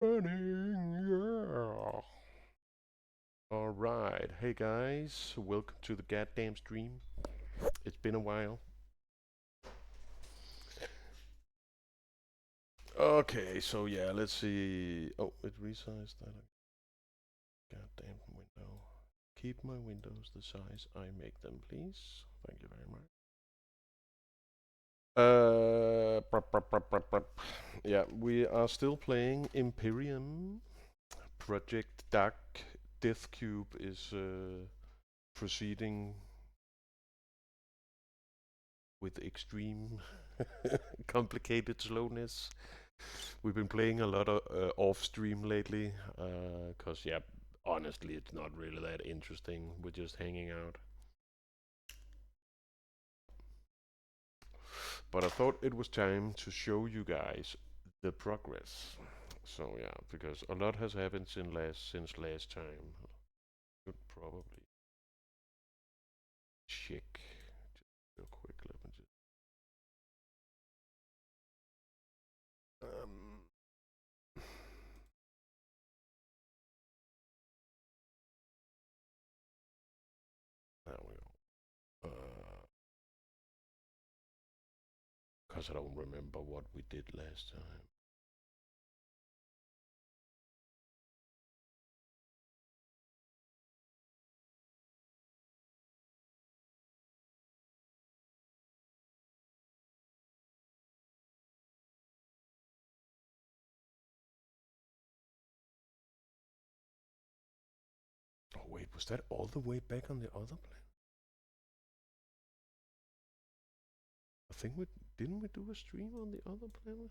Running, yeah. Alright, hey guys, welcome to the goddamn stream. It's been a while. Okay, so yeah, let's see. Oh, it resized that goddamn window. Keep my windows the size I make them, please. Thank you very much. Yeah, we are still playing Empyrion. Project Dark Death Cube is proceeding with extreme complicated slowness. We've been playing a lot of off stream lately, cause yeah, honestly, it's not really that interesting. We're just hanging out. But I thought it was time to show you guys the progress. So yeah, because a lot has happened since last time. Should probably check just real quick. Let me just um, there we go. Cause I don't remember what we did last time. Oh wait, was that all the way back on the other planet? I think we didn't we do a stream on the other planet?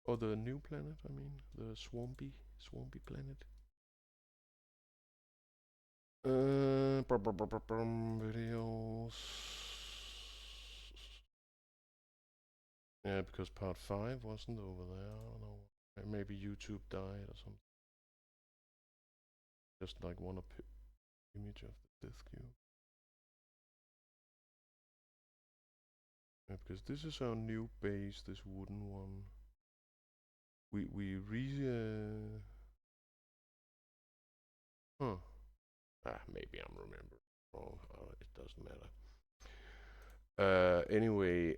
Or the new planet, I mean, the swampy planet. Videos. Yeah, because part 5 wasn't over there. I don't know. Maybe YouTube died or something. Just like one image of the Death Cube. Yeah, because this is our new base, this wooden one. We huh. Maybe I'm remembering wrong. It doesn't matter. Anyway,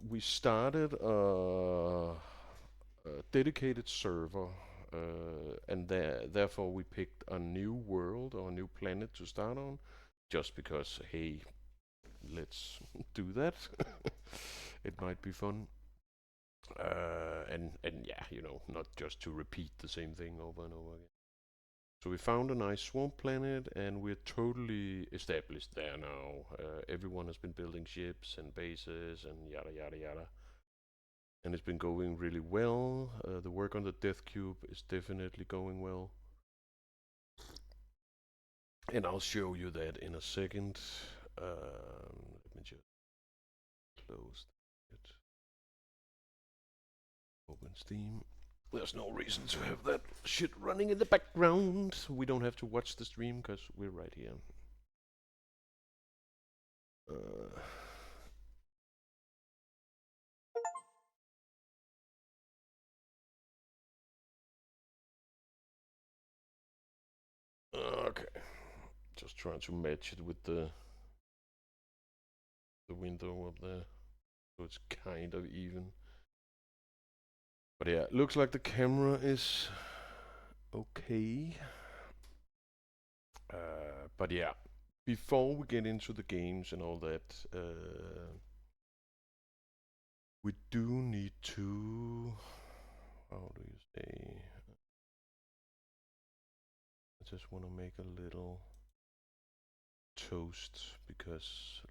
we started a dedicated server, and therefore we picked a new world or a new planet to start on, just because hey, let's do that. It might be fun. And yeah, not just to repeat the same thing over and over again. So we found a nice swamp planet, and we're totally established there now. Everyone has been building ships and bases and yada yada yada, and it's been going really well. The work on the Death Cube is definitely going well, and I'll show you that in a second. Let me just close it. Open Steam. There's no reason to have that shit running in the background. We don't have to watch the stream because we're right here. Uh, okay, just trying to match it with the window up there, so it's kind of even. But yeah, looks like the camera is okay. But yeah, before we get into the games and all that, we do need to. How do you say? I just want to make a little toast because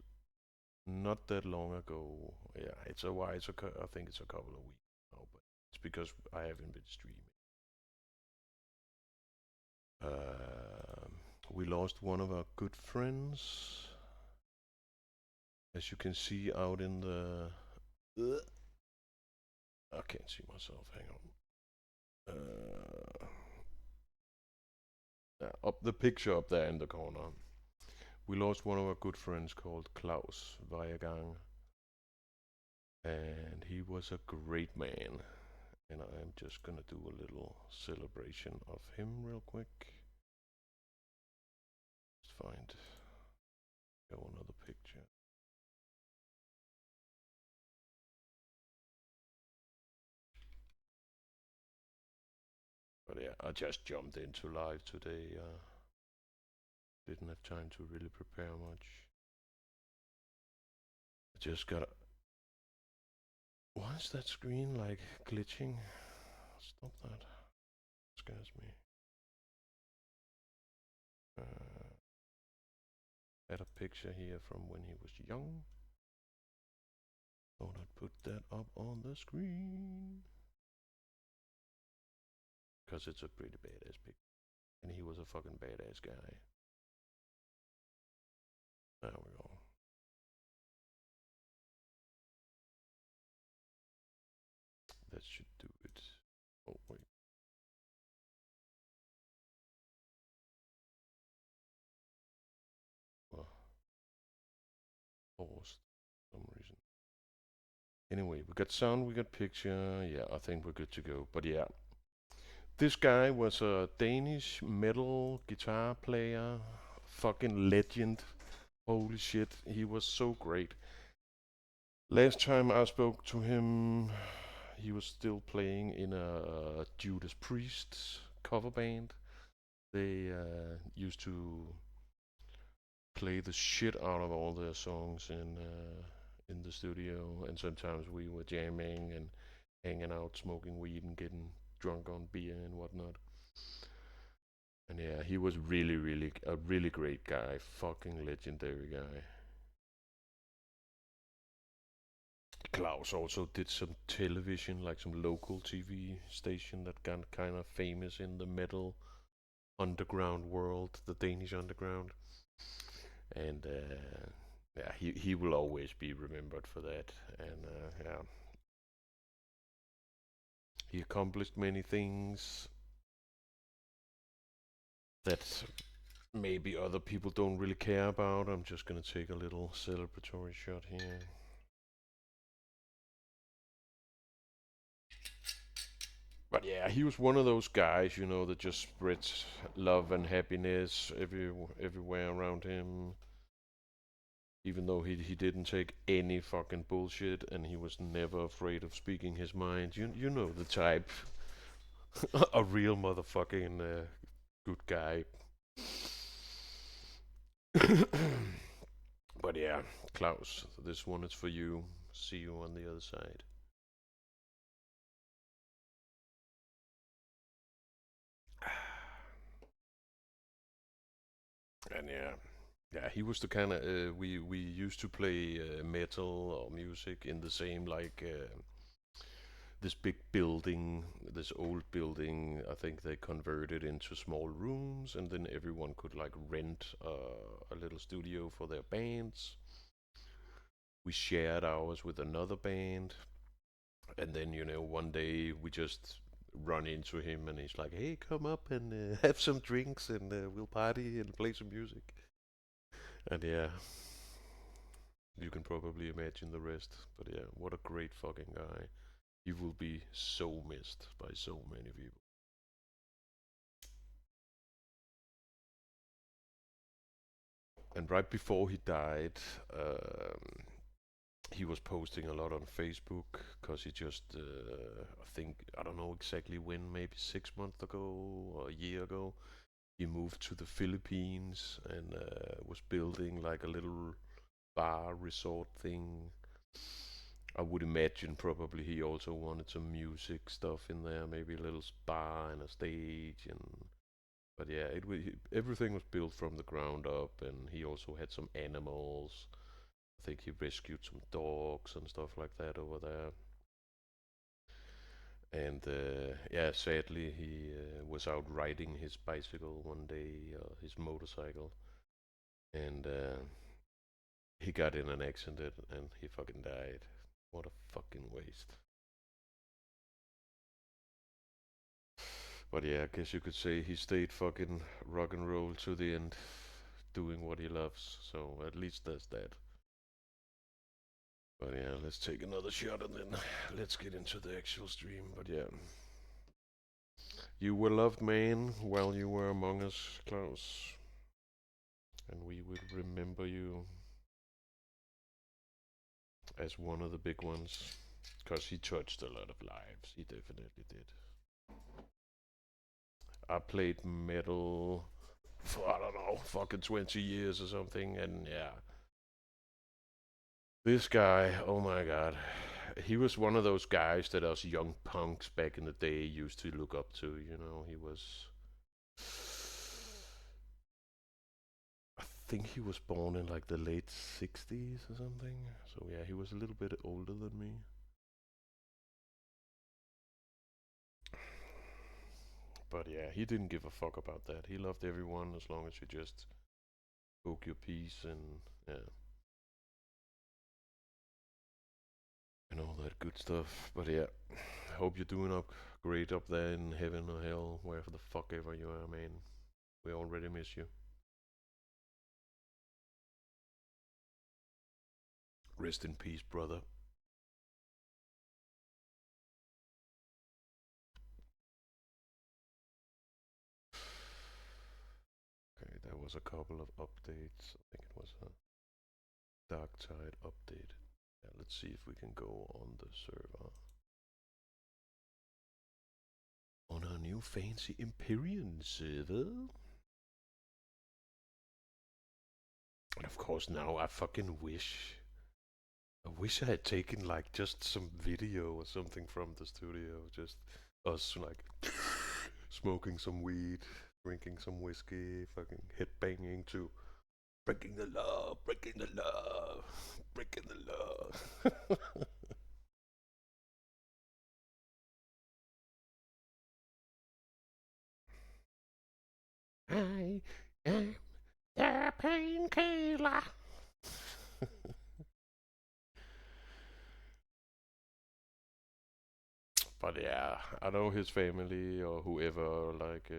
not that long ago, yeah, it's a while. I think it's a couple of weeks now, but it's because I haven't been streaming. We lost one of our good friends, as you can see out in the. I can't see myself. Hang on. Up the picture up there in the corner. We lost one of our good friends called Claus Weiergang, and he was a great man. And I'm just gonna do a little celebration of him real quick. Let's find another picture. But yeah, I just jumped into live today. Didn't have time to really prepare much. I just gotta. Why is that screen like glitching? Stop that. Scares me. Uh, Had a picture here from when he was young. Thought I'd put that up on the screen. Because it's a pretty badass picture. And he was a fucking badass guy. There we go. That should do it. Oh, wait. Well, paused for some reason. Anyway, we got sound, we got picture. Yeah, I think we're good to go. But yeah, this guy was a Danish metal guitar player. Fucking legend. Holy shit, he was so great. Last time I spoke to him, he was still playing in a Judas Priest cover band. They used to play the shit out of all their songs in the studio, and sometimes we were jamming and hanging out, smoking weed and getting drunk on beer and whatnot. And yeah, he was really, really a really great guy, fucking legendary guy. Claus also did some television, like some local TV station that got kind of famous in the metal underground world, the Danish underground. And yeah, he will always be remembered for that. And yeah, he accomplished many things that maybe other people don't really care about. I'm just gonna take a little celebratory shot here. But yeah, he was one of those guys, you know, that just spreads love and happiness everywhere around him. Even though he didn't take any fucking bullshit, and he was never afraid of speaking his mind. You know the type, a real motherfucking good guy. But yeah, Klaus, this one is for you. See you on the other side. And yeah, yeah, he was the kind of we used to play metal or music in the same like this big building, this old building. I think they converted into small rooms, and then everyone could like rent a little studio for their bands. We shared ours with another band, and then one day we just run into him, and he's like, "Hey, come up and have some drinks, and we'll party and play some music." And yeah, you can probably imagine the rest. But yeah, what a great fucking guy. He will be so missed by so many people. And right before he died, he was posting a lot on Facebook because he just, I think, I don't know exactly when, maybe 6 months ago or a year ago, he moved to the Philippines and was building like a little bar resort thing. I would imagine probably he also wanted some music stuff in there, maybe a little spa and a stage, and but yeah, everything was built from the ground up, and he also had some animals. I think he rescued some dogs and stuff like that over there. And yeah, sadly, he was out riding his bicycle one day, his motorcycle, and he got in an accident and he fucking died. What a fucking waste. But yeah, I guess you could say he stayed fucking rock and roll to the end, doing what he loves. So at least there's that. But yeah, let's take another shot and then let's get into the actual stream. But yeah. You were loved man while you were among us, Claus. And we will remember you as one of the big ones. Because he touched a lot of lives. He definitely did. I played metal for, I don't know, fucking 20 years or something. And yeah. This guy, oh my god. He was one of those guys that us young punks back in the day used to look up to, you know. He was. I think he was born in like the late 60s or something. So yeah, he was a little bit older than me. But yeah, he didn't give a fuck about that. He loved everyone as long as you just spoke your piece and yeah, and all that good stuff. But yeah, hope you're doing up great up there in heaven or hell, wherever the fuck ever you are, man. We already miss you. Rest in peace, brother. Okay, there was a couple of updates. I think it was a Dark Tide update. Yeah, let's see if we can go on the server. On our new fancy Empyrion server. And of course now I fucking wish. I wish I had taken like just some video or something from the studio. Just us like smoking some weed, drinking some whiskey, fucking headbanging to breaking the law, breaking the law, breaking the law. I am the painkiller. But yeah, I know his family or whoever like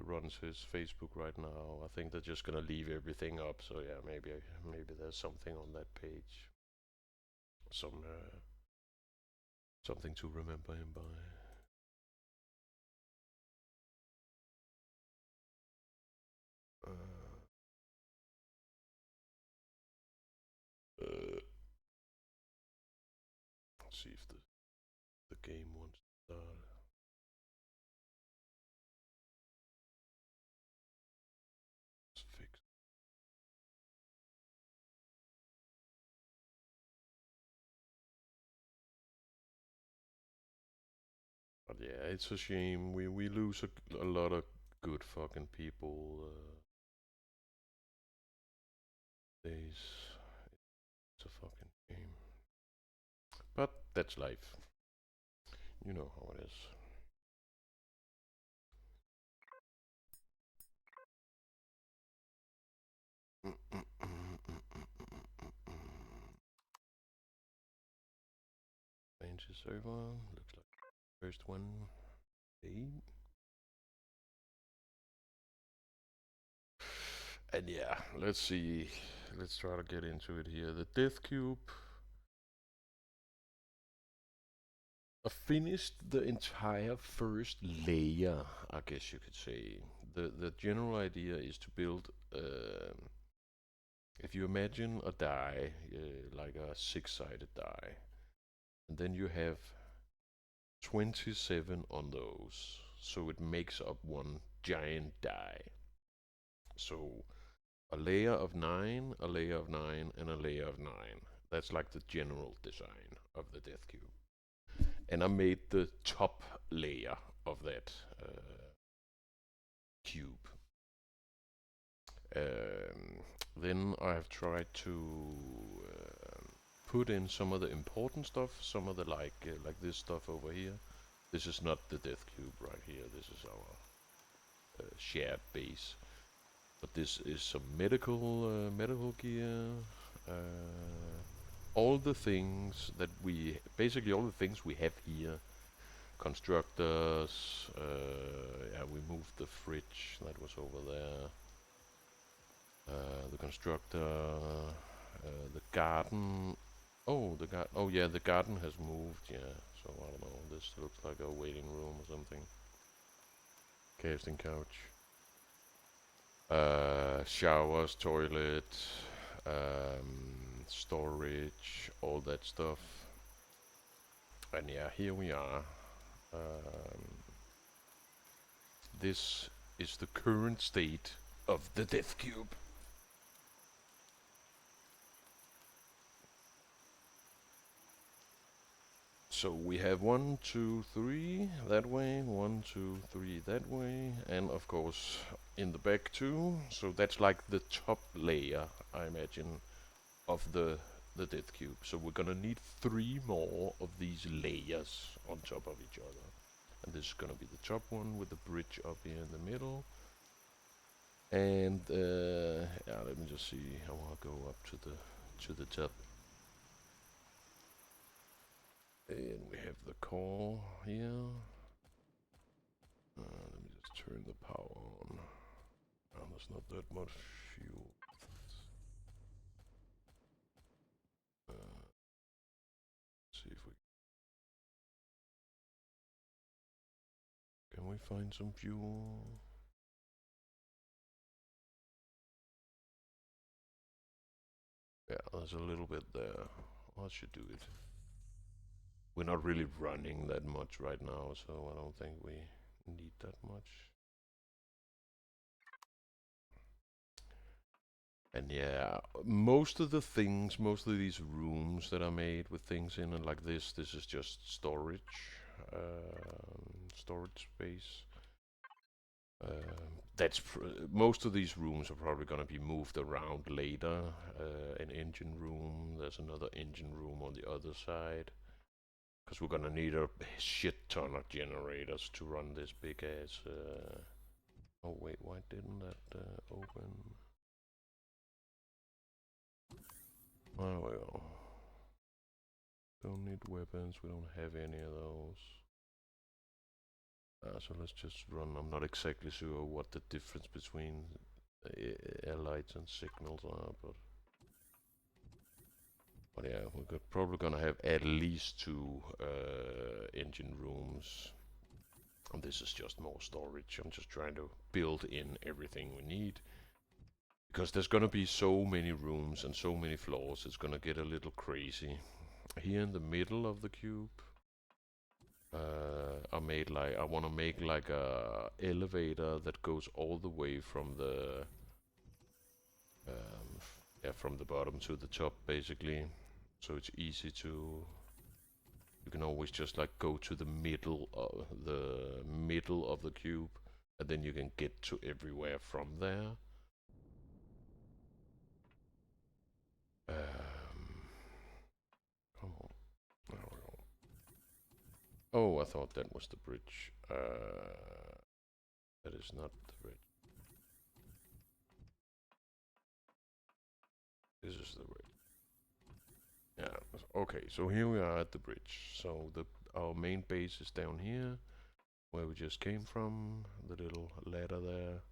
runs his Facebook right now. I think they're just gonna leave everything up. So yeah, maybe there's something on that page, some something to remember him by. Uh, let's see if the game wants to start. Let's fix. But yeah, it's a shame. We lose a lot of good fucking people. Days. It's a fucking shame. But that's life. You know how it is. Change the server. Looks like first one. Eight. And yeah, let's see. Let's try to get into it here. The Death Cube. I finished the entire first layer, I guess you could say. The general idea is to build. If you imagine a die, like a six-sided die, and then you have 27 on those, so it makes up one giant die. So a layer of 9, a layer of 9, and a layer of 9. That's like the general design of the Death Cube. And I made the top layer of that cube. Then I have tried to put in some of the important stuff, some of the like this stuff over here. This is not the Death Cube right here. This is our shared base. But this is some medical gear. All the things that basically all the things we have here. Constructors. Yeah, we moved the fridge that was over there. The constructor. The garden. Oh, the garden. Oh yeah, the garden has moved. Yeah. So I don't know. This looks like a waiting room or something. Casting couch. Showers, toilet, storage, all that stuff. And yeah, here we are. Um, this is the current state of the Death Cube. So we have 1, 2, 3 that way, 1, 2, 3 that way, and of course in the back too. So that's like the top layer, I imagine, of the Death Cube. So we're gonna need 3 more of these layers on top of each other. And this is gonna be the top one with the bridge up here in the middle. And yeah, let me just see. I wanna go up to the top. And we have the core here. Let me just turn the power on. Oh, there's not that much fuel. See if we can we find some fuel. Yeah, there's a little bit there. I should do it. We're not really running that much right now, so I don't think we need that much. And yeah, most of the things, most of these rooms that are made with things in and like this is just storage, storage space. That's most of these rooms are probably going to be moved around later. An engine room, there's another engine room on the other side. Because we're gonna need a shit ton of generators to run this big ass. Oh wait, why didn't that open? Oh well. Don't need weapons. We don't have any of those. So let's just run. I'm not exactly sure what the difference between air lights and signals are, but yeah, we're probably gonna have at least 2 engine rooms. And this is just more storage. I'm just trying to build in everything we need. Because there's gonna be so many rooms and so many floors, it's gonna get a little crazy. Here in the middle of the cube, I want to make like a elevator that goes all the way from the yeah, from the bottom to the top, basically. So it's easy to. You can always just like go to the middle of the cube, and then you can get to everywhere from there. Come on. There we go. Oh, I thought that was the bridge. That is not the bridge. This is the bridge. Yeah. Okay. So here we are at the bridge. So our main base is down here, where we just came from. The little ladder there.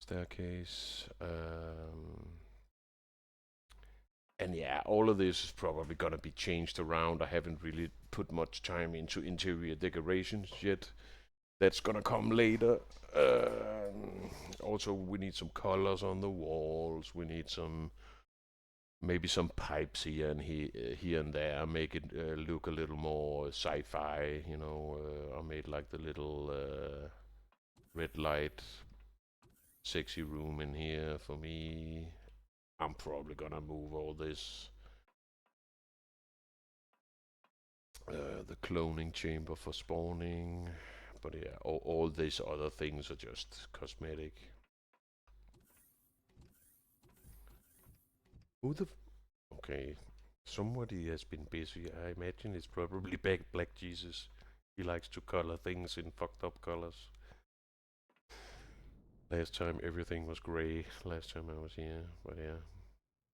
Staircase. And yeah, all of this is probably gonna be changed around. I haven't really put much time into interior decorations yet. That's gonna come later. Also, we need some colors on the walls. We need maybe some pipes here and there. Make it look a little more sci-fi. I made like the little red light, sexy room in here for me. I'm probably gonna move all this. The cloning chamber for spawning. But yeah, all these other things are just cosmetic. Who the Okay, somebody has been busy. I imagine it's probably Black Jesus. He likes to color things in fucked up colors. Last time everything was grey, last time I was here, but yeah.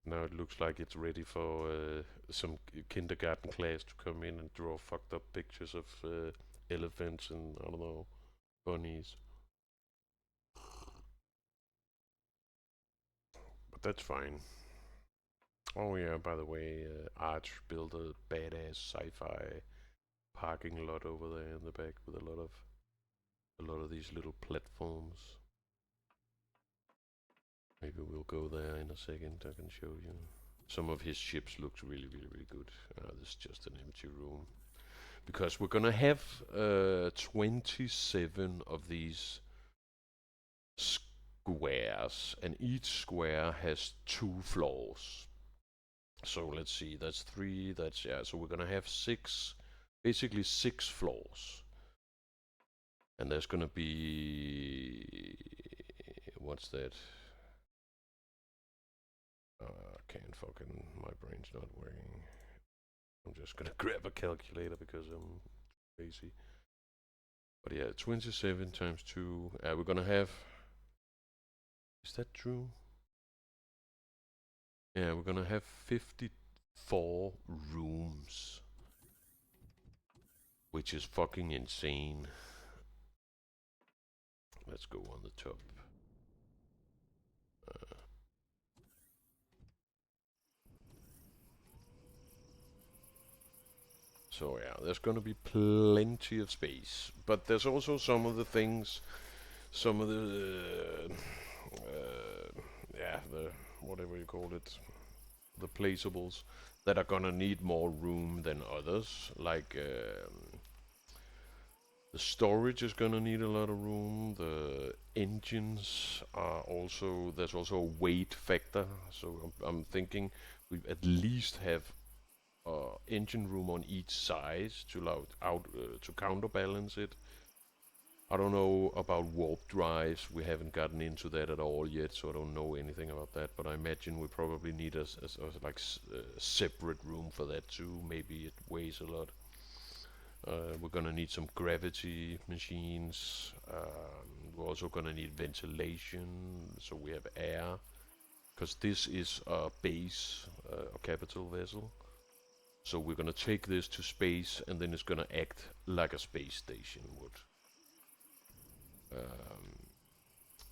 Now it looks like it's ready for some kindergarten class to come in and draw fucked up pictures of elephants and, I don't know, bunnies. But that's fine. Oh yeah, by the way, Arch built a badass sci-fi parking lot over there in the back with a lot of these little platforms. Maybe we'll go there in a second. I can show you. Some of his ships looks really, really, really good. This is just an empty room because we're gonna have 27 of these squares, and each square has 2 floors. So let's see, that's 3. That's yeah. So we're gonna have basically 6 floors, and there's gonna be what's that? Can't fucking. My brain's not working. I'm just gonna grab a calculator because I'm crazy. But yeah, 27 times 2. We're gonna have. Is that true? Yeah, we're gonna have 54 rooms, which is fucking insane. Let's go on the top. So yeah, there's gonna be plenty of space, but there's also some of the things, some of the, yeah, the whatever you call it, the placeables that are gonna need more room than others. Like the storage is gonna need a lot of room. The engines are also there's also a weight factor. So I'm thinking we at least have engine room on each side to counterbalance it. I don't know about warp drives. We haven't gotten into that at all yet, so I don't know anything about that. But I imagine we probably need a separate room for that too. Maybe it weighs a lot. We're gonna need some gravity machines. We're also gonna need ventilation, so we have air, because this is a base, a capital vessel. So we're gonna take this to space, and then it's gonna act like a space station would.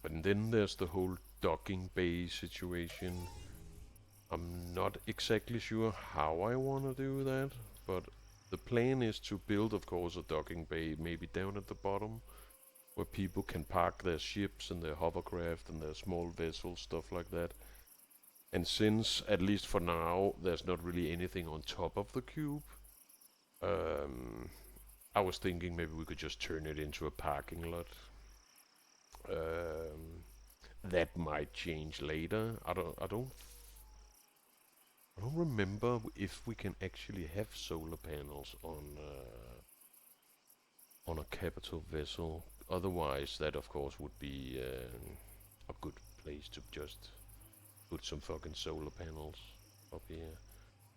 And then there's the whole docking bay situation. I'm not exactly sure how I want to do that, but the plan is to build, of course, a docking bay maybe down at the bottom, where people can park their ships and their hovercraft and their small vessels, stuff like that. And since, at least for now, there's not really anything on top of the cube, um, I was thinking maybe we could just turn it into a parking lot. Um, that might change later. I don't remember if we can actually have solar panels on a capital vessel. Otherwise, that of course would be a good place to just put some fucking solar panels up here.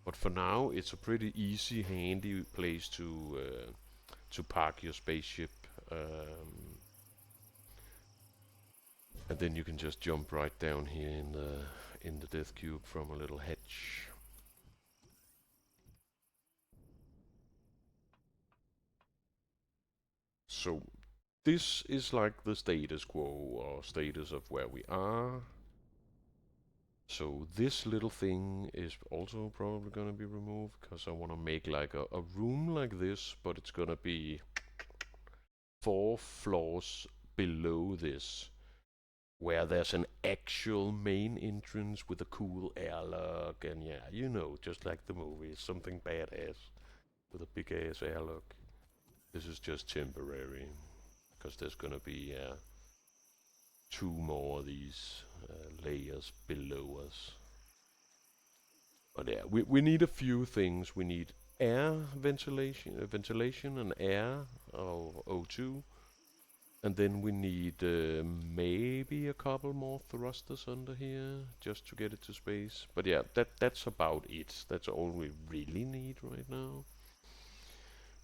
But for now, it's a pretty easy, handy place to park your spaceship, and then you can just jump right down here in the death cube from a little hatch. So this is like the status quo or status of where we are. So this little thing is also probably gonna be removed because I want to make like a room like this, but it's gonna be 4 floors below this, where there's an actual main entrance with a cool airlock, and yeah, just like the movie, something badass with a big ass airlock. This is just temporary because there's gonna be 2 more of these layers below us. But yeah, we need a few things. We need air ventilation and air of O2, and then we need maybe a couple more thrusters under here just to get it to space. But yeah, that's about it. That's all we really need right now.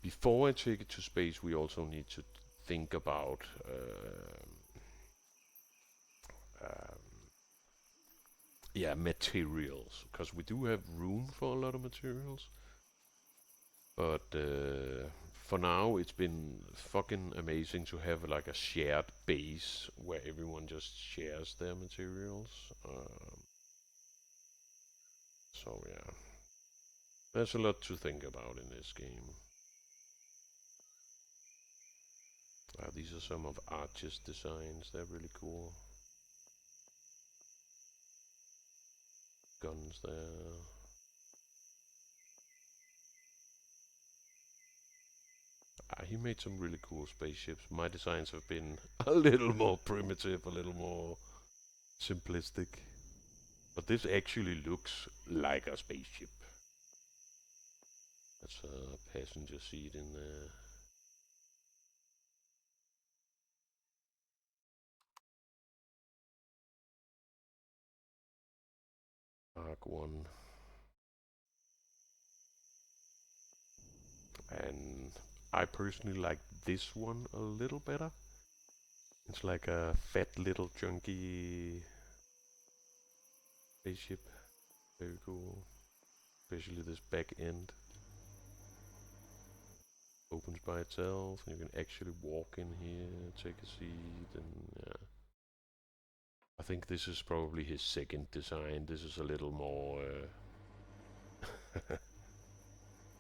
Before I take it to space, we also need to think about um, yeah, materials, because we do have room for a lot of materials. But for now, it's been fucking amazing to have like a shared base where everyone just shares their materials. So yeah, there's a lot to think about in this game. These are some of Arch's designs. They're really cool. Guns there. He made some really cool spaceships. My designs have been a little more primitive, a little more simplistic. But this actually looks like a spaceship. That's a passenger seat in there. Arc 1. And I personally like this one a little better. It's like a fat little chunky spaceship. Very cool. Especially this back end. Opens by itself and you can actually walk in here, take a seat, and yeah. I think this is probably his second design. This is a little more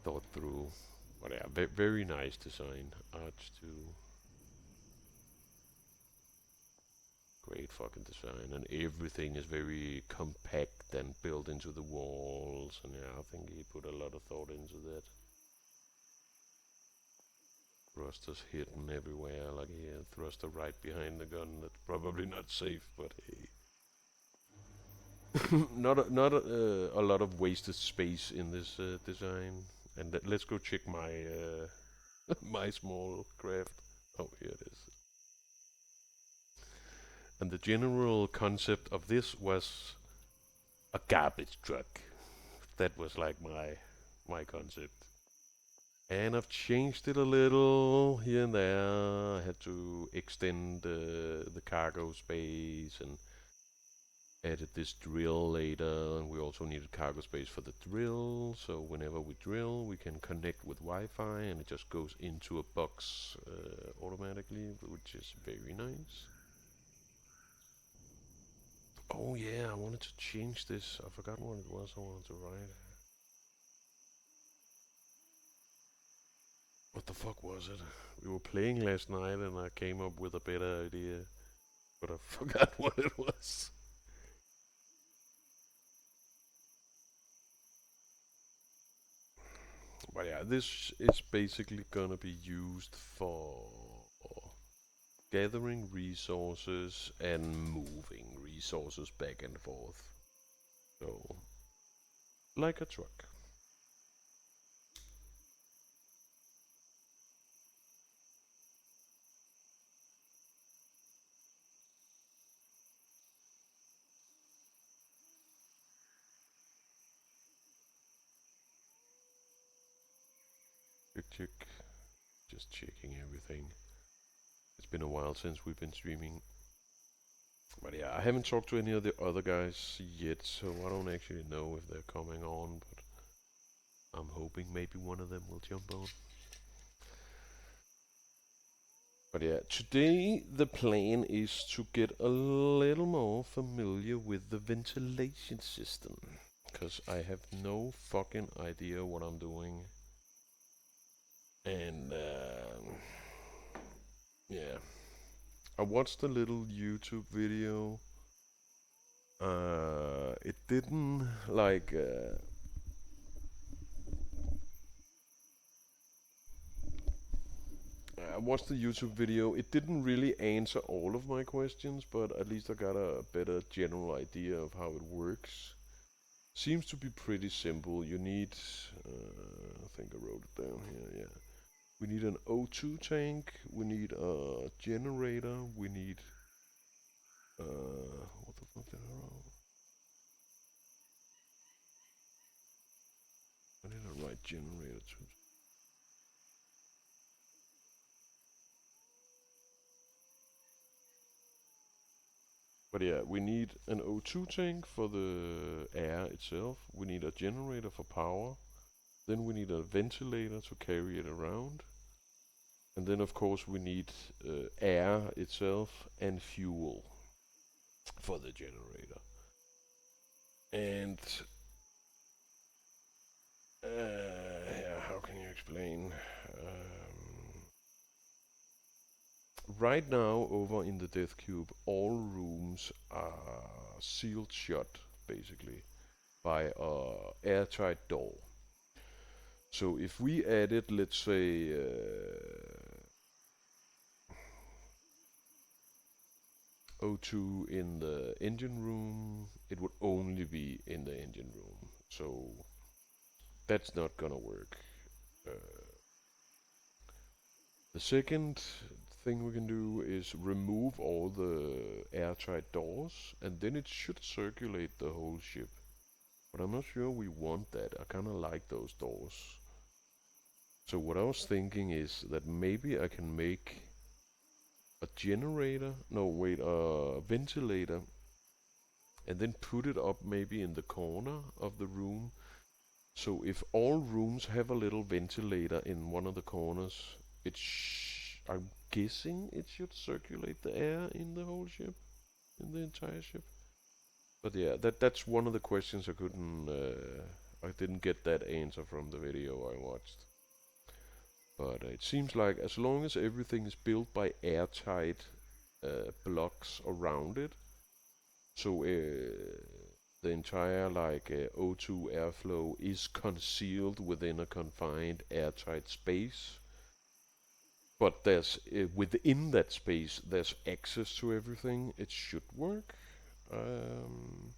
thought through. But yeah, very nice design. Arch 2. Great fucking design. And everything is very compact and built into the walls. And yeah, I think he put a lot of thought into that. Thrusters hidden everywhere, like here, thruster right behind the gun. That's probably not safe, but hey. Not a lot of wasted space in this design. And let's go check my my small craft. Oh, here it is. And the general concept of this was a garbage truck. That was like my concept. And I've changed it a little here and there. I had to extend the cargo space and added this drill later, and we also needed cargo space for the drill, so whenever we drill we can connect with Wi-Fi and it just goes into a box automatically, which is very nice. Oh yeah, I wanted to change this. I forgot what it was I wanted to write. What the fuck was it? We were playing last night and I came up with a better idea, but I forgot what it was. But yeah, this is basically gonna be used for gathering resources and moving resources back and forth. So, like a truck. Check, check. Just checking everything. It's been a while since we've been streaming. But yeah, I haven't talked to any of the other guys yet, so I don't actually know if they're coming on, but I'm hoping maybe one of them will jump on. But yeah, today the plan is to get a little more familiar with the ventilation system. Because I have no fucking idea what I'm doing. And yeah, I watched a little YouTube video. It didn't like. I watched the YouTube video. It didn't really answer all of my questions, but at least I got a better general idea of how it works. Seems to be pretty simple. You need, I think I wrote it down here. Yeah, we need an O2 tank. We need a generator. We need what the fuck did I write? I need a right generator too. But yeah, we need an O2 tank for the air itself. We need a generator for power. Then we need a ventilator to carry it around. And then of course we need air itself and fuel for the generator. And Yeah, how can you explain? Right now, over in the Death Cube, all rooms are sealed shut, basically, by a airtight door. So if we added, let's say, O2 in the engine room, it would only be in the engine room. So that's not gonna work. Uh, the second thing we can do is remove all the airtight doors, and then it should circulate the whole ship. But I'm not sure we want that. I kind of like those doors. So what I was thinking is that maybe I can make a generator, no wait, a ventilator, and then put it up maybe in the corner of the room. So if all rooms have a little ventilator in one of the corners, I'm guessing it should circulate the air in the whole ship, in the entire ship. But yeah, that's one of the questions I couldn't, I didn't get that answer from the video I watched. But it seems like as long as everything is built by airtight blocks around it, so the entire like O2 airflow is concealed within a confined airtight space. But there's within that space, there's access to everything. It should work. Um,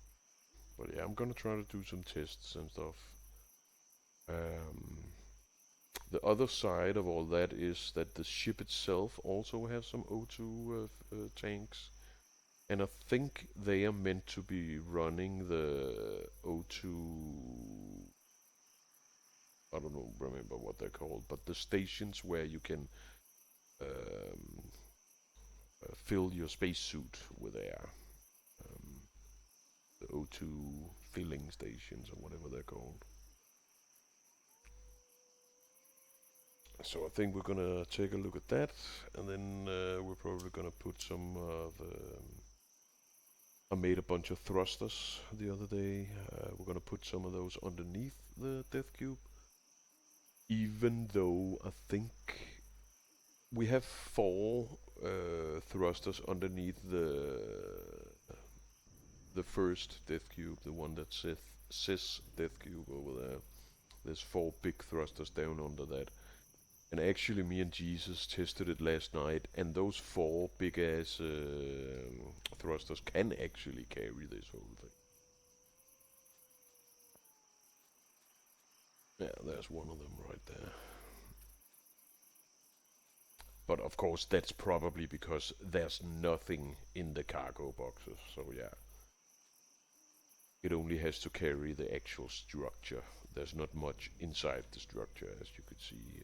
but yeah, I'm gonna try to do some tests and stuff. Um, the other side of all that is that the ship itself also has some O2 tanks. And I think they are meant to be running the O2. I don't know, remember what they're called, but the stations where you can um, fill your spacesuit with air. Um, the O2 filling stations or whatever they're called. So I think we're gonna take a look at that, and then we're probably gonna put some of I made a bunch of thrusters the other day. We're gonna put some of those underneath the Death Cube. Even though I think we have four thrusters underneath the first Death Cube, the one that says Death Cube over there. There's four big thrusters down under that. And actually, me and Jesus tested it last night, and those four big ass thrusters can actually carry this whole thing. Yeah, there's one of them right there. But of course, that's probably because there's nothing in the cargo boxes. So yeah, it only has to carry the actual structure. There's not much inside the structure, as you could see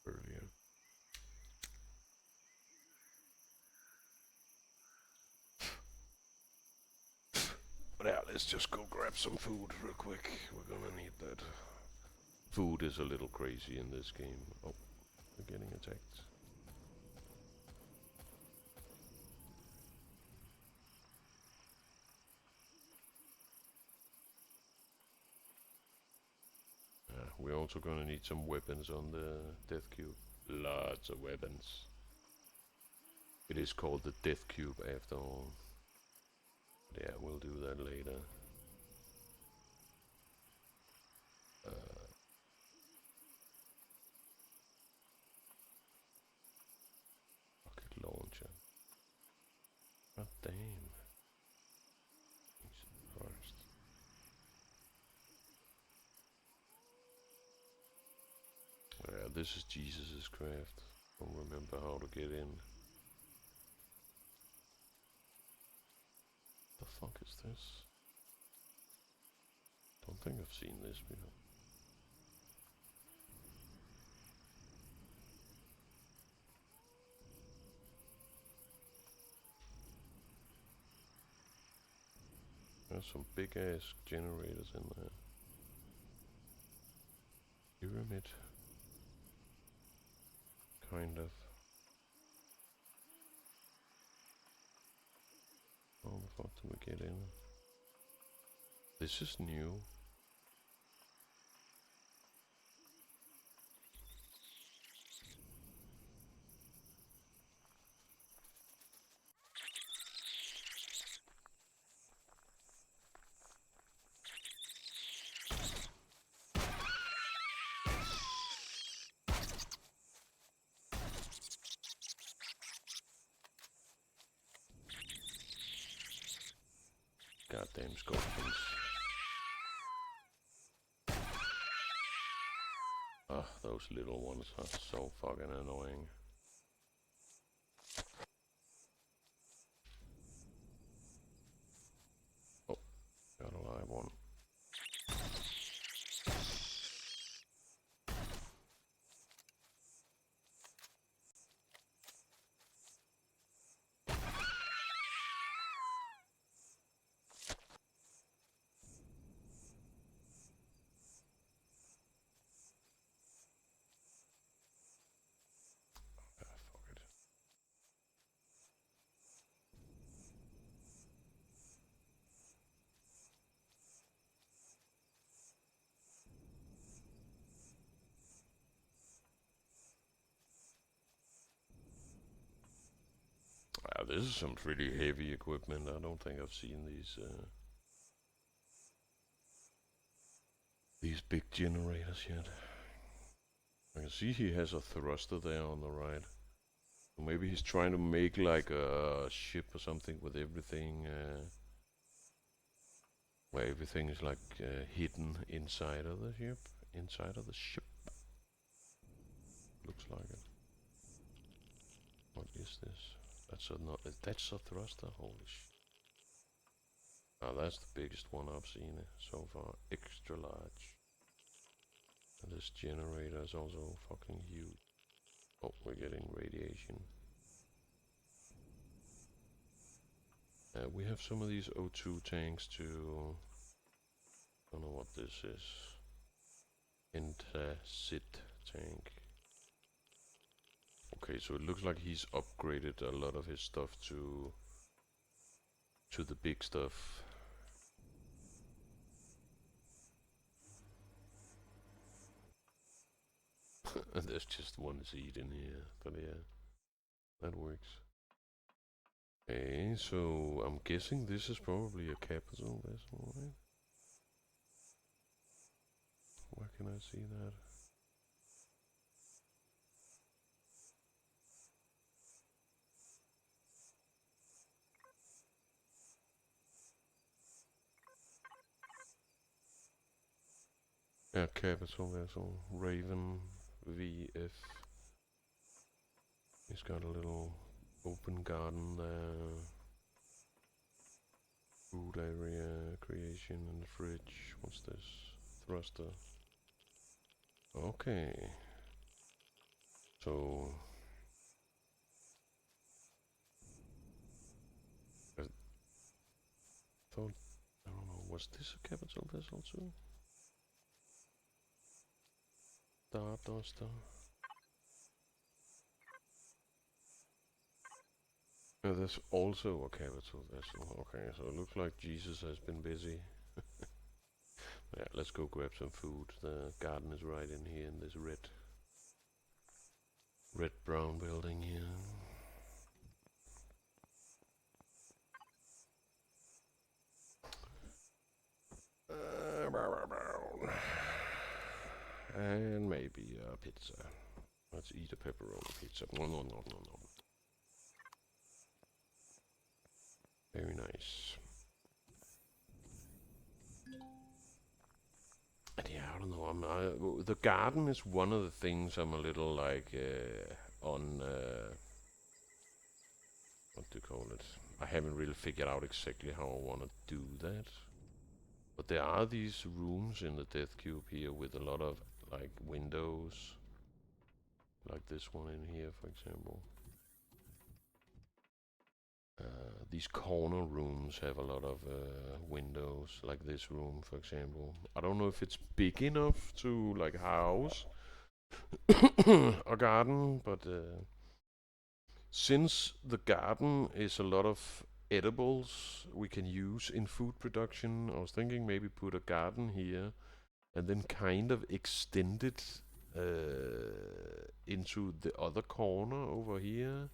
earlier. But yeah, let's just go grab some food real quick. We're gonna need that. Food is a little crazy in this game. Oh, we're getting attacked. We're also gonna need some weapons on the Death Cube. Lots of weapons. It is called the Death Cube after all. Yeah, we'll do that later. Rocket launcher. God damn. Jesus Christ. Yeah, this is Jesus's craft. Don't remember how to get in. The fuck is this? Don't think I've seen this before. There's some big ass generators in there. Pyramid. Kind of. How the fuck do we get in? This is new. Goddamn scorpions. Ugh, those little ones are so fucking annoying. Oh, got a live one. This is some pretty heavy equipment. I don't think I've seen these big generators yet. I can see he has a thruster there on the right. Maybe he's trying to make like a ship or something with everything, where everything is like hidden inside of the ship. Looks like it. What is this? That's a thruster. Holy shit! Oh, that's the biggest one I've seen so far. Extra large. And this generator is also fucking huge. Oh, we're getting radiation. We have some of these O2 tanks too. Don't know what this is. Antacid tank. Okay, so it looks like he's upgraded a lot of his stuff to the big stuff. And there's just one seed in here, but yeah, that works. Okay, so I'm guessing this is probably a capital vessel, right? Where can I see that? Yeah, capital vessel, Raven VF. He's got a little open garden there. Food area, creation, and the fridge. What's this? Thruster. Okay. So I thought, I don't know, was this a capital vessel too? Starduster. Yeah, there's also a capital vessel. Okay, so it looks like Jesus has been busy. Yeah, let's go grab some food. The garden is right in here in this red-brown building here. And maybe a pizza. Let's eat a pepperoni pizza. No. Very nice. And yeah, I don't know. The garden is one of the things I'm a little like on. What do you call it? I haven't really figured out exactly how I want to do that. But there are these rooms in the Death Cube here with a lot of like windows. Like this one in here, for example. These corner rooms have a lot of windows, like this room, for example. I don't know if it's big enough to like house a garden, but since the garden is a lot of edibles we can use in food production, I was thinking maybe put a garden here and then kind of extend it into the other corner over here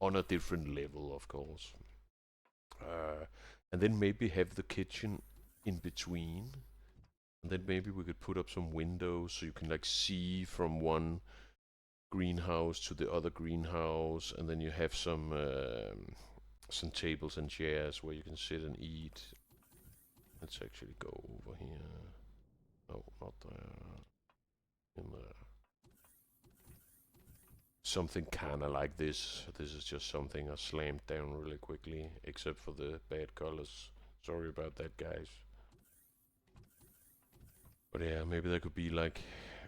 on a different level, of course. And then maybe have the kitchen in between. And then maybe we could put up some windows so you can like see from one greenhouse to the other greenhouse, and then you have some tables and chairs where you can sit and eat. Let's actually go over here. No, not there. In there. Something kind of like this. This is just something I slammed down really quickly, except for the bad colors. Sorry about that, guys. But yeah, maybe there could be like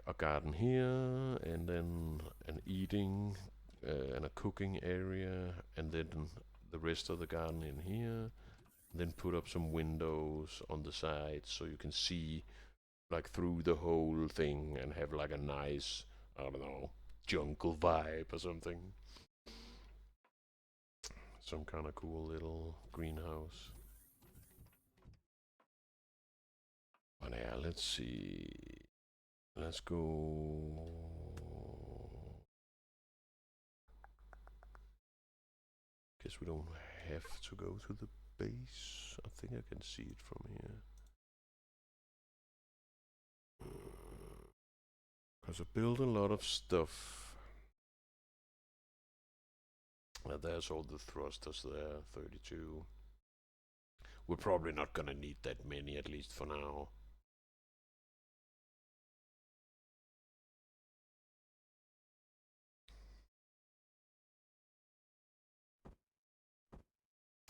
a garden here, and then an eating and a cooking area, and then the rest of the garden in here. Then put up some windows on the sides so you can see like through the whole thing and have like a nice, I don't know, jungle vibe or something. Some kind of cool little greenhouse. But yeah, let's see. Let's go. Guess we don't have to go to the base. I think I can see it from here. Because I built a lot of stuff. There's all the thrusters there, 32. We're probably not gonna need that many, at least for now.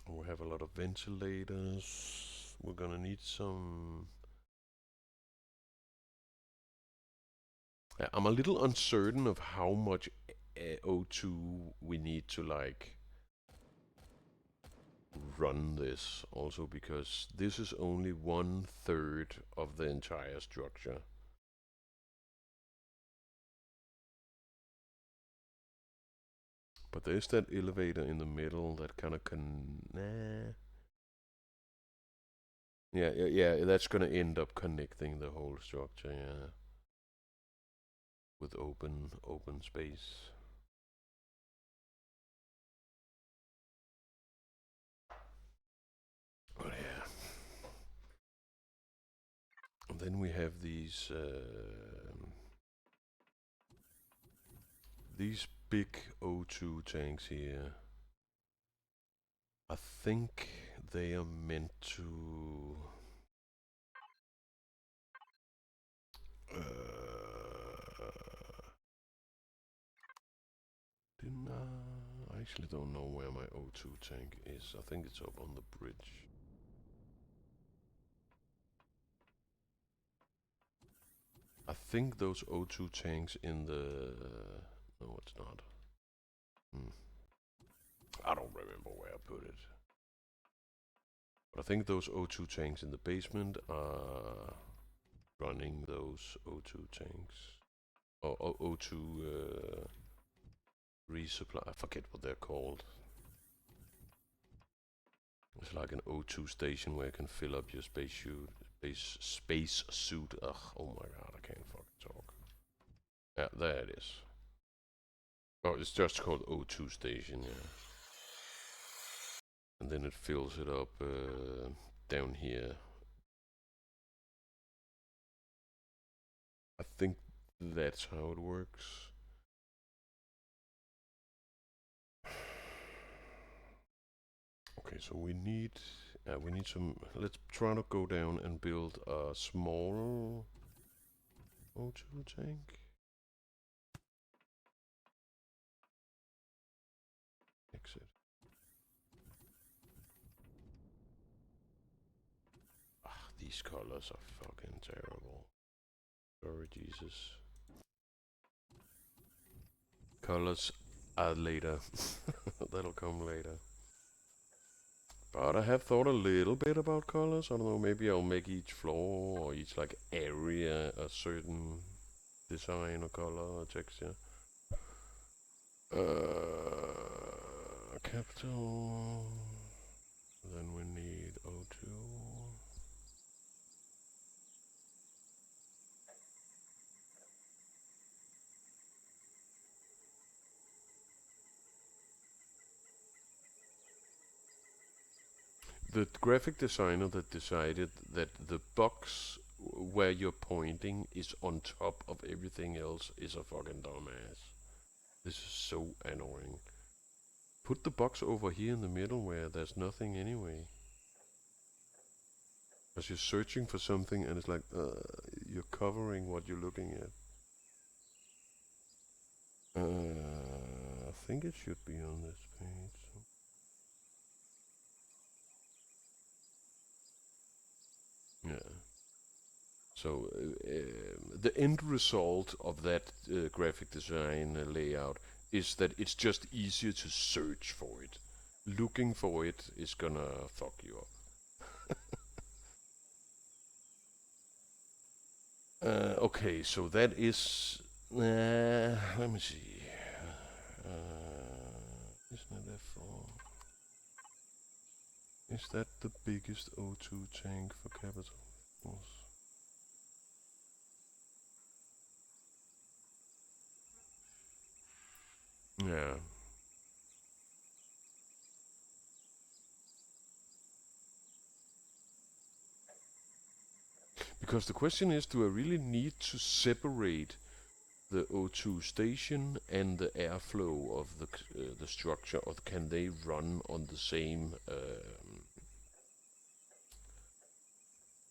We have a lot of ventilators. We're gonna need some. I'm a little uncertain of how much O2 we need to like run this, also because this is only 1/3 of the entire structure. But there's that elevator in the middle that kind of nah. Yeah, that's gonna end up connecting the whole structure, yeah. With open space. Oh yeah. And then we have these big O2 tanks here. I think they are meant to I actually don't know where my O2 tank is. I think it's up on the bridge. I think those O2 tanks in the... No, it's not. I don't remember where I put it. But I think those O2 tanks in the basement are running those O2 tanks. Or O2 resupply. I forget what they're called. It's like an O2 station where you can fill up your space suit. Ugh, oh my god, I can't fucking talk. Yeah, there it is. Oh, it's just called O2 station, yeah. And then it fills it up down here. I think that's how it works. Okay, so we need some. Let's try to go down and build a small O2 tank. Exit. Ah, these colors are fucking terrible. Sorry, Jesus. Colors are later. That'll come later. But I have thought a little bit about colors. I don't know, maybe I'll make each floor or each like area a certain design or color or texture. Capital. Then we need O2. The graphic designer that decided that the box where you're pointing is on top of everything else is a fucking dumbass. This is so annoying. Put the box over here in the middle where there's nothing anyway. Because you're searching for something and it's like, you're covering what you're looking at. I think it should be on this page. Yeah. So the end result of that graphic design layout is that it's just easier to search for it. Looking for it is gonna fuck you up. Okay, so that is. Let me see. Isn't it F4? Is that the biggest O2 tank for capital? Yeah. Because the question is, do I really need to separate the O2 station and the airflow of the structure, or can they run on the same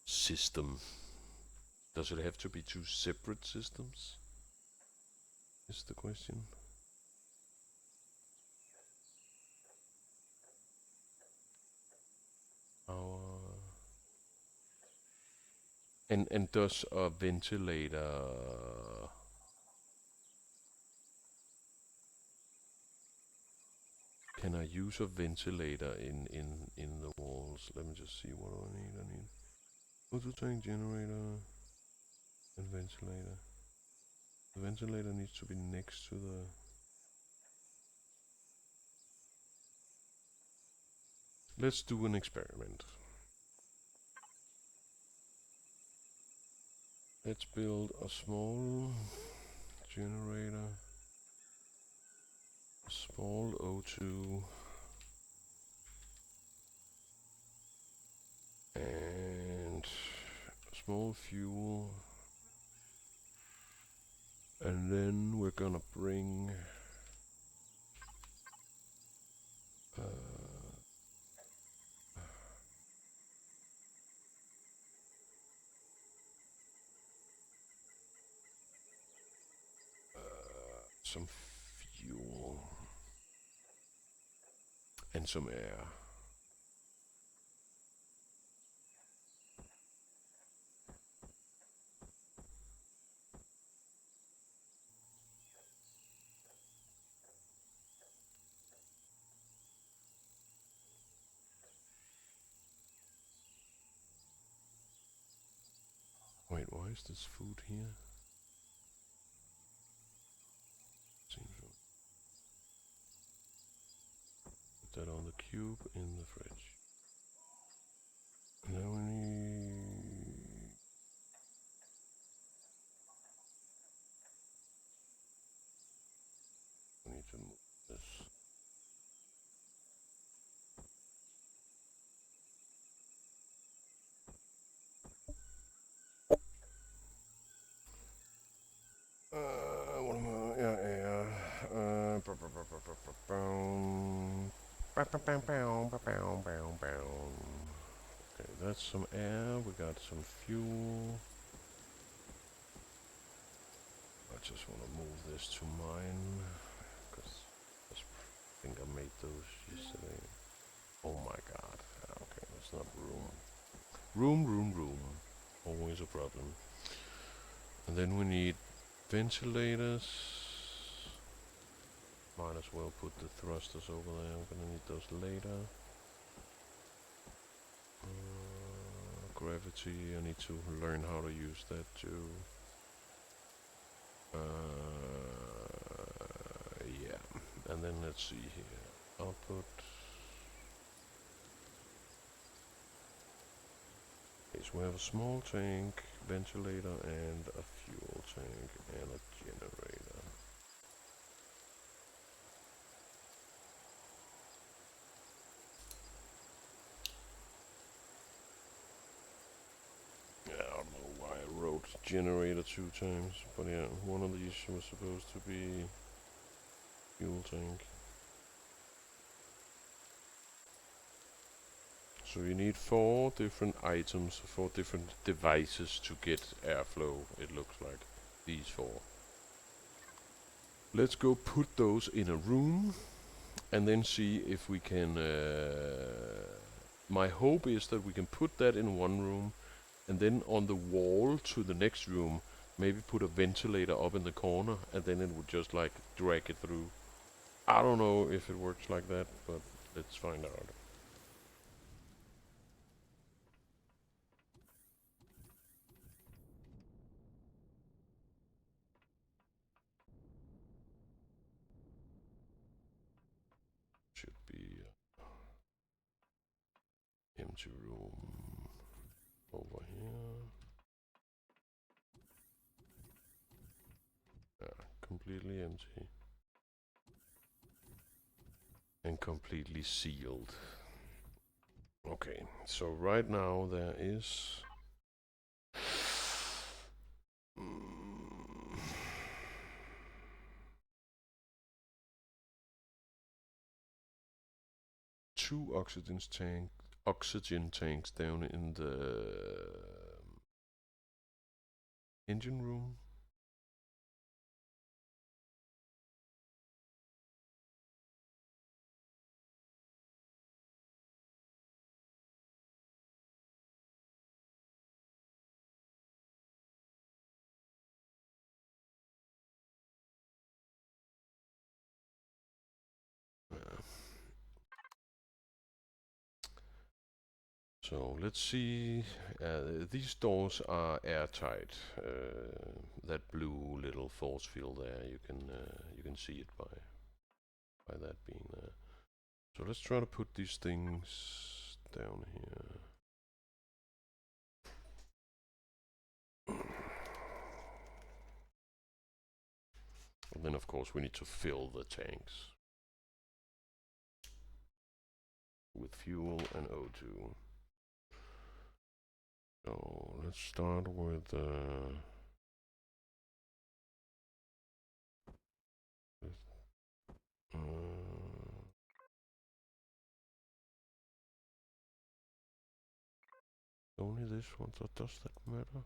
system? Does it have to be two separate systems? Is the question. And does a ventilator? Can I use a ventilator in the walls? Let me just see what do I need. I need auto tank generator and ventilator. The ventilator needs to be next to the. Let's do an experiment. Let's build a small generator, a small O2, and a small fuel, and then we're gonna bring some fuel and some air. Wait, why is this food here? Seems wrong. Put that on the cube in the fridge. And now we need to move this. What am I? Yeah, air. Okay, that's some air. We got some fuel. I just want to move this to mine because I think I made those yesterday. Oh my god. Okay, that's not room. Room. Always a problem. And then we need ventilators. Might as well put the thrusters over there. I'm gonna need those later. Gravity, I need to learn how to use that too. Yeah. And then let's see here. Output. Okay, so we have a small tank, ventilator, and a fuel tank, and a generator. Yeah, I don't know why I wrote generator 2 times, but yeah, one of these was supposed to be fuel tank. So you need 4 different items, 4 different devices to get airflow, it looks like. These 4. Let's go put those in a room and then see if we can... my hope is that we can put that in one room and then on the wall to the next room maybe put a ventilator up in the corner and then it would just like drag it through. I don't know if it works like that, but let's find out. Should be empty room over here. Yeah, completely empty. And completely sealed. Okay, so right now there is... two oxygen tanks down in the engine room. So let's see. These doors are airtight. That blue little force field there, you can see it by that being there. So let's try to put these things down here. And then of course we need to fill the tanks with fuel and O2. So let's start with only this one, so does that matter?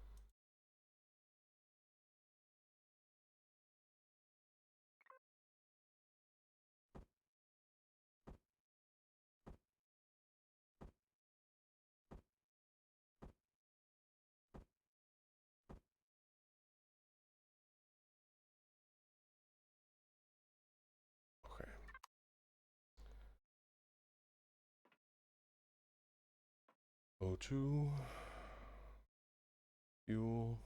Okay. O2, fuel.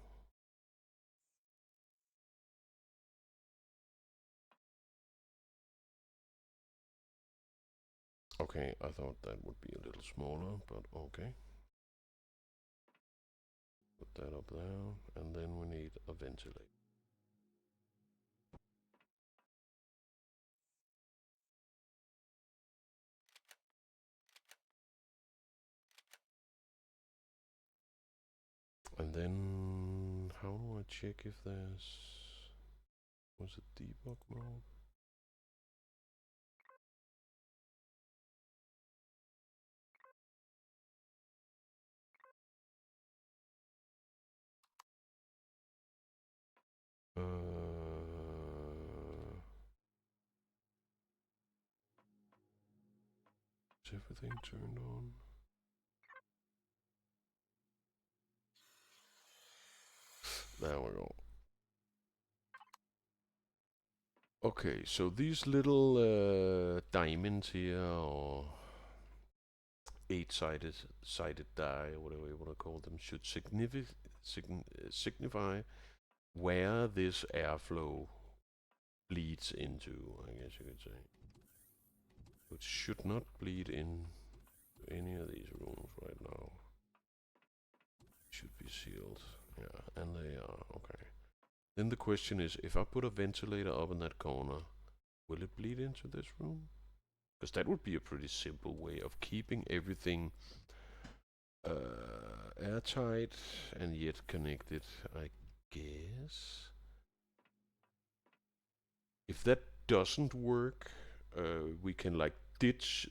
Okay, I thought that would be a little smaller, but okay. Put that up there, and then we need a ventilator. And then, how do I check if there's... Was it debug mode? Is everything turned on? There we go. Okay, so these little diamonds here, or eight-sided die, or whatever you want to call them, should signify where this airflow bleeds into, I guess you could say. It should not bleed in any of these rooms right now. Should be sealed. Yeah, and they are. Okay. Then the question is, if I put a ventilator up in that corner, will it bleed into this room? Because that would be a pretty simple way of keeping everything airtight and yet connected, I guess. If that doesn't work, we can like ditch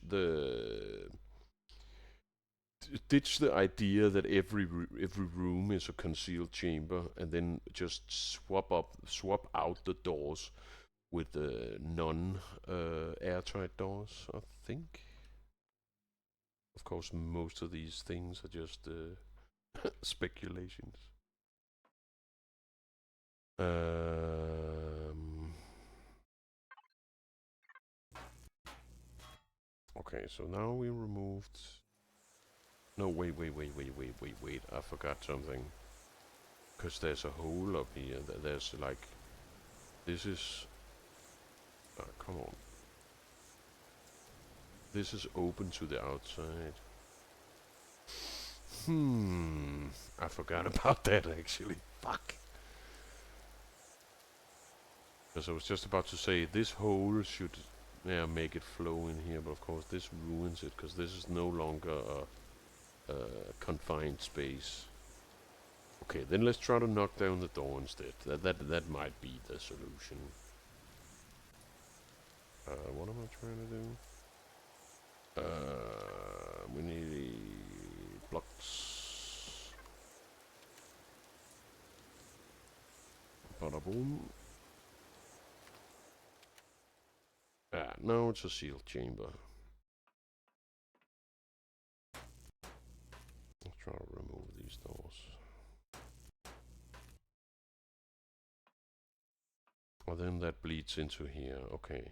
ditch the idea that every room is a concealed chamber, and then just swap out the doors with the non airtight doors. I think. Of course, most of these things are just speculations. Okay, so now we removed. No, wait. I forgot something. Because there's a hole up here. There's like. This is. Come on. This is open to the outside. I forgot about that actually. Fuck. Because I was just about to say this hole should make it flow in here, but of course this ruins it because this is no longer a confined space. Okay, then let's try to knock down the door instead. That might be the solution. What am I trying to do? We need blocks. Bada boom. Now it's a sealed chamber. Let's try to remove these doors. Well, then that bleeds into here. Okay.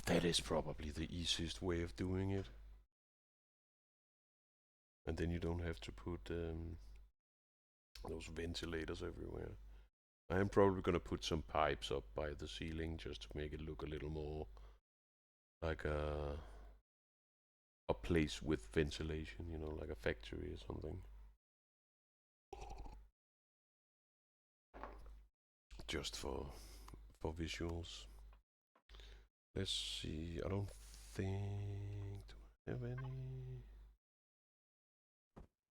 That is probably the easiest way of doing it. And then you don't have to put those ventilators everywhere. I am probably gonna put some pipes up by the ceiling just to make it look a little more like a place with ventilation, you know, like a factory or something. Just for visuals. Let's see. I don't think. Do I have any?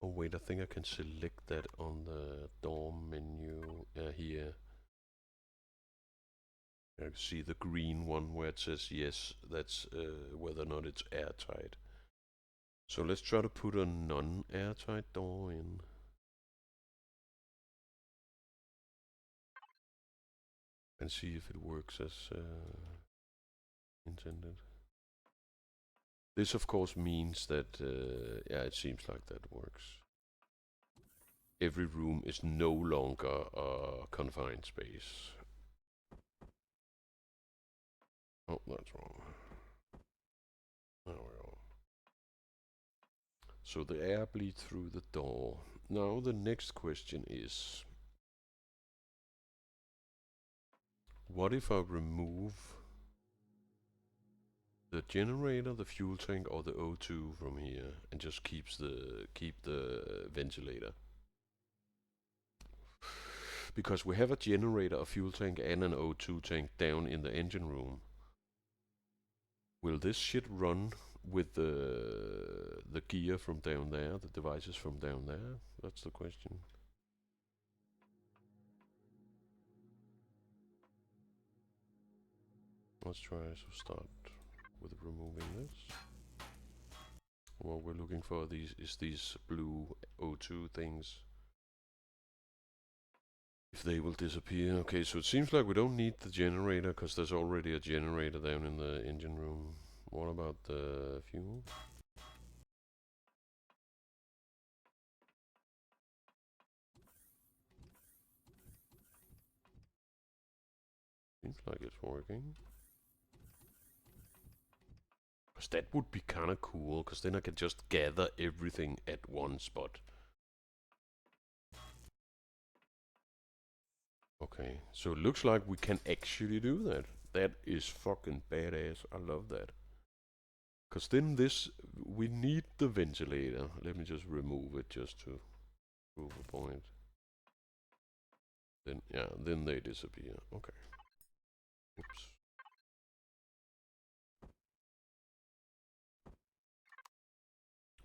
Oh wait, I think I can select that on the dorm menu here. I can see the green one where it says yes. That's whether or not it's airtight. So let's try to put a non-airtight door in. And see if it works as intended. This of course means that, yeah, it seems like that works. Every room is no longer a confined space. Oh, that's wrong. There we go. So the air bleeds through the door. Now the next question is, what if I remove the generator, the fuel tank, or the O2 from here, and just keep the ventilator? Because we have a generator, a fuel tank, and an O2 tank down in the engine room. Will this shit run with the gear from down there, the devices from down there? That's the question. Let's try to start with removing this. What we're looking for is these blue O2 things. If they will disappear. Okay, so it seems like we don't need the generator because there's already a generator down in the engine room. What about the fuel? Seems like it's working. Because that would be kind of cool, because then I can just gather everything at one spot. Okay, so it looks like we can actually do that. That is fucking badass. I love that. Because then we need the ventilator. Let me just remove it just to prove a point. Then, yeah, then they disappear. Okay. Oops.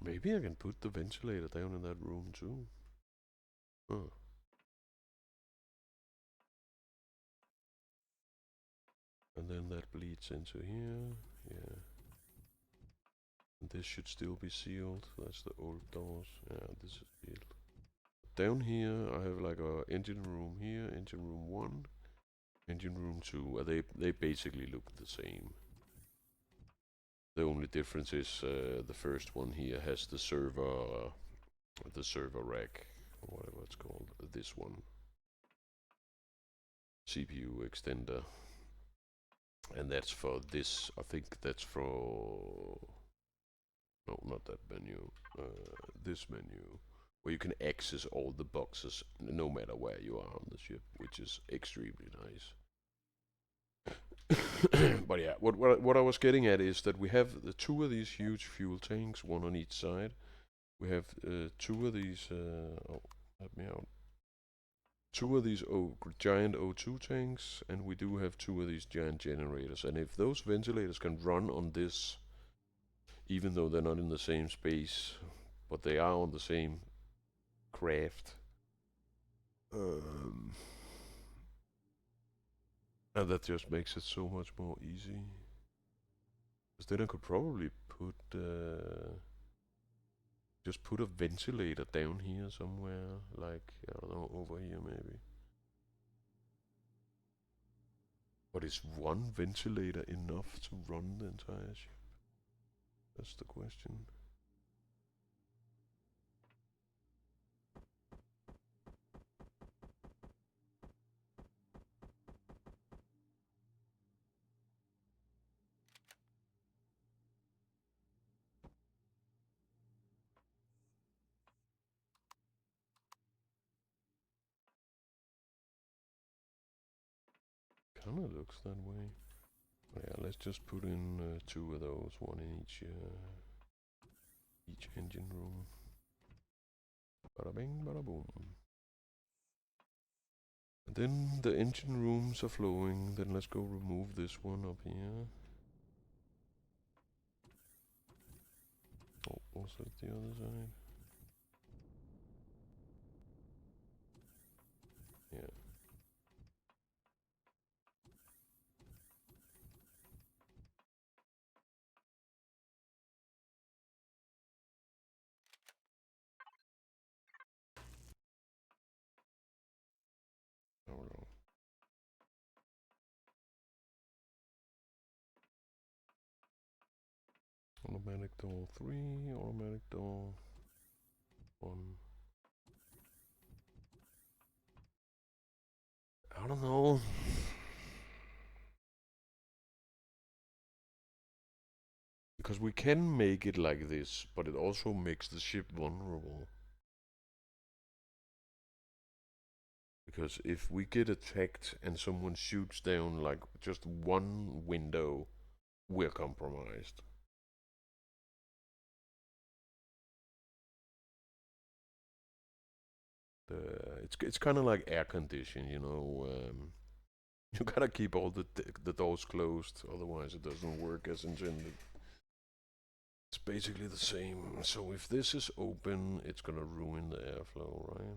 Maybe I can put the ventilator down in that room too. Huh. And then that bleeds into here. Yeah. And this should still be sealed. That's the old doors. Yeah, this is sealed. Down here, I have like a engine room here, engine room 1, engine room 2. They basically look the same. The only difference is the first one here has the server rack, or whatever it's called. This one, CPU extender, and that's for this. I think that's for no, not that menu. This menu, where you can access all the boxes no matter where you are on the ship, which is extremely nice. But yeah, what I was getting at is that we have the two of these huge fuel tanks, one on each side. We have two of these. Oh, help me out. Two of these giant O2 tanks, and we do have two of these giant generators. And if those ventilators can run on this, even though they're not in the same space, but they are on the same craft, um, and that just makes it so much more easy. Because then I could probably just put a ventilator down here somewhere, like, I don't know, over here maybe. But is one ventilator enough to run the entire ship? That's the question. Kinda looks that way. Yeah, let's just put in two of those, one in each engine room. Bada bing, bada boom. And then the engine rooms are flowing. Then let's go remove this one up here. Oh, also the other side. Yeah. There we go. Automatic door 3, automatic door 1. I don't know. Because we can make it like this, but it also makes the ship vulnerable. Because if we get attacked and someone shoots down like just one window, we're compromised. It's kind of like air condition, you know. You gotta keep all the doors closed, otherwise it doesn't work as intended. It's basically the same. So if this is open, it's gonna ruin the airflow, right?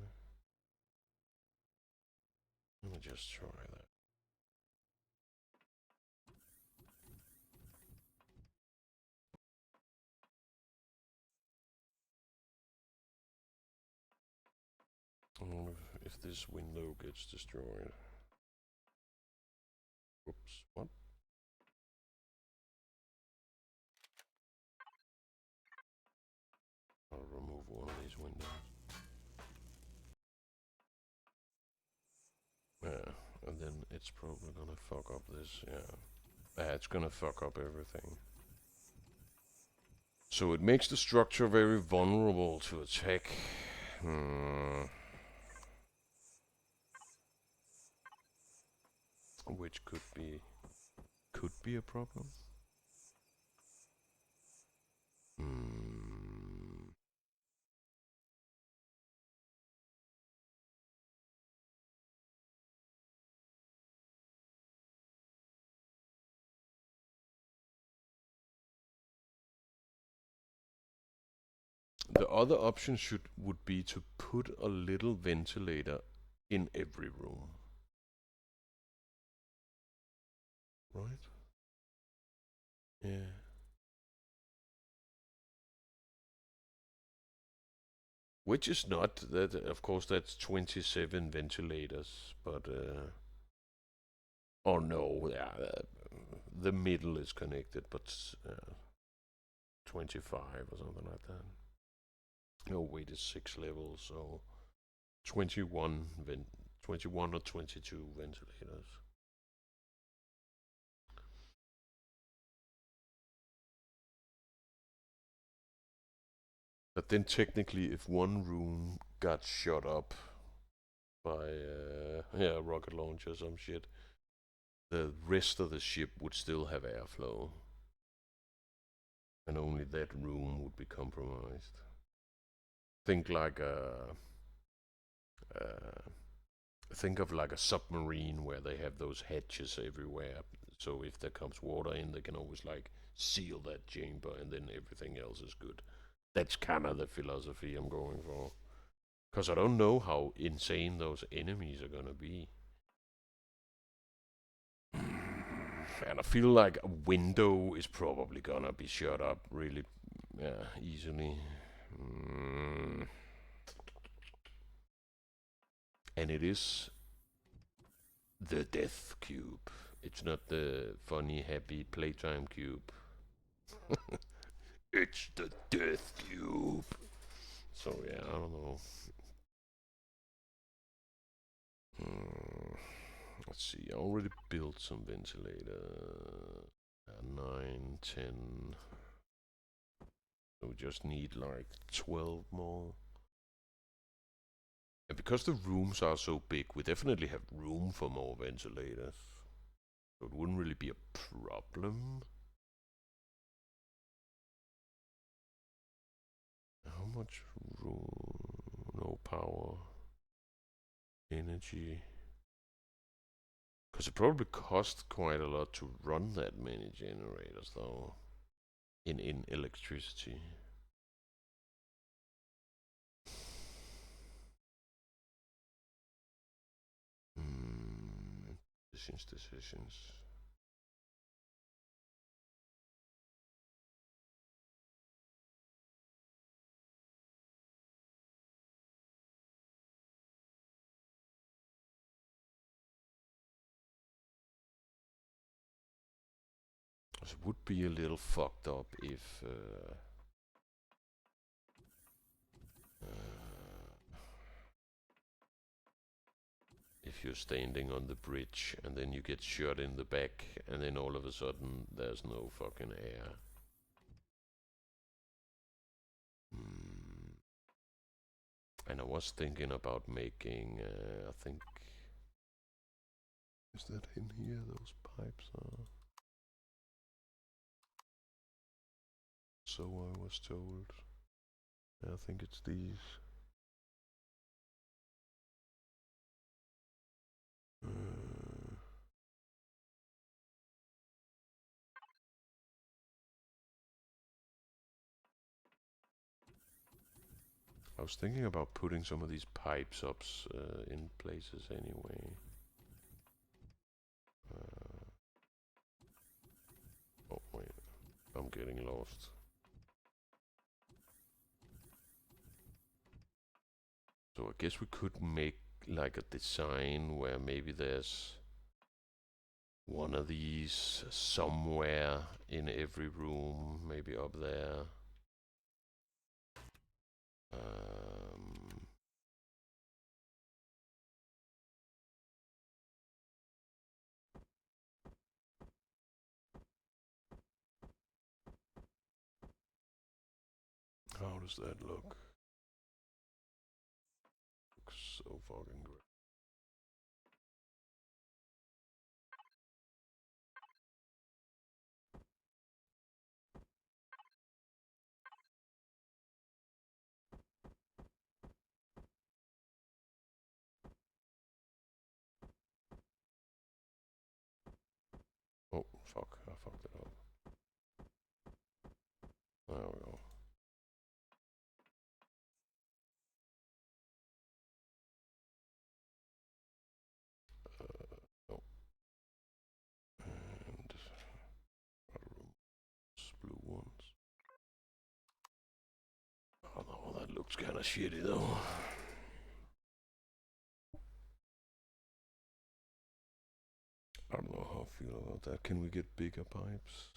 Let me just try that. If this window gets destroyed. Oops, what? I'll remove one of these windows. Yeah, and then it's probably gonna fuck up this, yeah. It's gonna fuck up everything. So it makes the structure very vulnerable to attack. Which could be a problem. Hmm. The other option would be to put a little ventilator in every room, right? Yeah. Which is not that. Of course, that's 27 ventilators, but oh no, yeah, the middle is connected, but 25 or something like that. No, wait, it's 6 levels, so 21 21 or 22 ventilators. But then technically, if one room got shot up by yeah, rocket launcher or some shit, the rest of the ship would still have airflow, and only that room would be compromised. Think like uh, think of like a submarine where they have those hatches everywhere. So if there comes water in, they can always like seal that chamber, and then everything else is good. That's kind of the philosophy I'm going for. Because I don't know how insane those enemies are gonna be. And I feel like a window is probably gonna be shut up really easily. Mm. And it is the death cube. It's not the funny, happy playtime cube. It's the death cube. So yeah, I don't know. Hmm. Let's see. I already built some ventilator. 9, 10. So we just need like 12 more. And because the rooms are so big, we definitely have room for more ventilators. So it wouldn't really be a problem. How much room? No power. Energy. Because it probably costs quite a lot to run that many generators, though. In electricity. Hmm. Decisions. It would be a little fucked up if you're standing on the bridge and then you get shot in the back and then all of a sudden there's no fucking air. Hmm. And I was thinking about making, I think, is that in here? Those pipes are. So I was told. I think it's these. Uh, I was thinking about putting some of these pipes up in places anyway. Uh, oh wait, I'm getting lost. So I guess we could make like a design where maybe there's one of these somewhere in every room, maybe up there. Um, how does that look? Looks so fucking great. Oh fuck, I fucked it up. There we go. looks kinda shitty though. I don't know how I feel about that. Can we get bigger pipes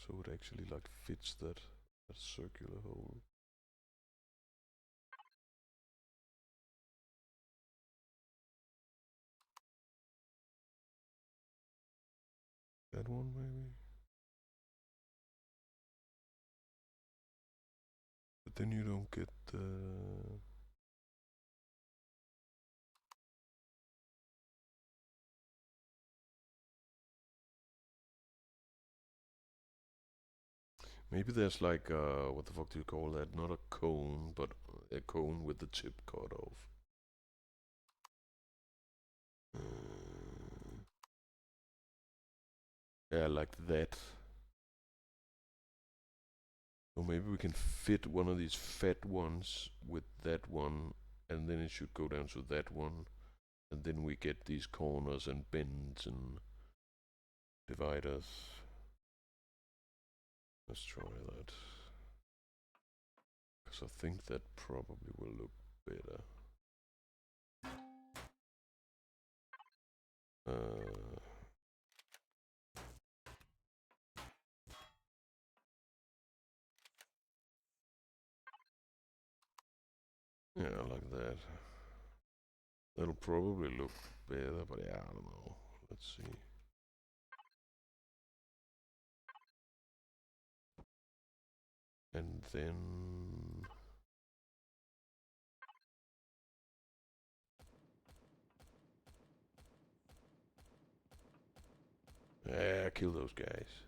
so it actually like fits that circular hole? That one maybe? But then you don't get the... Maybe there's like, what the fuck do you call that? Not a cone, but a cone with the tip cut off. Yeah, like that. Or maybe we can fit one of these fat ones with that one, and then it should go down to that one. And then we get these corners and bends and dividers. Let's try that. Because I think that probably will look better. Yeah, like that. That'll probably look better, but yeah, I don't know. Let's see. And then... yeah, kill those guys.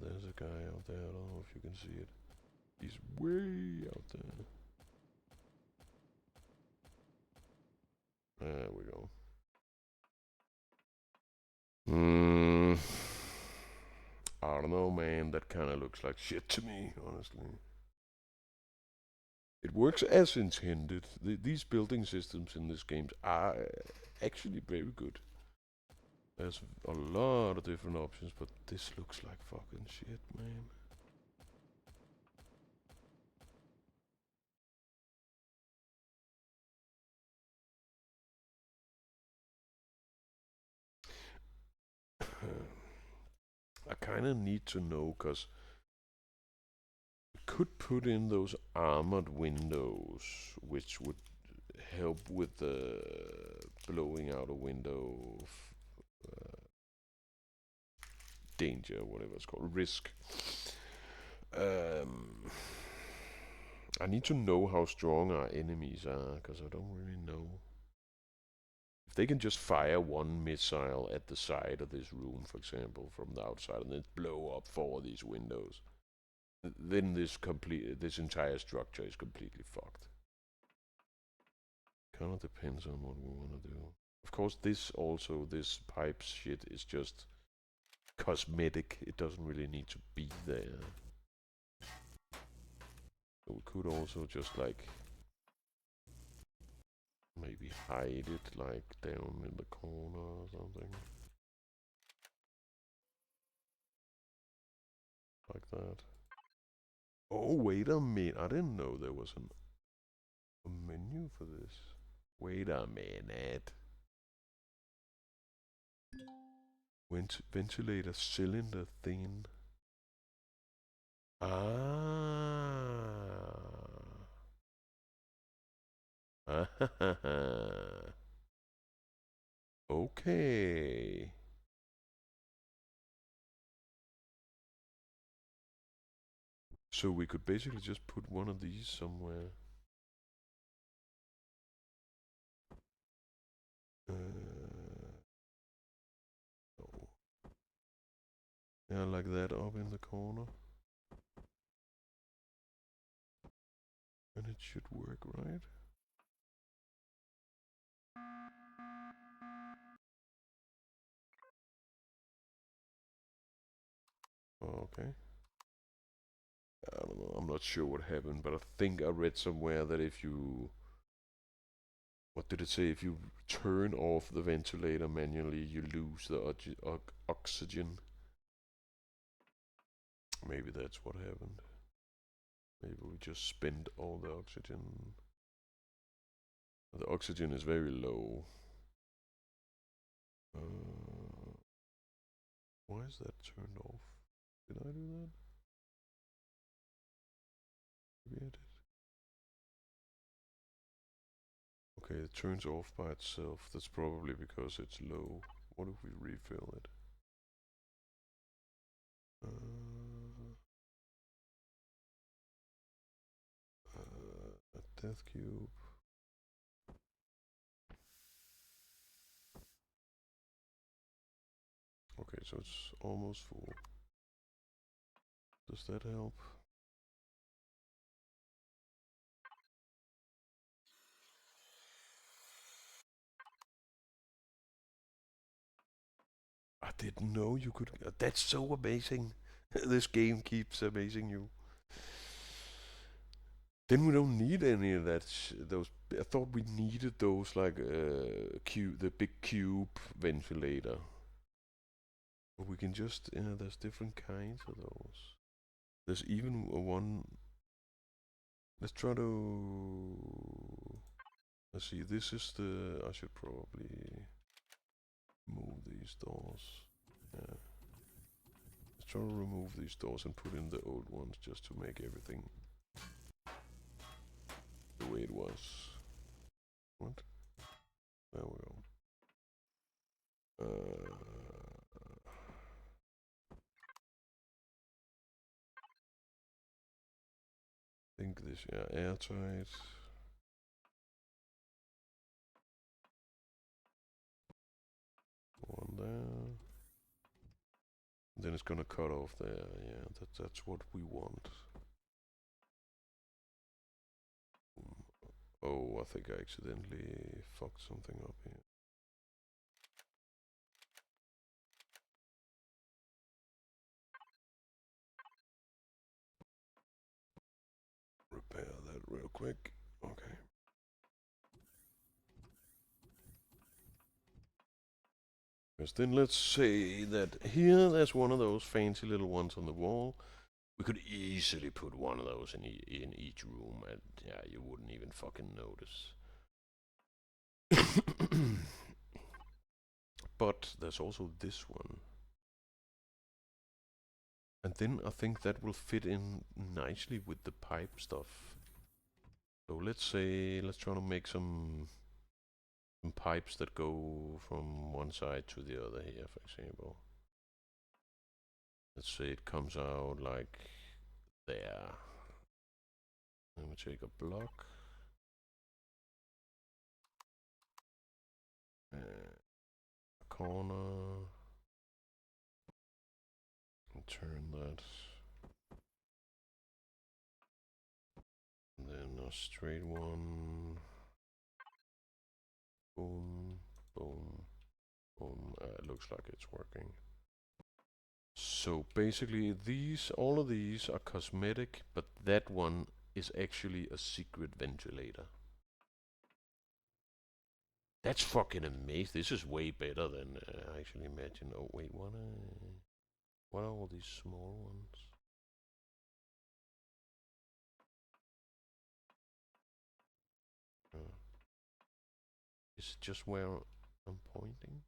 There's a guy out there, I don't know if you can see it. He's way out there. There we go. I don't know, man. That kind of looks like shit to me, honestly. It works as intended. These building systems in this game are actually very good. There's a lot of different options, but this looks like fucking shit, man. I kind of need to know, because we could put in those armored windows, which would help with the blowing out a window danger, whatever it's called, risk. I need to know how strong our enemies are, because I don't really know. If they can just fire one missile at the side of this room, for example, from the outside, and then blow up four of these windows, then this entire structure is completely fucked. Kind of depends on what we want to do. Of course, this pipe shit is just cosmetic. It doesn't really need to be there. So we could also just like maybe hide it like down in the corner or something. Like that. Oh, wait a minute. I didn't know there was a menu for this. Wait a minute. Ventilator cylinder thin. Ah. Okay. So we could basically just put one of these somewhere. Oh. Yeah, like that up in the corner. And it should work, right? Okay. I don't know. I'm not sure what happened, but I think I read somewhere that if you, what did it say? If you turn off the ventilator manually, you lose the oxygen. Maybe that's what happened. Maybe we just spent all the oxygen. The oxygen is very low. Why is that turned off? Did I do that? Maybe I did. Okay, it turns off by itself. That's probably because it's low. What if we refill it? A death cube. Okay, so it's almost full. Does that help? I didn't know you could. That's so amazing. This game keeps amazing you. Then we don't need any of that. Those. I thought we needed those like the big cube ventilator. But we can just. There's different kinds of those. There's even one. Let's try to. Let's see. This is the. I should probably move these doors. Yeah. Let's try to remove these doors and put in the old ones just to make everything the way it was. What? There we go. I think this, yeah, airtight. One there. Then it's gonna cut off there. Yeah, that's what we want. Oh, I think I accidentally fucked something up here. Repair that real quick. Okay. Because then let's say that here there's one of those fancy little ones on the wall. We could easily put one of those in each room, and yeah, you wouldn't even fucking notice. But there's also this one. And then I think that will fit in nicely with the pipe stuff. So let's say, let's try to make some pipes that go from one side to the other here, for example. Let's say it comes out like there. Then we take a block. A corner. And turn that. And then a straight one. Boom, boom, boom. It looks like it's working. So basically all of these are cosmetic, but that one is actually a secret ventilator. That's fucking amazing. This is way better than I actually imagined. Oh wait, what are all these small ones? Is it just where I'm pointing?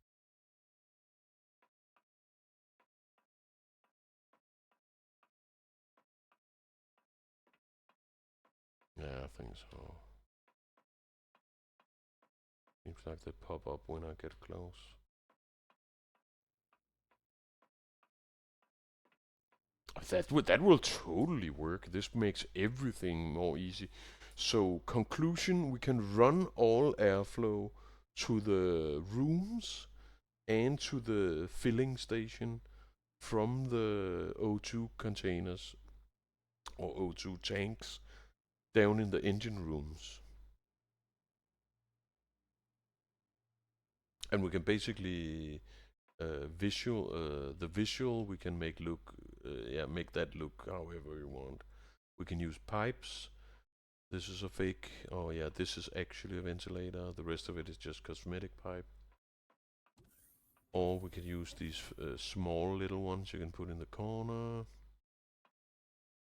Yeah, I think so. Seems like they pop up when I get close. That will totally work. This makes everything more easy. So conclusion, we can run all airflow to the rooms and to the filling station from the O2 containers or O2 tanks down in the engine rooms. And we can basically the visual we can make look make that look however we want. We can use pipes. This is a fake. Oh yeah, this is actually a ventilator. The rest of it is just cosmetic pipe. Or we can use these small little ones you can put in the corner.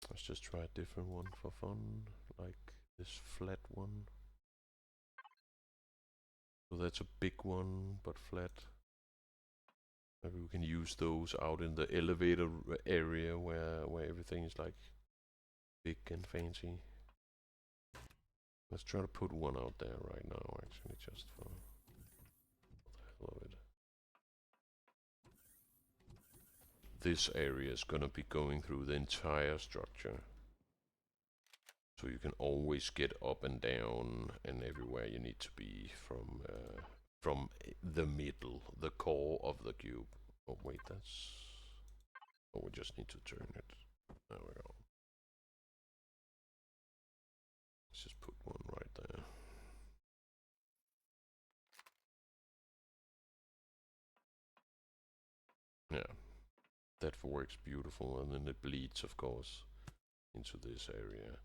Let's just try a different one for fun, like this flat one. So that's a big one, but flat. Maybe we can use those out in the elevator area where everything is like big and fancy. Let's try to put one out there right now, actually, just for the hell of it. This area is gonna be going through the entire structure. So you can always get up and down and everywhere you need to be from the middle, the core of the cube. Oh wait, that's... Oh, we just need to turn it. There we go. Let's just put one right there. Yeah, that works beautiful, and then it bleeds, of course, into this area.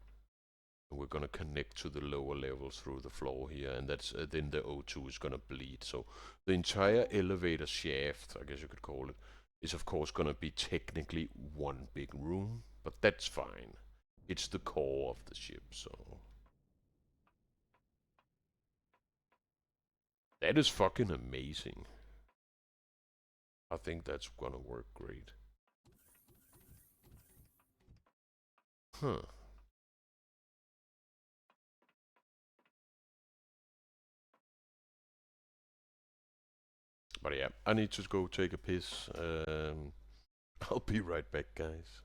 And we're gonna connect to the lower levels through the floor here, and that's then the O2 is gonna bleed. So the entire elevator shaft, I guess you could call it, is of course gonna be technically one big room, but that's fine. It's the core of the ship, so... That is fucking amazing. I think that's gonna work great. Huh. But yeah, I need to go take a piss. I'll be right back, guys.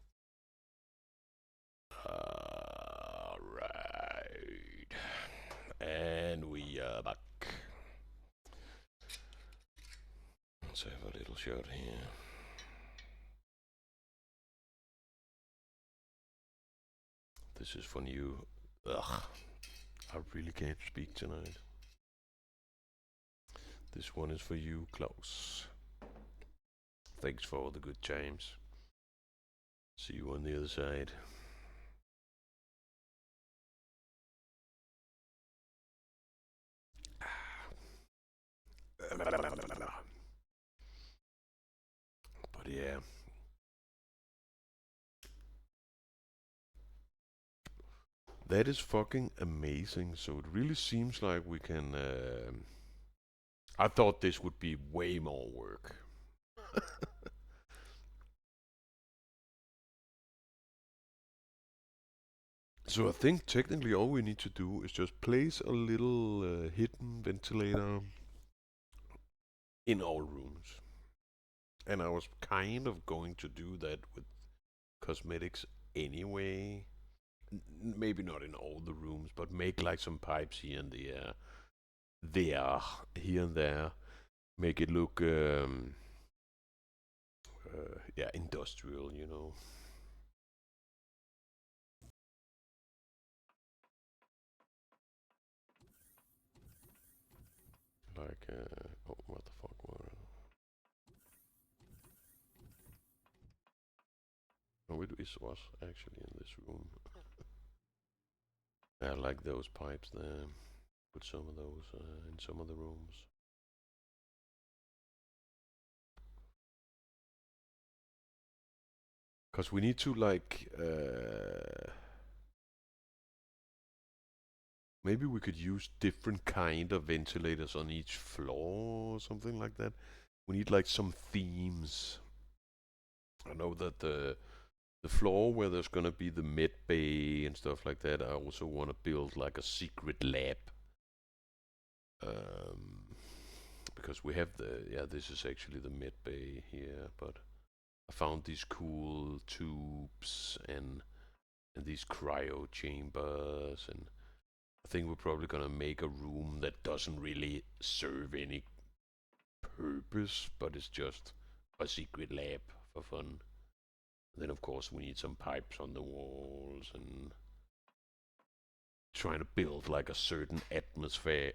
Alright. And we are back. Let's have a little shot here. This is for you. Ugh. I really can't speak tonight. This one is for you, Claus. Thanks for all the good times. See you on the other side. But yeah. That is fucking amazing. So it really seems like we can... I thought this would be way more work. So I think technically all we need to do is just place a little hidden ventilator in all rooms. And I was kind of going to do that with cosmetics anyway. Maybe not in all the rooms, but make like some pipes here and here and there. Make it look, yeah, industrial, you know. Like, oh, what the fuck were... Oh, it was actually in this room. I like those pipes there. Put some of those in some of the rooms. Because we need to, like, maybe we could use different kind of ventilators on each floor or something like that. We need, like, some themes. I know that the floor where there's gonna be the med bay and stuff like that, I also want to build, like, a secret lab. Because we have yeah, this is actually the med bay here, but I found these cool tubes and these cryo chambers, and I think we're probably gonna make a room that doesn't really serve any purpose, but it's just a secret lab for fun. And then of course we need some pipes on the walls and trying to build like a certain atmosphere,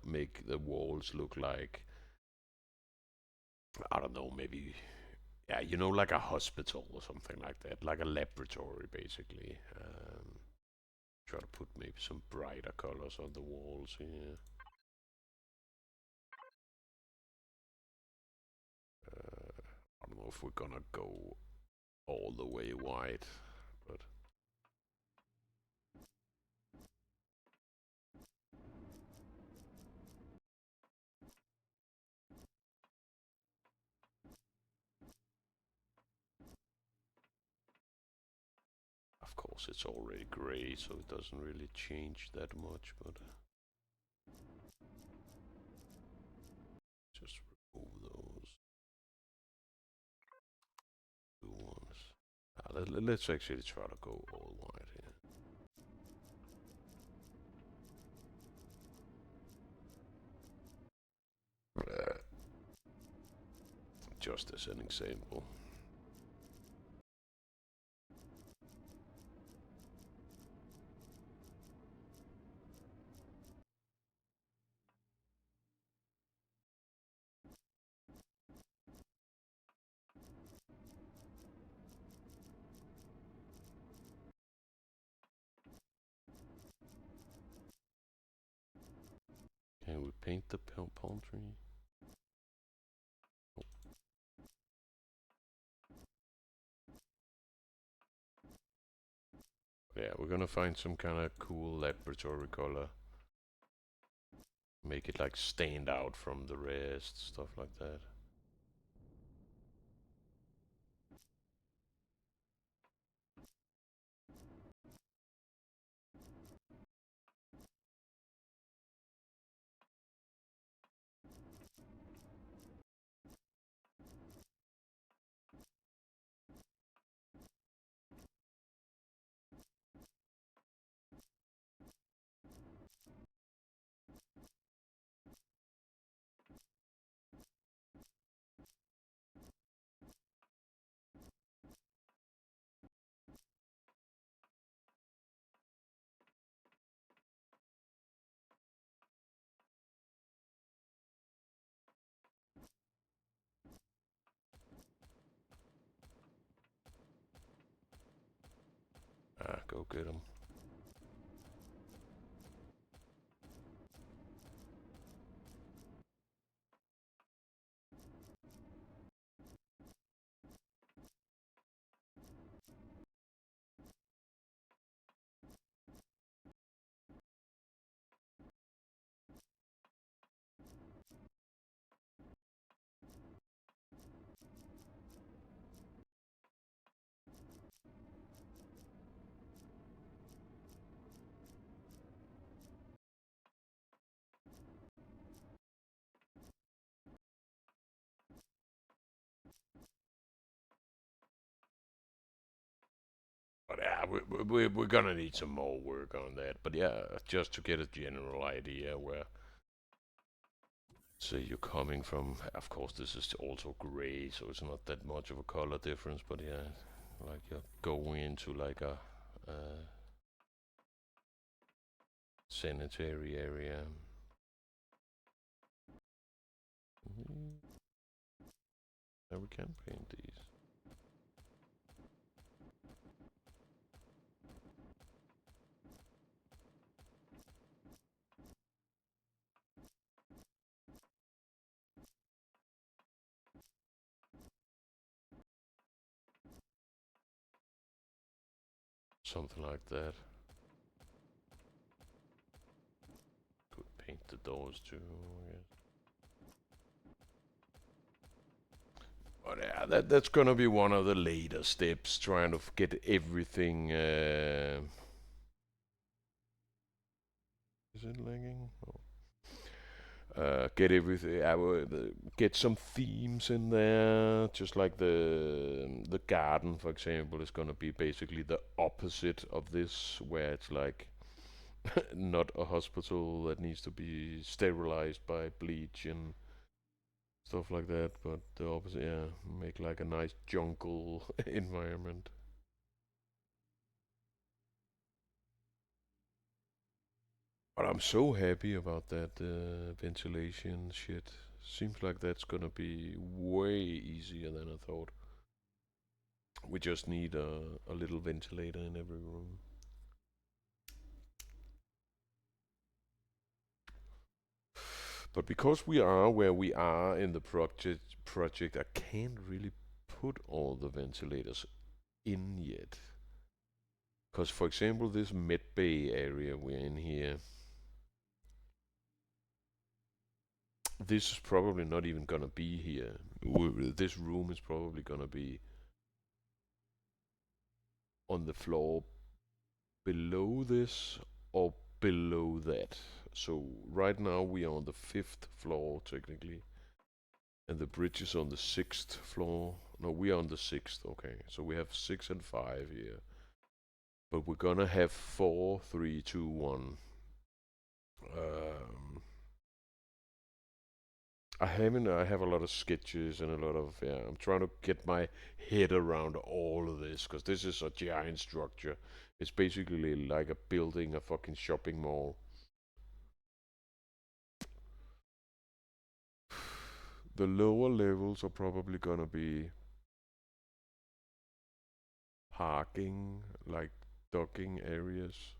make the walls look like, I don't know, maybe Yeah, you know, like a hospital or something like that, like a laboratory, basically. Try to put maybe some brighter colors on the walls here. I don't know if we're gonna go all the way white, but of course it's already gray, so it doesn't really change that much, but just remove those two ones. Let's actually try to go all white here. Just as an example. Can we paint the palm tree? Yeah, we're gonna find some kind of cool laboratory color. Make it like stand out from the rest, stuff like that. Ah, go get them. But yeah, we're gonna need some more work on that. But yeah, just to get a general idea where, say, you're coming from. Of course, this is also gray, so it's not that much of a color difference. But yeah, like you're going into like a sanitary area. Yeah, we can paint these. Something like that. Could paint the doors too, I guess. But yeah, that's gonna be one of the later steps, trying to get everything. Is it lagging? Oh. Get everything. I will get some themes in there, just like the garden, for example, is gonna be basically the opposite of this, where it's like not a hospital that needs to be sterilized by bleach and stuff like that, but the opposite. Yeah, make like a nice jungle environment. But I'm so happy about that ventilation shit. Seems like that's gonna be way easier than I thought. We just need a little ventilator in every room. But because we are where we are in the project, I can't really put all the ventilators in yet. Because, for example, this med bay area we're in here, this is probably not even gonna be here. This room is probably gonna be on the floor below this or below that. So right now we are on the 5th floor technically, and the bridge is on the 6th floor. No, we are on the 6th. Okay, so we have 6 and 5 here, but we're gonna have 4, 3, 2, 1. Um, I have a lot of sketches and a lot of, yeah, I'm trying to get my head around all of this, because this is a giant structure. It's basically like a building, a fucking shopping mall. The lower levels are probably gonna be parking, like docking areas,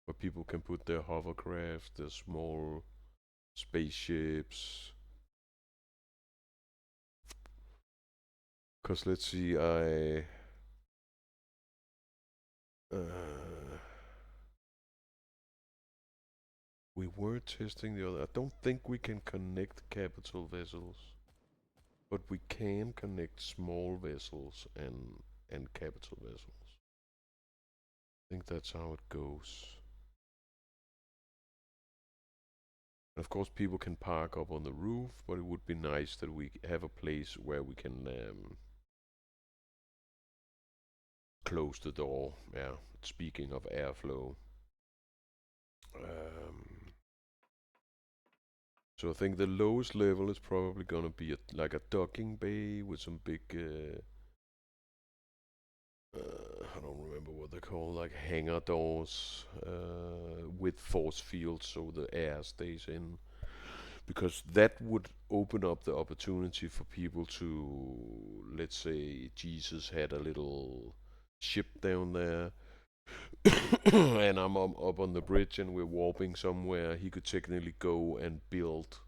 where people can put their hovercraft, their small spaceships. Cause let's see, uh, we were testing the other. I don't think we can connect capital vessels, but we can connect small vessels and capital vessels. I think that's how it goes. And of course, people can park up on the roof, but it would be nice that we have a place where we can close the door. Yeah, speaking of airflow. Um, so I think the lowest level is probably gonna be like a docking bay with some big, I don't remember what they're called, like hangar doors with force fields so the air stays in. Because that would open up the opportunity for people to, let's say, Jesus had a little ship down there, and I'm up on the bridge and we're warping somewhere. He could technically go and build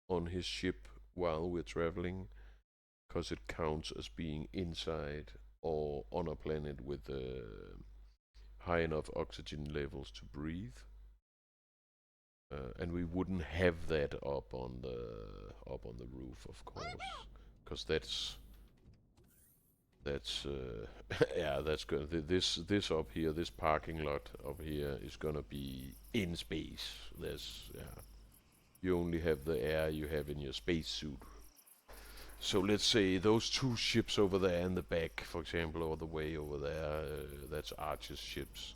on his ship while we're traveling, because it counts as being inside or on a planet with high enough oxygen levels to breathe. And we wouldn't have that up on the roof, of course, because that's yeah, that's good. This up here, this parking lot up here is gonna be in space. There's, yeah, you only have the air you have in your spacesuit. So let's say those two ships over there in the back, for example, or the way over there, that's Archer's ships.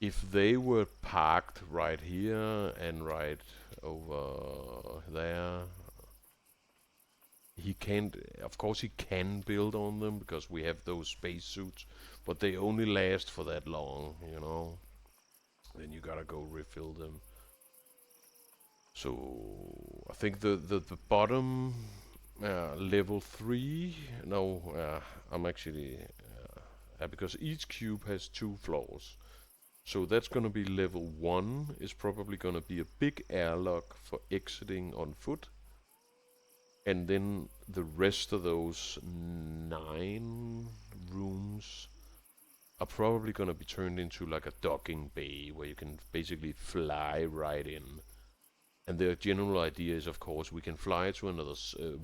If they were parked right here and right over there, he can't. Of course, he can build on them because we have those spacesuits, but they only last for that long, you know. Then you gotta go refill them. So I think the bottom level 3. No, I'm actually because each cube has 2 floors. So that's gonna be level 1 is probably gonna be a big airlock for exiting on foot. And then the rest of those 9 rooms are probably gonna be turned into like a docking bay where you can basically fly right in. And the general idea is, of course, we can fly to another,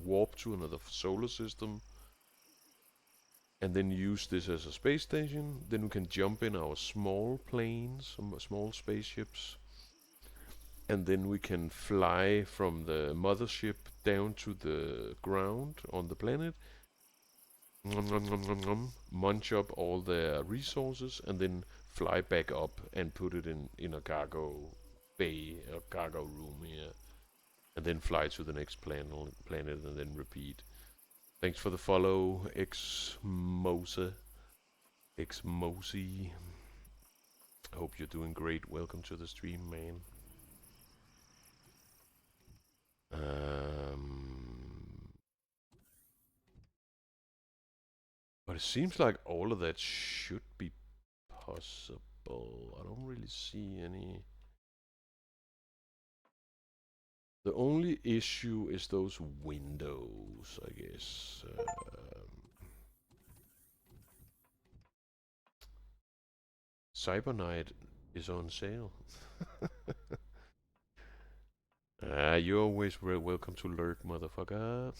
warp to another solar system, and then use this as a space station. Then we can jump in our small planes, some small spaceships, and then we can fly from the mothership down to the ground on the planet, munch up all their resources, and then fly back up and put it in a cargo bay, a cargo room here, and then fly to the next planet and then repeat. Thanks for the follow, X Hope you're doing great. Welcome to the stream, man. Um, But it seems like all of that should be possible. I don't really see any. The only issue is those windows, I guess. Cyber Knight is on sale. You're always welcome to lurk, motherfucker.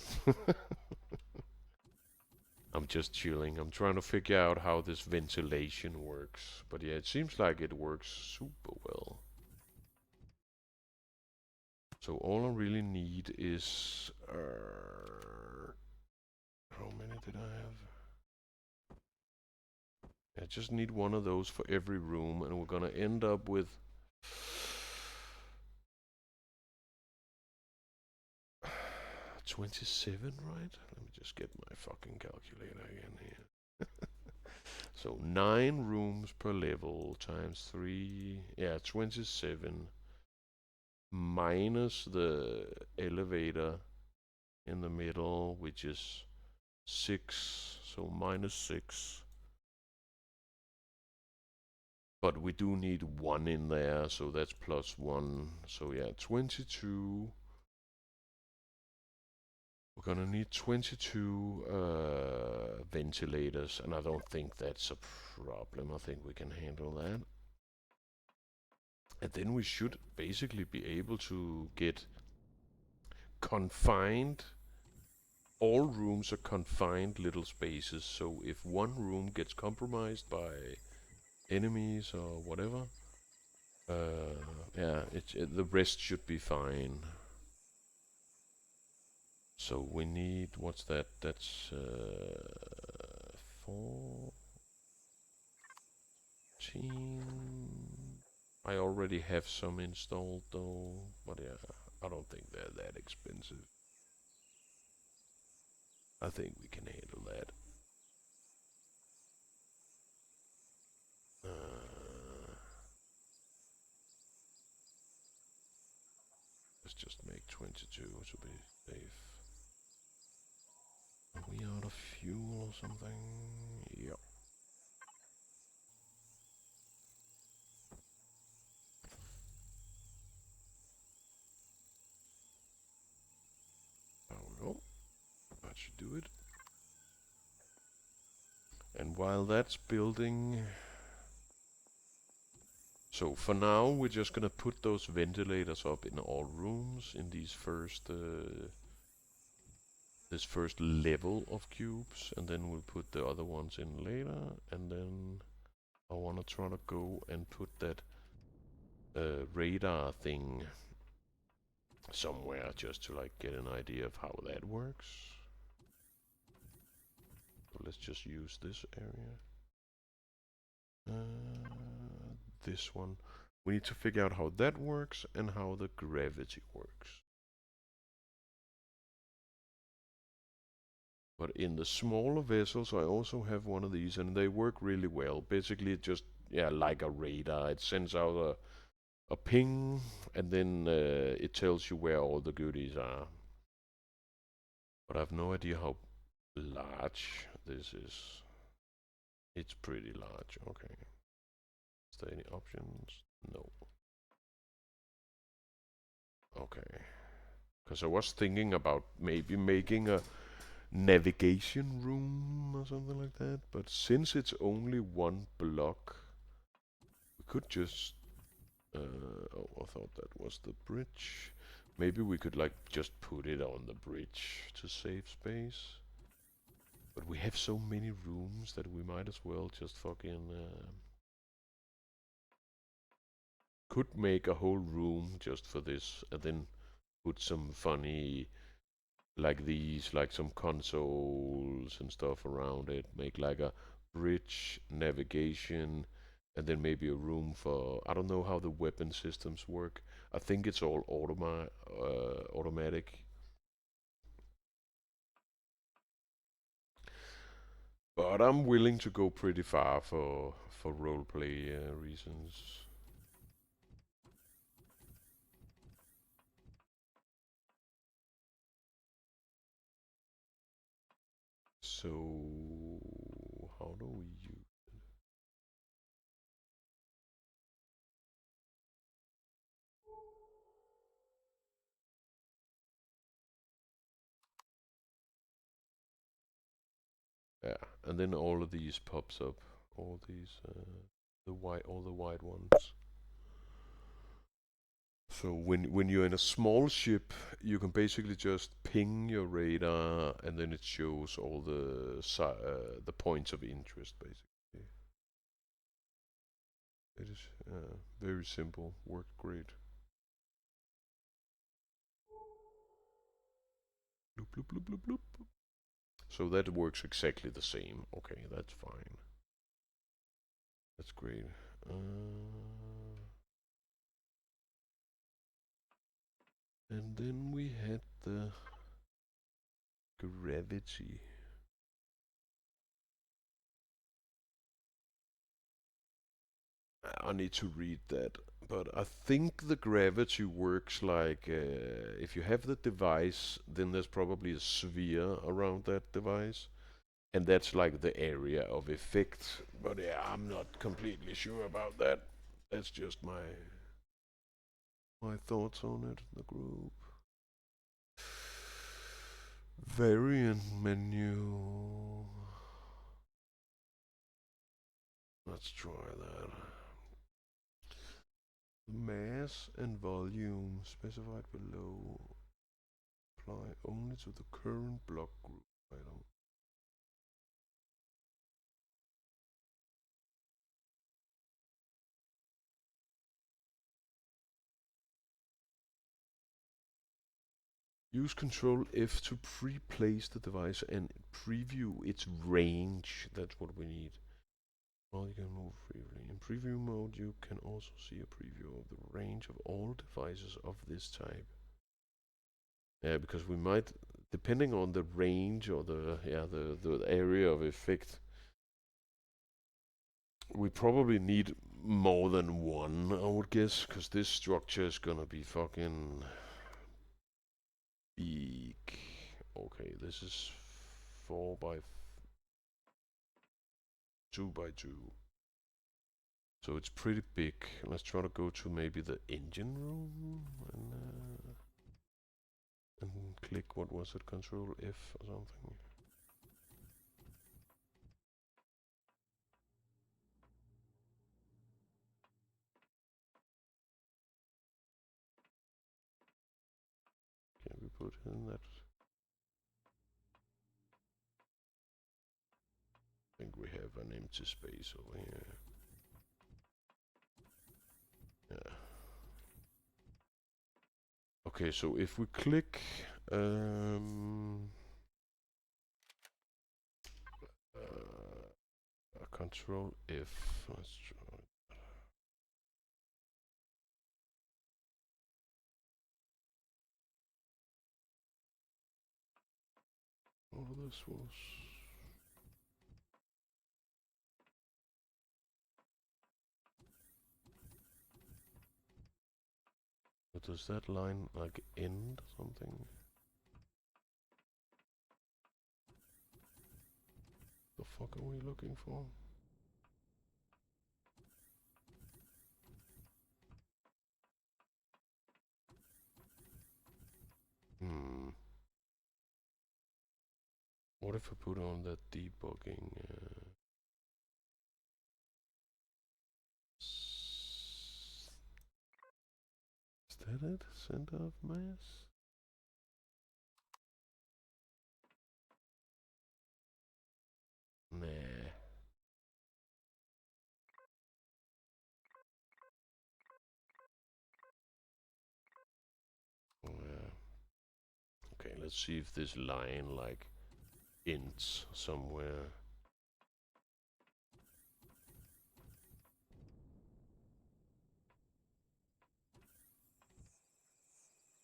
I'm just chilling. I'm trying to figure out how this ventilation works. But yeah, it seems like it works super well. So all I really need is... how many did I have? I just need one of those for every room, and we're gonna end up with... 27, right? Let me just get my fucking calculator again here. So 9 rooms per level times 3, yeah, 27 minus the elevator in the middle, which is 6, so minus 6. But we do need 1 in there, so that's plus 1. So yeah, 22. We're gonna need 22 ventilators, and I don't think that's a problem. I think we can handle that. And then we should basically be able to get confined. All rooms are confined little spaces, so if one room gets compromised by enemies or whatever, yeah, the rest should be fine. So we need, what's that? That's 14. I already have some installed though, but yeah, I don't think they're that expensive. I think we can handle that. Let's just make 22 to be safe. Are we out of fuel or something? Yep. There we go. That should do it. And while that's building... So for now, we're just gonna put those ventilators up in all rooms in these this first level of cubes, and then we'll put the other ones in later. And then I wanna try to go and put that radar thing somewhere just to like get an idea of how that works. So let's just use this area. This one. We need to figure out how that works and how the gravity works. But in the smaller vessels, I also have one of these, and they work really well. Basically, it just, yeah, like a radar. It sends out a ping, and then it tells you where all the goodies are. But I have no idea how large this is. It's pretty large, okay. Is there any options? No. Okay. Because I was thinking about maybe making a navigation room or something like that, but since it's only one block, we could just... oh, I thought that was the bridge. Maybe we could like just put it on the bridge to save space. But we have so many rooms that we might as well just fucking... could make a whole room just for this, and then put some funny, like these, like some consoles and stuff around it. Make like a bridge, navigation, and then maybe a room for... I don't know how the weapon systems work. I think it's all automatic. But I'm willing to go pretty far for roleplay reasons. So How do we use it? Yeah, and then all of these pops up. All these, all the white ones. So when you're in a small ship, you can basically just ping your radar, and then it shows all the points of interest, basically. It is very simple, worked great. Bloop bloop bloop bloop bloop. So that works exactly the same. Okay, that's fine. That's great. And then we had the gravity. I need to read that, but I think the gravity works like if you have the device, then there's probably a sphere around that device, and that's like the area of effect. But yeah, I'm not completely sure about that. That's just my thoughts on it. The group variant menu. Let's try that. Mass and volume specified below apply only to the current block group. I don't. Use Control F to pre-place the device and preview its range. That's what we need. Well, you can move freely. In preview mode, you can also see a preview of the range of all devices of this type. Yeah, because we might, depending on the range or the area of effect, we probably need more than one, I would guess, because this structure is gonna be fucking big. Okay, this is 4 by 2 by 2. So it's pretty big. Let's try to go to maybe the engine room and click, what was it, Control F or something. Can we put in that? I think we have an empty space over here. Yeah. Okay, so if we click Control F, let's try. Oh, this was. But does that line like end something? The fuck are we looking for? Hmm. What if I put on that debugging? Is that it? Center of mass? Nah. Oh, yeah. Okay, let's see if this line like ends somewhere.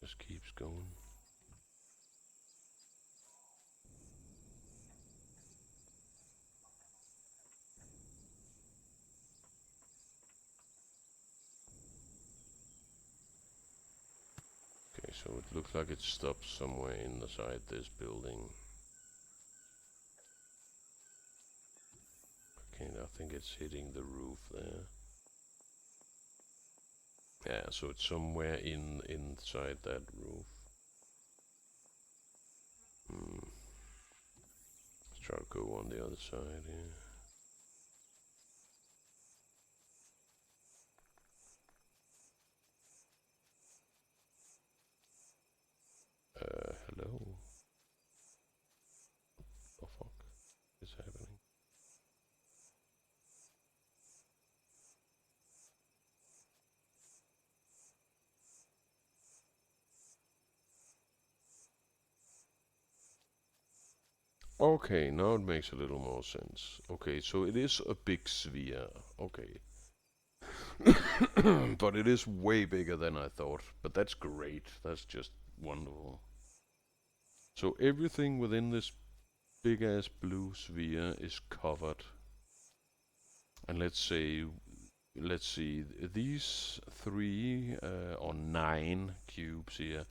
Just keeps going. Okay, so it looks like it stops somewhere inside this building. it's hitting the roof there. Yeah, so it's somewhere inside that roof. Let's try to go on the other side here. Hello? What the fuck is happening? Okay, now it makes a little more sense. Okay, so it is a big sphere. Okay. But it is way bigger than I thought. But that's great. That's just wonderful. So everything within this big ass blue sphere is covered. And let's see, these 9 cubes here,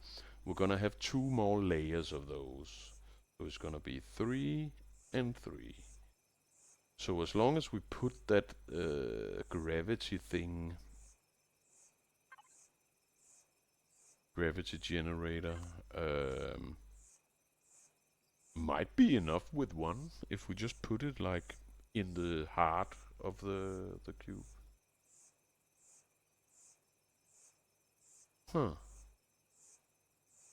we're gonna have 2 more layers of those. So it's gonna be 3 and 3. So as long as we put that gravity thing, gravity generator, might be enough with one if we just put it like in the heart of the cube. Huh.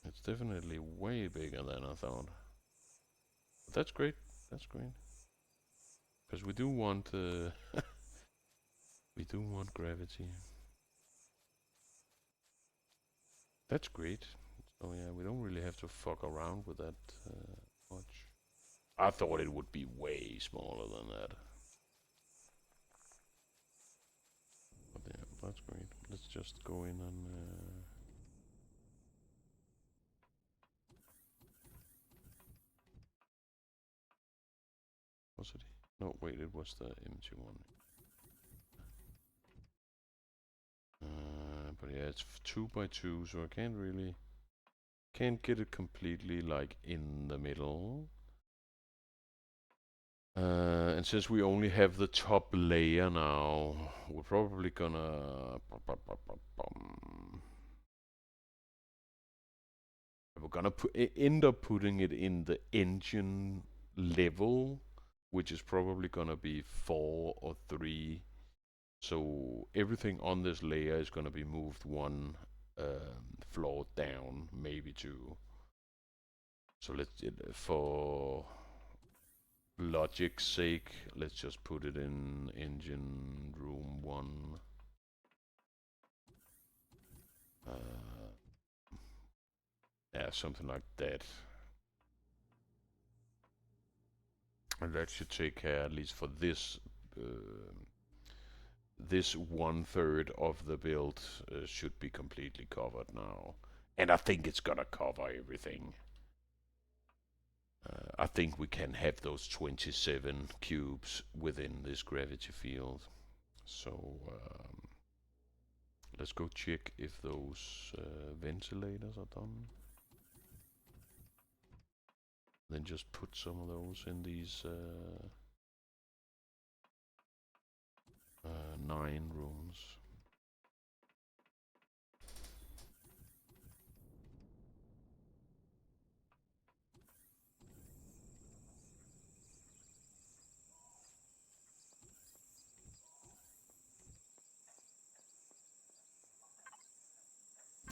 It's definitely way bigger than I thought. But that's great. That's great. Because we do want we do want gravity. That's great. So yeah, we don't really have to fuck around with that much. I thought it would be way smaller than that. But yeah, that's great. Let's just go in and was it? No, wait, it was the empty one. But yeah, it's 2 by 2, so I can't get it completely like in the middle. And since we only have the top layer now, we're probably gonna end up putting it in the engine level, which is probably gonna be 4 or 3. So everything on this layer is gonna be moved 1 floor down, maybe 2. So for logic's sake, let's just put it in engine room 1. Yeah, something like that. And that should take care, at least for this, this 1/3 of the build should be completely covered now. And I think it's gonna cover everything. I think we can have those 27 cubes within this gravity field. So let's go check if those ventilators are done. Then just put some of those in these 9 rooms.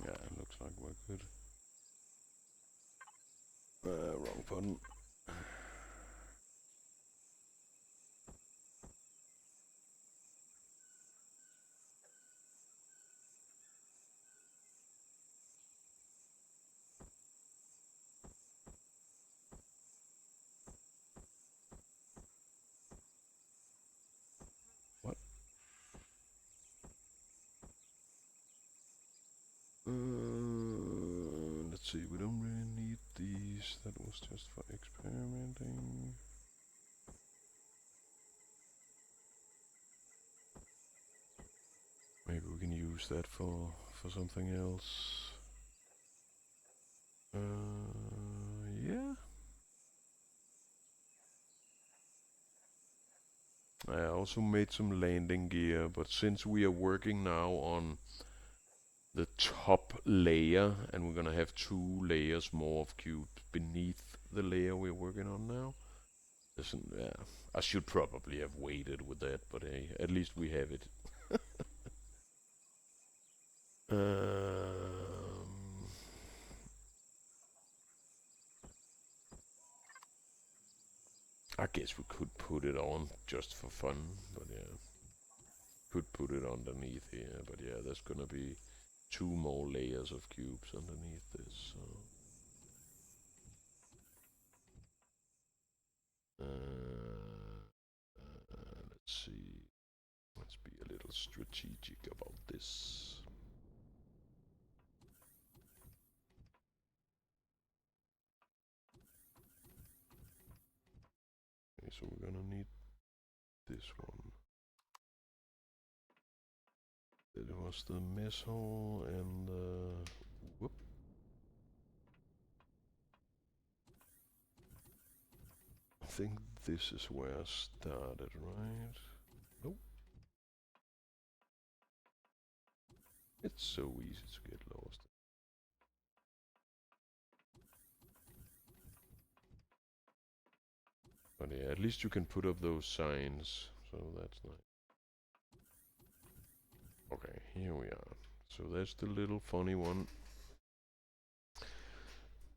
Yeah, it looks like we're good. Wrong button. What? Let's see, we don't really need these. That was just for experimenting. Maybe we can use that for something else. Yeah. I also made some landing gear, but since we are working now on the top layer, and we're gonna have 2 layers more of cubes beneath the layer we're working on now. Listen, yeah, I should probably have waited with that, but hey, at least we have it. I guess we could put it on just for fun, but yeah, could put it underneath here, but yeah, there's gonna be 2 more layers of cubes underneath this. So. Let's see. Let's be a little strategic about this. Okay, so we're gonna need this one. It was the mess hall and whoop. I think this is where I started, right? Nope. It's so easy to get lost. But yeah, at least you can put up those signs, so that's nice. Okay, here we are. So that's the little funny one.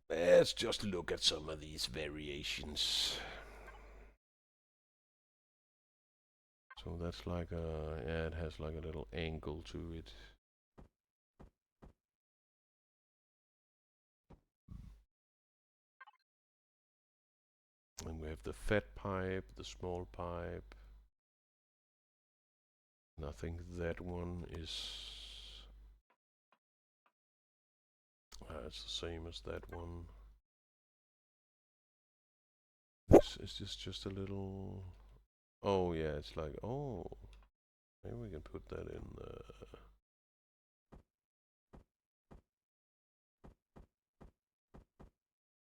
Let's just look at some of these variations. So that's like a, yeah, it has like a little angle to it. And we have the fat pipe, the small pipe. And I think that one is, it's the same as that one. Is this just a little, oh yeah, it's like, oh, maybe we can put that in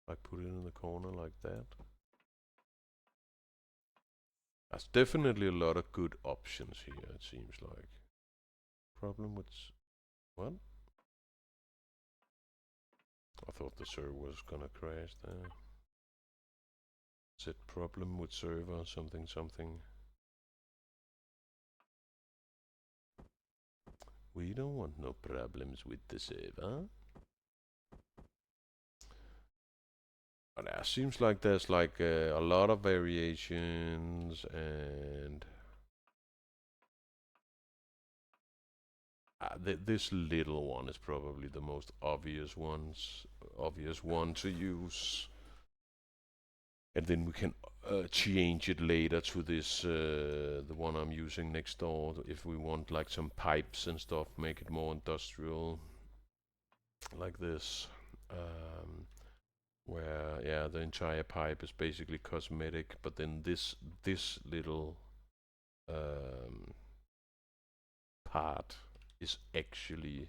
like put it in the corner like that. There's definitely a lot of good options here, it seems like. Problem with, what? I thought the server was gonna crash there. Said problem with server, something something. We don't want no problems with the server. But it seems like there's like a lot of variations, and this little one is probably the most obvious one to use. And then we can change it later to this, the one I'm using next door, if we want like some pipes and stuff, make it more industrial, like this. Where, yeah, the entire pipe is basically cosmetic, but then this little um, part is actually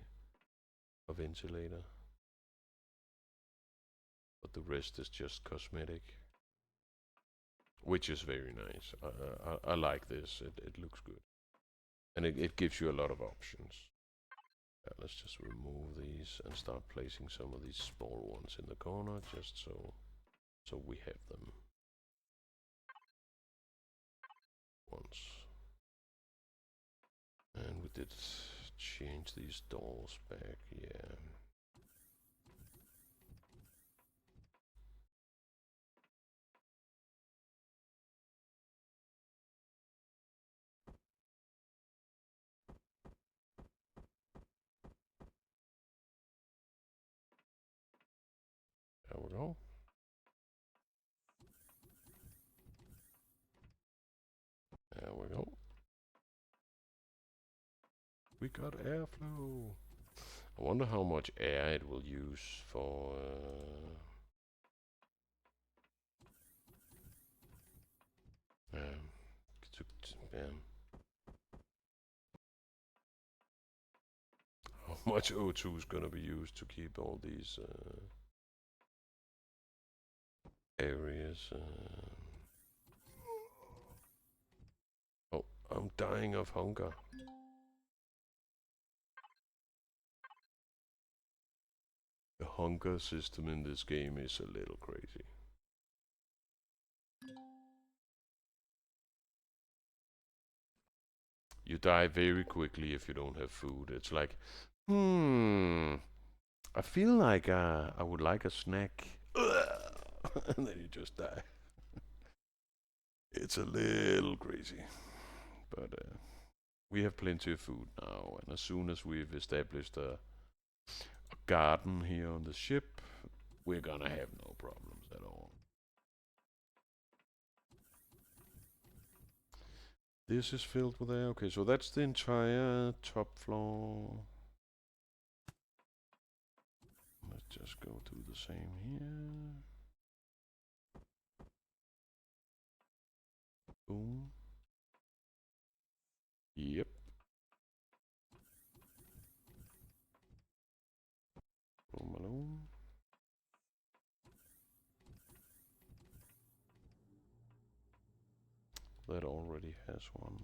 a ventilator, but the rest is just cosmetic, which is very nice. I like this. It looks good, and it gives you a lot of options. Let's just remove these and start placing some of these small ones in the corner, just so we have them once. And we did change these doors back, yeah. There we go. There we go. We got airflow. I wonder how much air it will use for... yeah. How much O2 is gonna be used to keep all these areas. dying of hunger. The hunger system in this game is a little crazy. You die very quickly if you don't have food. It's like, I feel like I would like a snack. And then you just die. It's a little crazy. But we have plenty of food now, and as soon as we've established a garden here on the ship, we're gonna have no problems at all. This is filled with air. Okay, so that's the entire top floor. Let's just go do the same here. Boom. Yep. Boom alone. That already has one.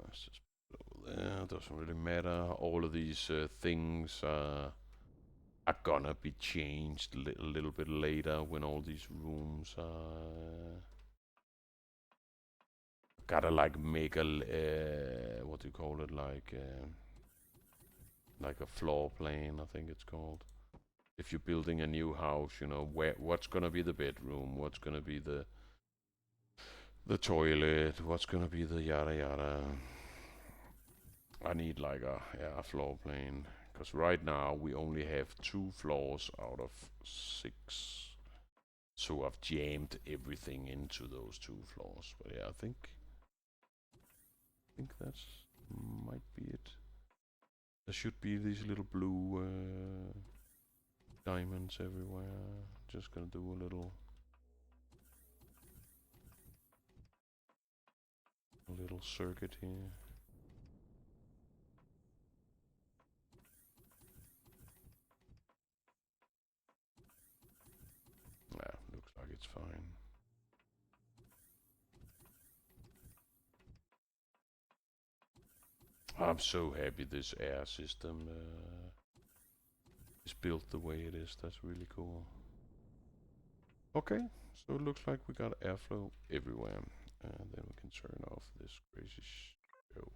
Let's just put it over there. Doesn't really matter. All of these things are gonna be changed a little bit later when all these rooms are. Gotta like make a what do you call it, like a floor plan, I think it's called. If you're building a new house, you know what's gonna be the bedroom, what's gonna be the toilet, what's gonna be the yada yada. I need like a floor plan, because right now we only have 2 floors out of 6. So I've jammed everything into those 2 floors. But yeah, I think that's might be it. There should be these little blue diamonds everywhere. Just gonna do a little circuit here. Yeah, looks like it's fine. I'm so happy this air system is built the way it is. That's really cool. Okay, so it looks like we got airflow everywhere. And then we can turn off this crazy show.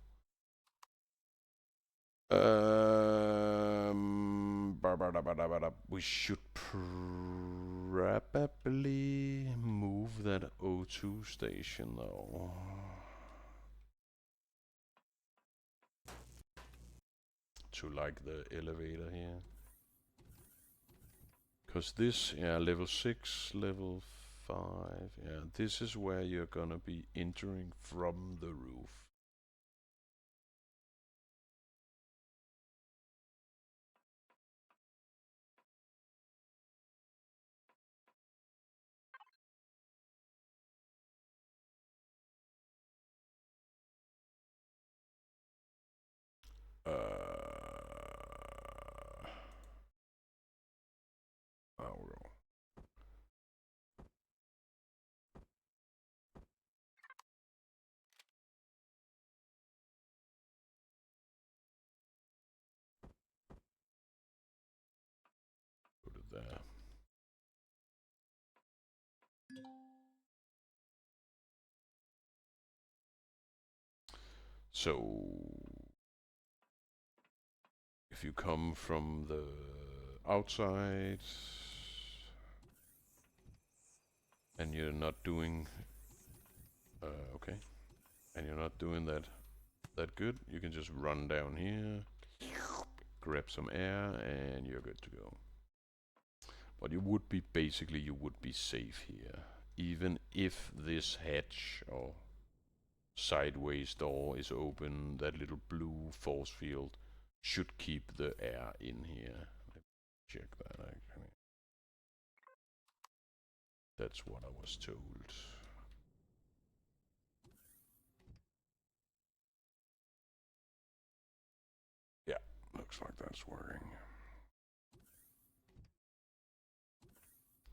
We should probably move that O2 station though. To like the elevator here. Because this, yeah, level 6, level 5, yeah, this is where you're gonna be entering from the roof. Oh, put it there. So, if you come from the outside and you're not doing, okay, and you're not doing that good, you can just run down here, grab some air, and you're good to go. But you would be basically safe here, even if this hatch or sideways door is open. That little blue force field should keep the air in here. Let me check that actually. That's what I was told. looks like that's working.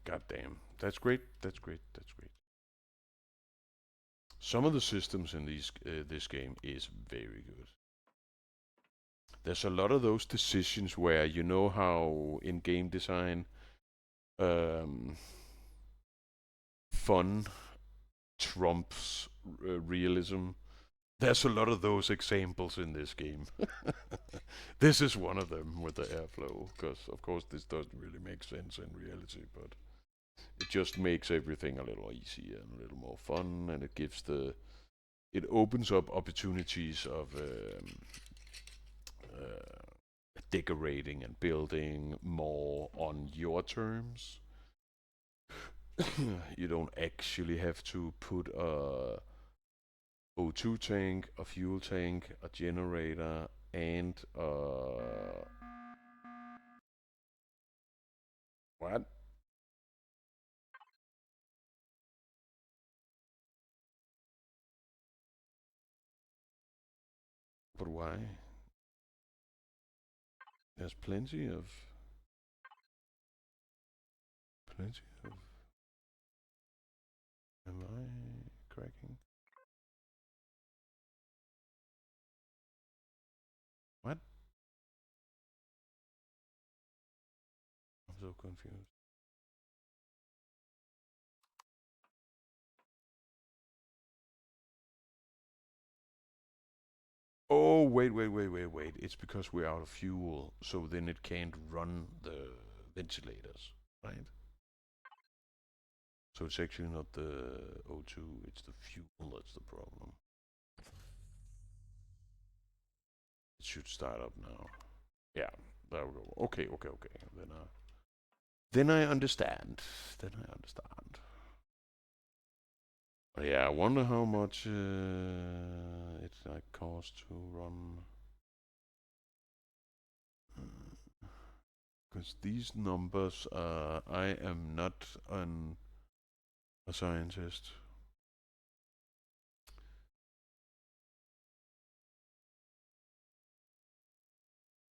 God damn. That's great. That's great. That's great. Some of the systems in this game is very good. There's a lot of those decisions where you know how in game design um, fun trumps realism. There's a lot of those examples in this game. This is one of them with the airflow, because of course this doesn't really make sense in reality, but it just makes everything a little easier and a little more fun, and it opens up opportunities of decorating and building more on your terms. You don't actually have to put a O2 tank, a fuel tank, a generator, and what? But why? There's plenty of. Am I cracking? What? I'm so confused. Oh, wait. It's because we're out of fuel, so then it can't run the ventilators, right? So it's actually not the O2, it's the fuel that's the problem. It should start up now. Yeah, there we go. Okay. Then I understand. Then I understand. Yeah, I wonder how much it like costs to run. Because these numbers, I am not a scientist.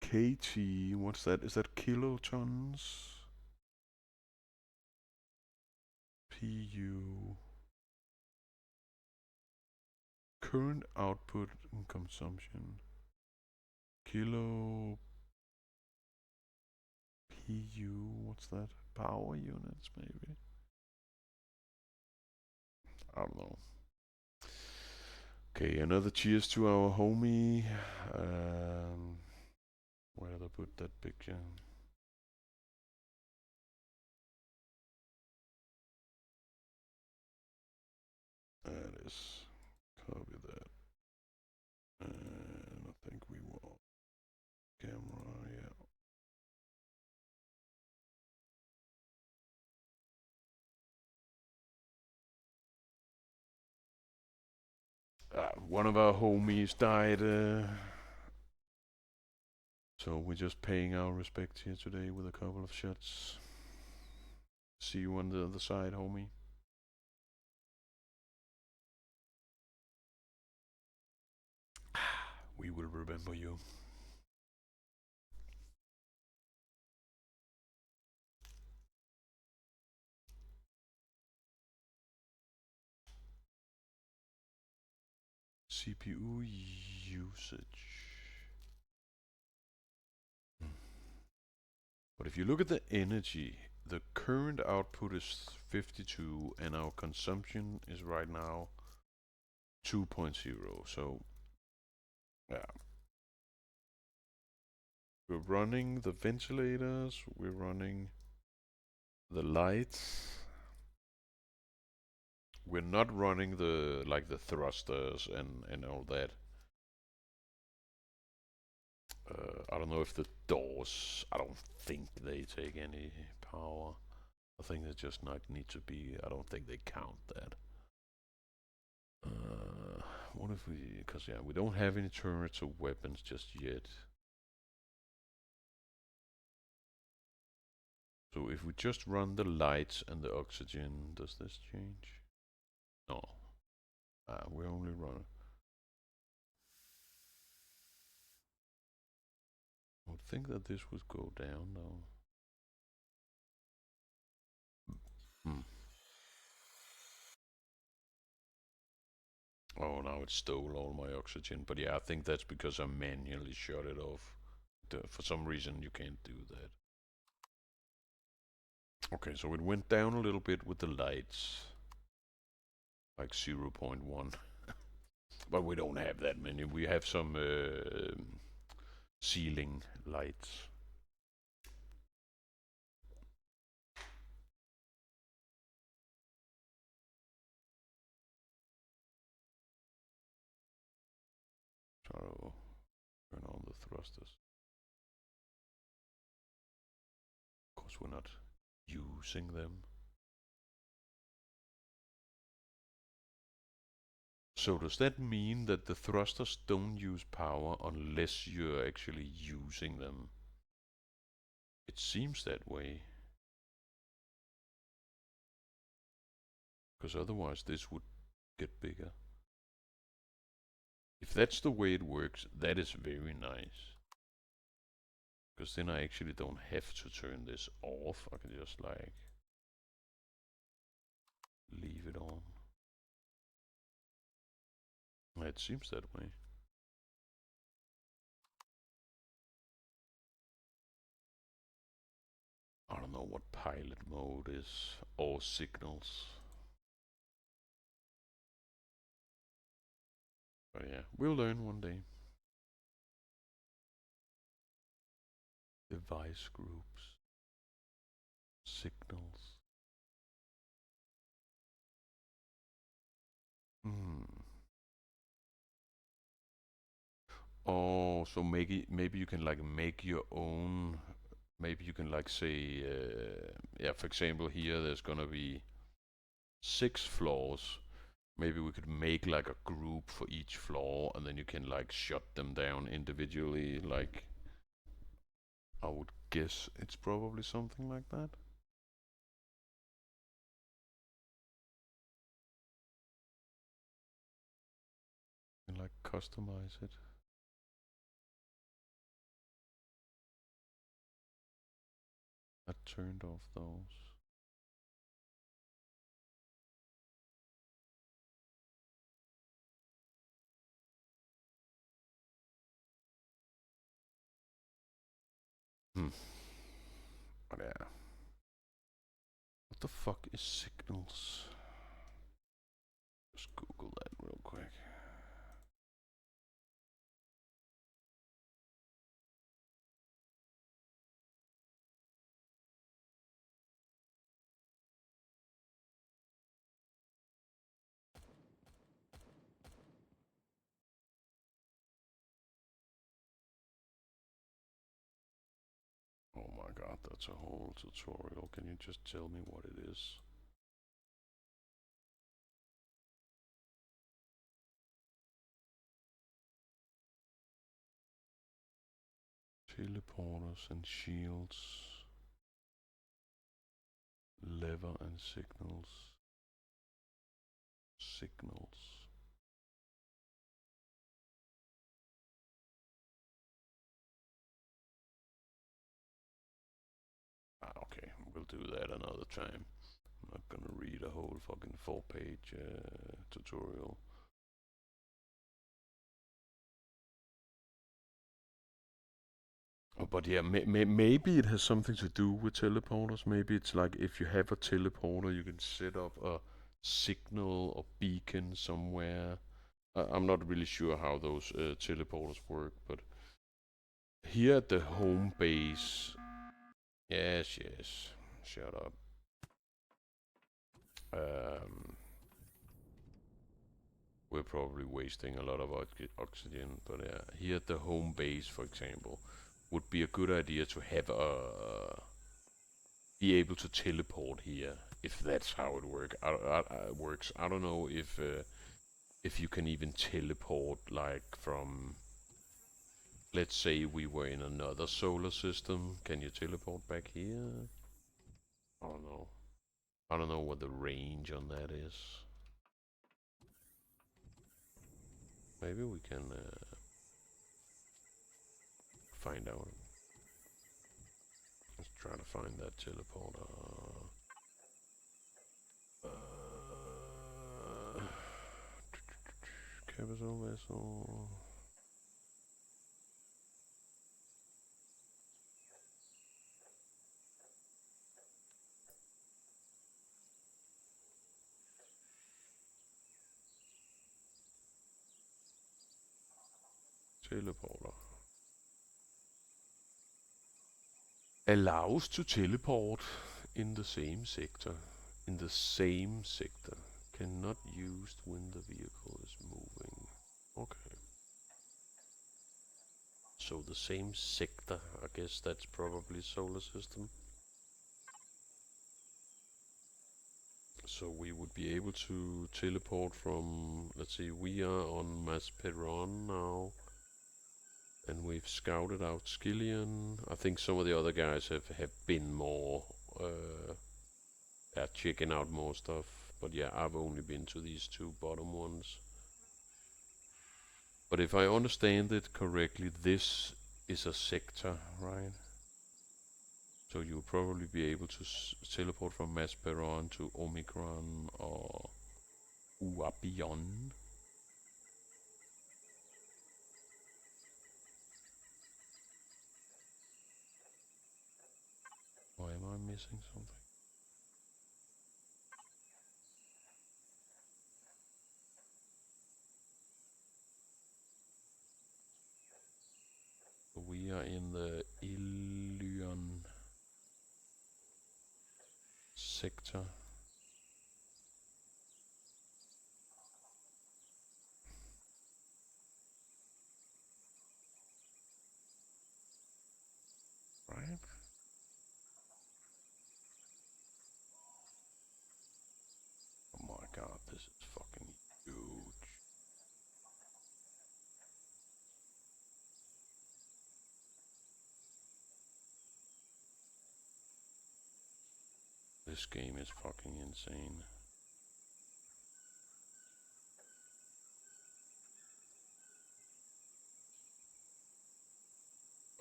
KT, what's that? Is that kilotons? PU. Current output and consumption. Kilo PU, what's that? Power units, maybe? I don't know. Okay, another cheers to our homie. Where did I put that picture? That is. Copy that. And I think we want camera, yeah. One of our homies died, so we're just paying our respects here today with a couple of shots. See you on the other side, homie. We will remember you. CPU usage. But if you look at the energy, the current output is 52 and our consumption is right now 2.0. So, yeah. We're running the ventilators, we're running the lights. We're not running the thrusters and all that. I don't know if the doors. I don't think they take any power. I think they just not need to be. I don't think they count that. What if we? Because yeah, we don't have any turrets or weapons just yet. So if we just run the lights and the oxygen, does this change? No. We only run. think that this would go down though. Hmm. Oh, now it stole all my oxygen. But yeah, I think that's because I manually shut it off. For some reason, you can't do that. Okay, so it went down a little bit with the lights. Like 0.1. But we don't have that many. We have some ceiling lights. So turn on the thrusters. Of course, we're not using them. So does that mean that the thrusters don't use power unless you're actually using them? It seems that way. Because otherwise this would get bigger. If that's the way it works, that is very nice. Because then I actually don't have to turn this off. I can just like leave it on. It seems that way. I don't know what pilot mode is or signals. But yeah, we'll learn one day. Device groups, signals. Oh, so maybe you can like make your own. Maybe you can like say, yeah, for example, here there's gonna be 6 floors. Maybe we could make like a group for each floor, and then you can like shut them down individually. Like, I would guess it's probably something like that. And like customize it. I turned off those. Hmm. But yeah. What the fuck is signals? Just Google that real quick. Oh my god, that's a whole tutorial. Can you just tell me what it is? Teleporters and shields. Lever and signals. Signals. Ah, okay, we'll do that another time. I'm not gonna read a whole fucking 4-page tutorial. Oh, but yeah, maybe it has something to do with teleporters. Maybe it's like if you have a teleporter, you can set up a signal or beacon somewhere. I'm not really sure how those teleporters work, but here at the home base. Yes, yes. Shut up. Um, we're probably wasting a lot of oxygen, but here at the home base, for example, would be a good idea to have a be able to teleport here, if that's how it works. I don't know if you can even teleport like from. Let's say we were in another solar system. Can you teleport back here? I don't know. I don't know what the range on that is. Maybe we can find out. try to find that teleporter. Capital vessel. Teleporter. Allows to teleport in the same sector. In the same sector. Cannot used when the vehicle is moving. Okay. So the same sector, I guess that's probably solar system. So we would be able to teleport from, let's see, we are on Masperon now. And we've scouted out Skillion. I think some of the other guys have been more, checking out more stuff. But yeah, I've only been to these two bottom ones. But if I understand it correctly, this is a sector, right? So you'll probably be able to teleport from Masperon to Omicron or Uapion. Or am I missing something? We are in the Ilion sector. Right? Oh my god, this is fucking huge. This game is fucking insane.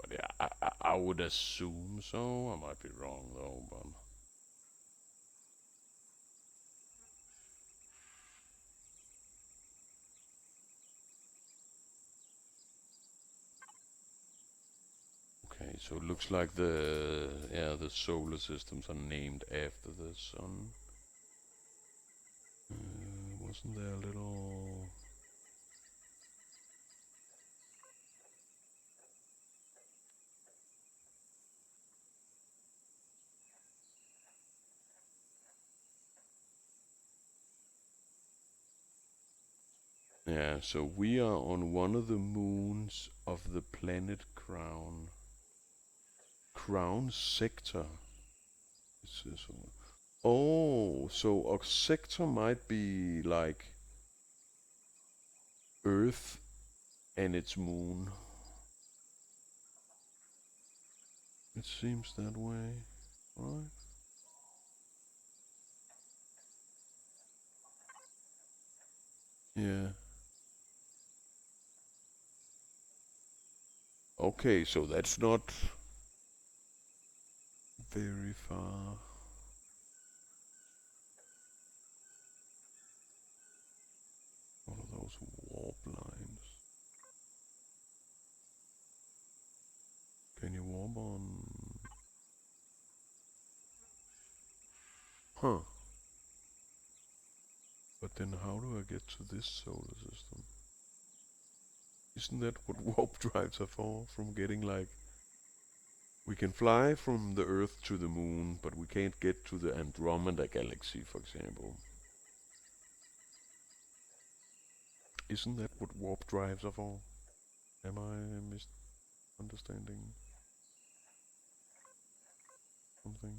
But yeah, I would assume so. I might be wrong though, but okay, so it looks like the solar systems are named after the sun. Wasn't there a little? Yeah, so we are on one of the moons of the planet Crown. Crown sector. It says, oh, so a sector might be like Earth and its moon. It seems that way, right? Yeah. Okay, so that's not very far. All of those warp lines. Can you warp on? Huh. But then how do I get to this solar system? Isn't that what warp drives are for? From getting like... We can fly from the Earth to the moon, but we can't get to the Andromeda galaxy, for example. Isn't that what warp drives are for? Am I misunderstanding something?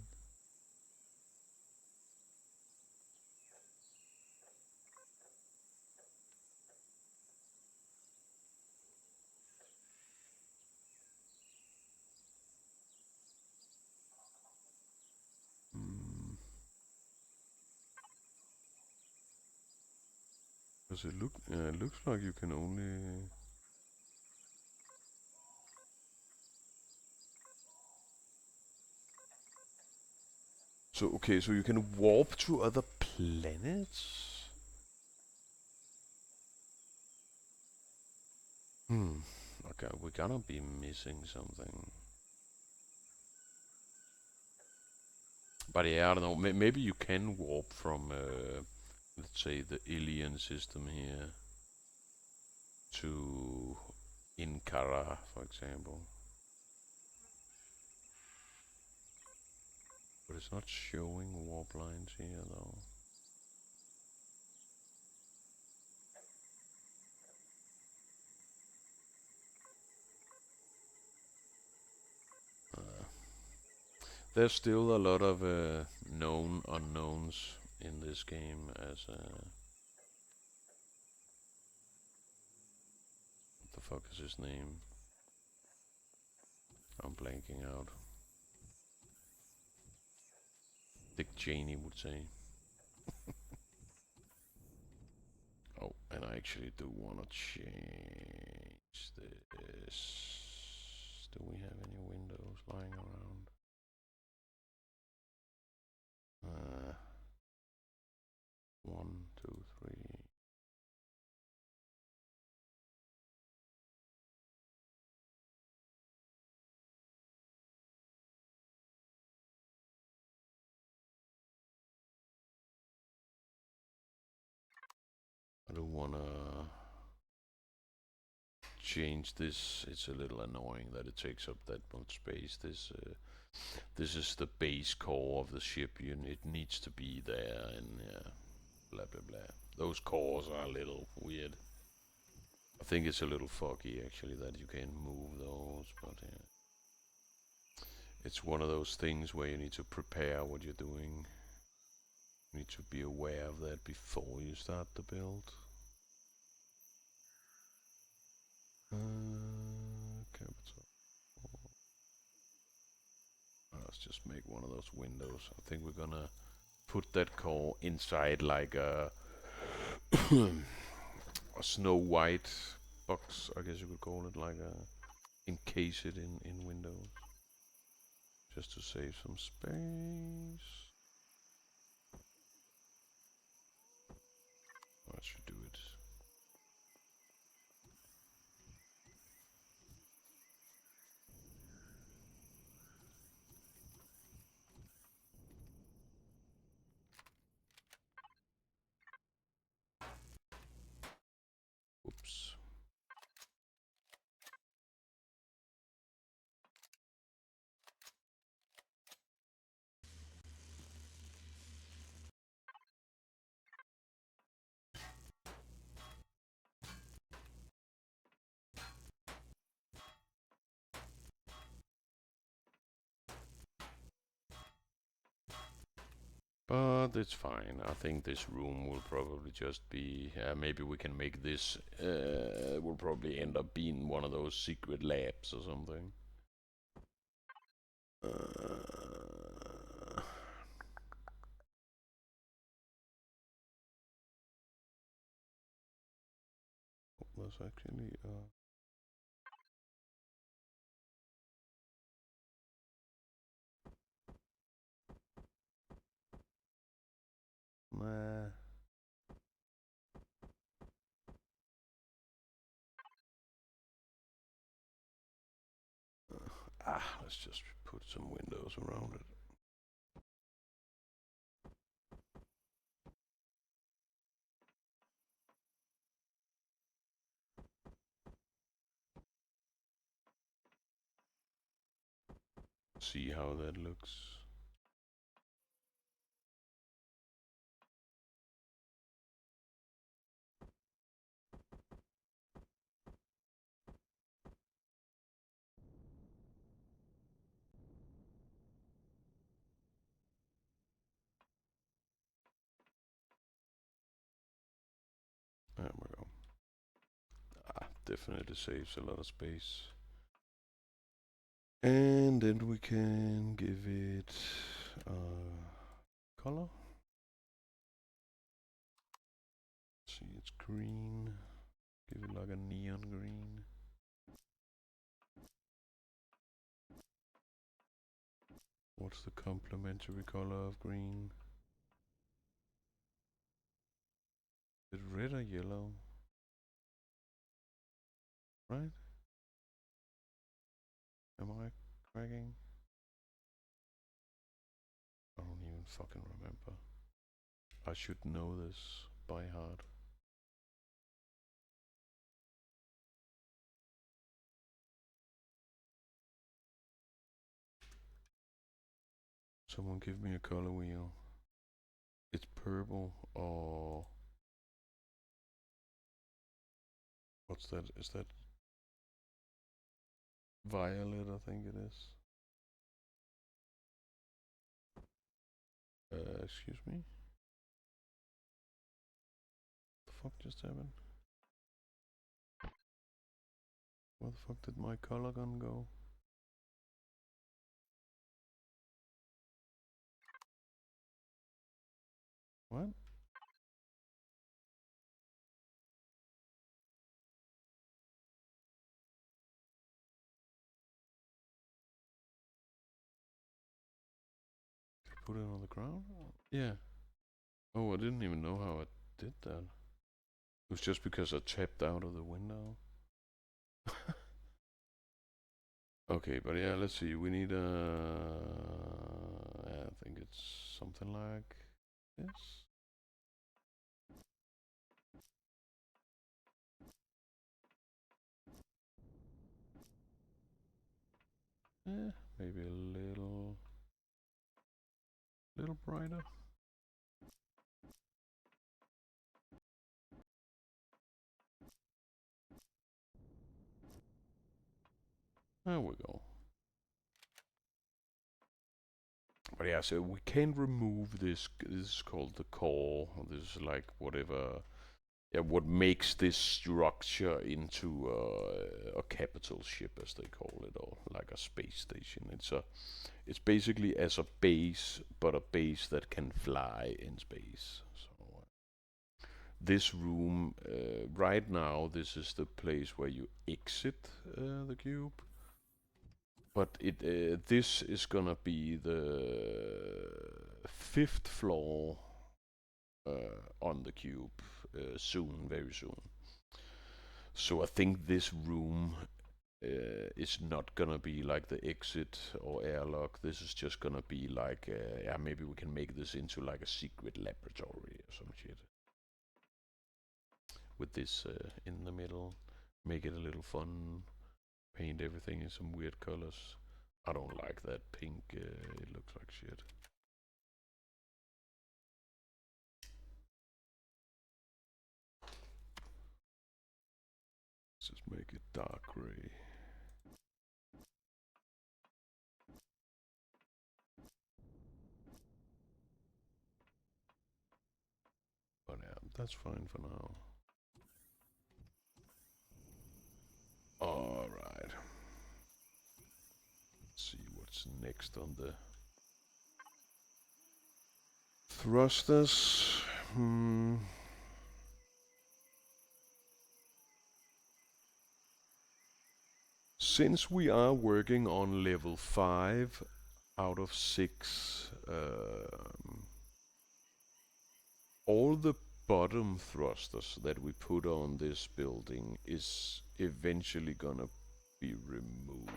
Hmm. Does it look? It looks like you can only... So, okay, so you can warp to other planets? Hmm. Okay, we're gonna be missing something. But yeah, I don't know. Maybe you can warp from, let's say, the alien system here to Inkara, for example. But it's not showing warp lines here, though. There's still a lot of known unknowns in this game, as what the fuck is his name? I'm blanking out. Dick Cheney would say. Oh, and I actually do want to change this. Do we have any windows lying around? Uh, one, two, three. I do want to change this. It's a little annoying that it takes up that much space. This is the base core of the ship. It needs to be there, and blah blah blah. Those cores are a little weird. I think it's a little foggy actually that you can move those, but yeah. It's one of those things where you need to prepare what you're doing. You need to be aware of that before you start the build. Capital. Let's just make one of those windows. I think we're gonna put that core inside like a a Snow White box, I guess you could call it, like encase it in Windows, just to save some space. I should do it. Oops. But it's fine. I think this room will probably just be. Maybe we can make this. Will probably end up being one of those secret labs or something. There's actually. Nah. Let's just put some windows around it. See how that looks. There we go. Definitely saves a lot of space. And then we can give it color. See, it's green. Give it like a neon green. What's the complementary color of green. Is it red or yellow? Right? Am I cracking? I don't even fucking remember. I should know this by heart. Someone give me a color wheel. It's purple or... What's that? Is that violet? I think it is. Excuse me? What the fuck just happened? Where the fuck did my color gun go? What? Did I put it on the ground? Yeah. Oh, I didn't even know how I did that. It was just because I tapped out of the window. Okay, but yeah, let's see. We need I think it's something like this. Yeah, maybe a little brighter. There we go. But yeah, so we can remove this. This is called the core. This is like whatever. Yeah, what makes this structure into a capital ship, as they call it, or like a space station. It's basically as a base, but a base that can fly in space. So this room, right now, this is the place where you exit the cube. But this is gonna be the fifth floor on the cube soon, very soon. So I think this room is not gonna be like the exit or airlock. This is just gonna be like, yeah, maybe we can make this into like a secret laboratory or some shit. With this in the middle, make it a little fun. Paint everything in some weird colors. I don't like that pink. It looks like shit. Let's just make it dark gray. But yeah, that's fine for now. Alright. Let's see what's next on the thrusters. Since we are working on level 5 out of 6, all the bottom thrusters that we put on this building is eventually gonna be removed.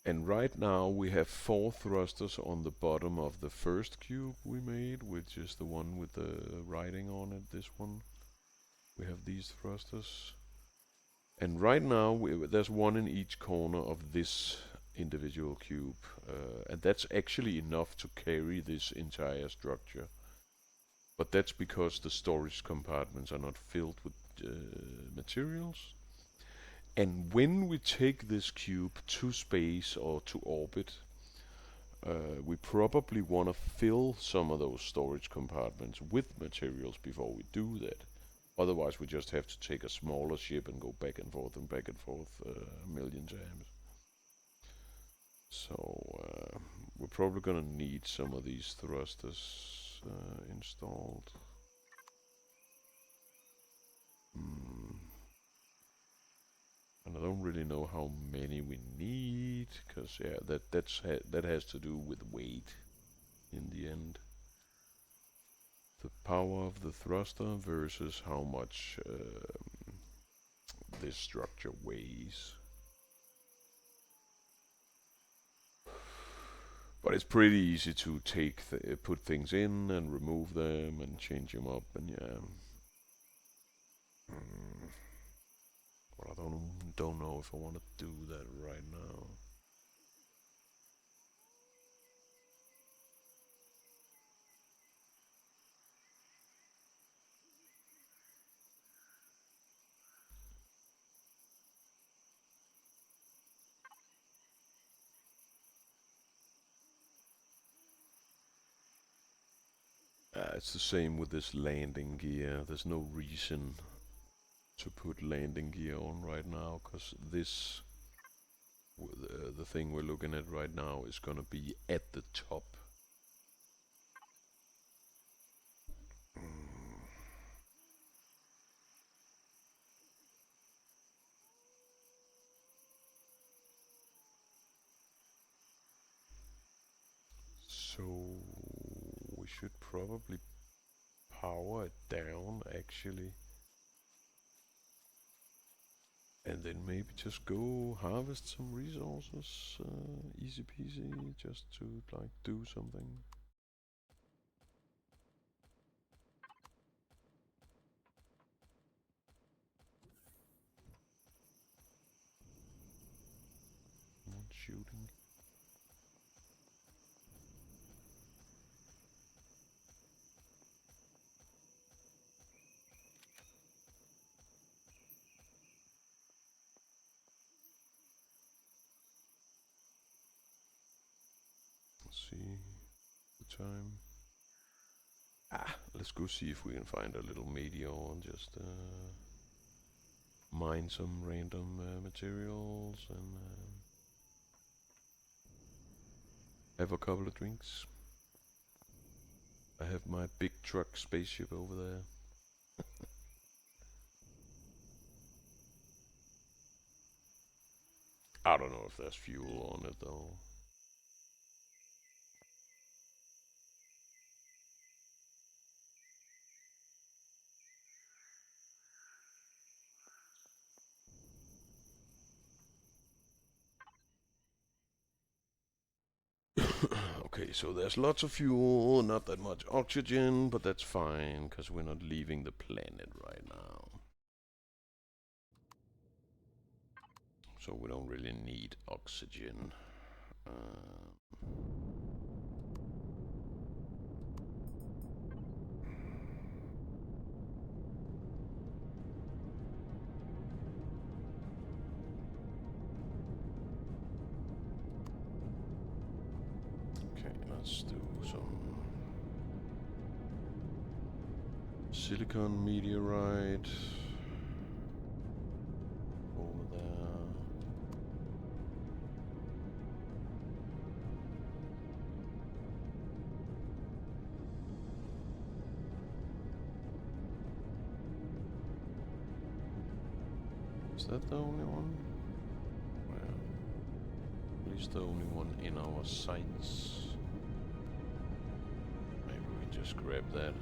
And right now we have 4 thrusters on the bottom of the first cube we made, which is the one with the writing on it, this one. We have these thrusters. And right now there's one in each corner of this individual cube. And that's actually enough to carry this entire structure. But that's because the storage compartments are not filled with materials. And when we take this cube to space or to orbit, we probably want to fill some of those storage compartments with materials before we do that. Otherwise, we just have to take a smaller ship and go back and forth a million times. So we're probably gonna need some of these thrusters installed. And I don't really know how many we need, because yeah, that has to do with weight in the end. The power of the thruster versus how much this structure weighs. But it's pretty easy to put things in and remove them and change them up, and yeah. But I don't know if I want to do that right now. It's the same with this landing gear. There's no reason to put landing gear on right now, because this, the thing we're looking at right now, is gonna be at the top. So we should probably power it down actually. And then maybe just go harvest some resources, easy peasy, just to like do something. Someone shooting. Let's see the time. Let's go see if we can find a little meteor and just mine some random materials and have a couple of drinks. I have my big truck spaceship over there. I don't know if there's fuel on it though. Okay, so there's lots of fuel, not that much oxygen, but that's fine, because we're not leaving the planet right now. So we don't really need oxygen. Okay, let's do some silicon meteorite over there. Is that the only one? Well, at least the only one in our sights. Maybe we just grab that.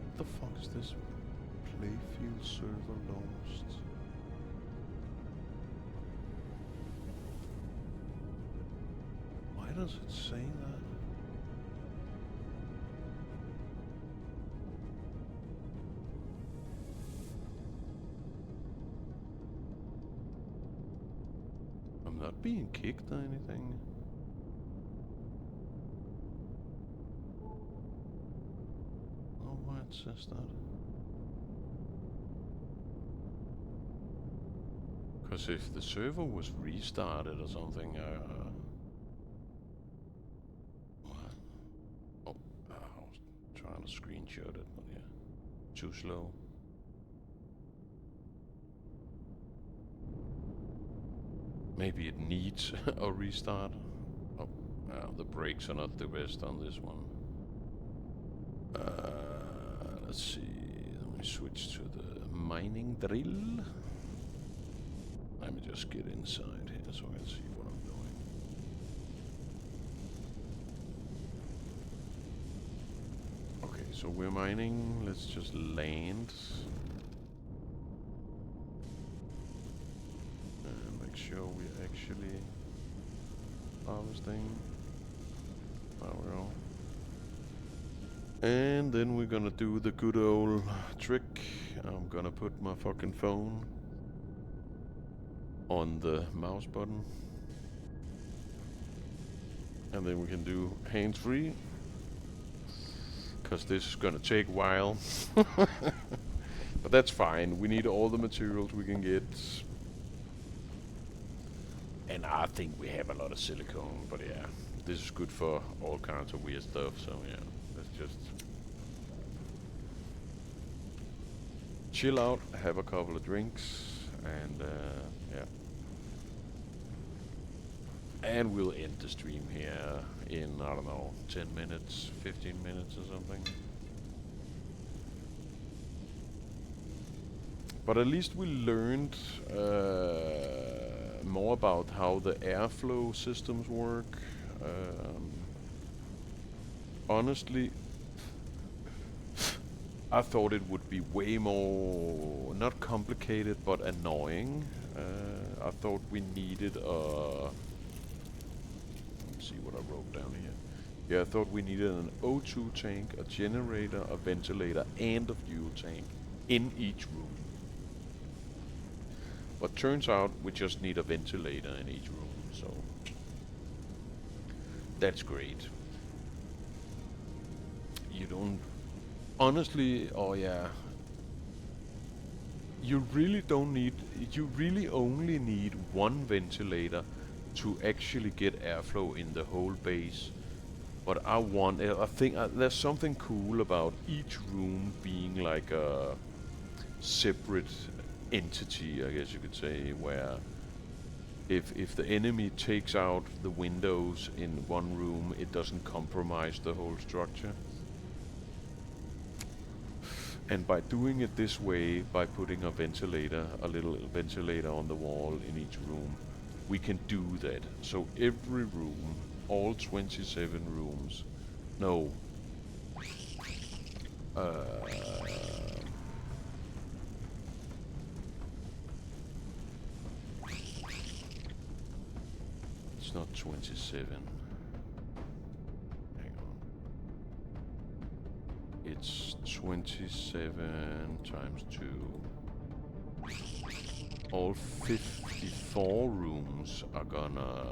What the fuck is this? Playfield server lost. Why does it say that? I'm not being kicked or anything. Oh, why it says that? Because if the server was restarted or something, what? Oh, I was trying to screenshot it, but yeah, too slow. Maybe it needs a restart. Oh, the brakes are not the best on this one. Let's see. Let me switch to the mining drill. Let me just get inside here so I can see what I'm doing. Okay, so we're mining. Let's just land. And make sure we're actually harvesting. There we go. And then we're gonna do the good old trick. I'm gonna put my fucking phone on the mouse button. And then we can do hands-free. Because this is gonna take a while. But that's fine. We need all the materials we can get. And I think we have a lot of silicone, but yeah. This is good for all kinds of weird stuff, so yeah. Let's just chill out, have a couple of drinks, and yeah. And we'll end the stream here in, I don't know, 10 minutes, 15 minutes or something. But at least we learned more about how the airflow systems work. Honestly, I thought it would be way more, not complicated, but annoying. I thought we needed a... Let's see what I wrote down here. Yeah, I thought we needed an O2 tank, a generator, a ventilator, and a fuel tank in each room. But turns out we just need a ventilator in each room, so that's great. You don't... Honestly, oh yeah. You really don't need... You really only need one ventilator to actually get airflow in the whole base. But I think there's something cool about each room being like a separate entity, I guess you could say, where if the enemy takes out the windows in one room, it doesn't compromise the whole structure. And by doing it this way, by putting a ventilator, a little ventilator on the wall in each room, we can do that. So every room, all 27 rooms, no, it's not 27. Hang on. It's 27 times 2. All 54 rooms are gonna...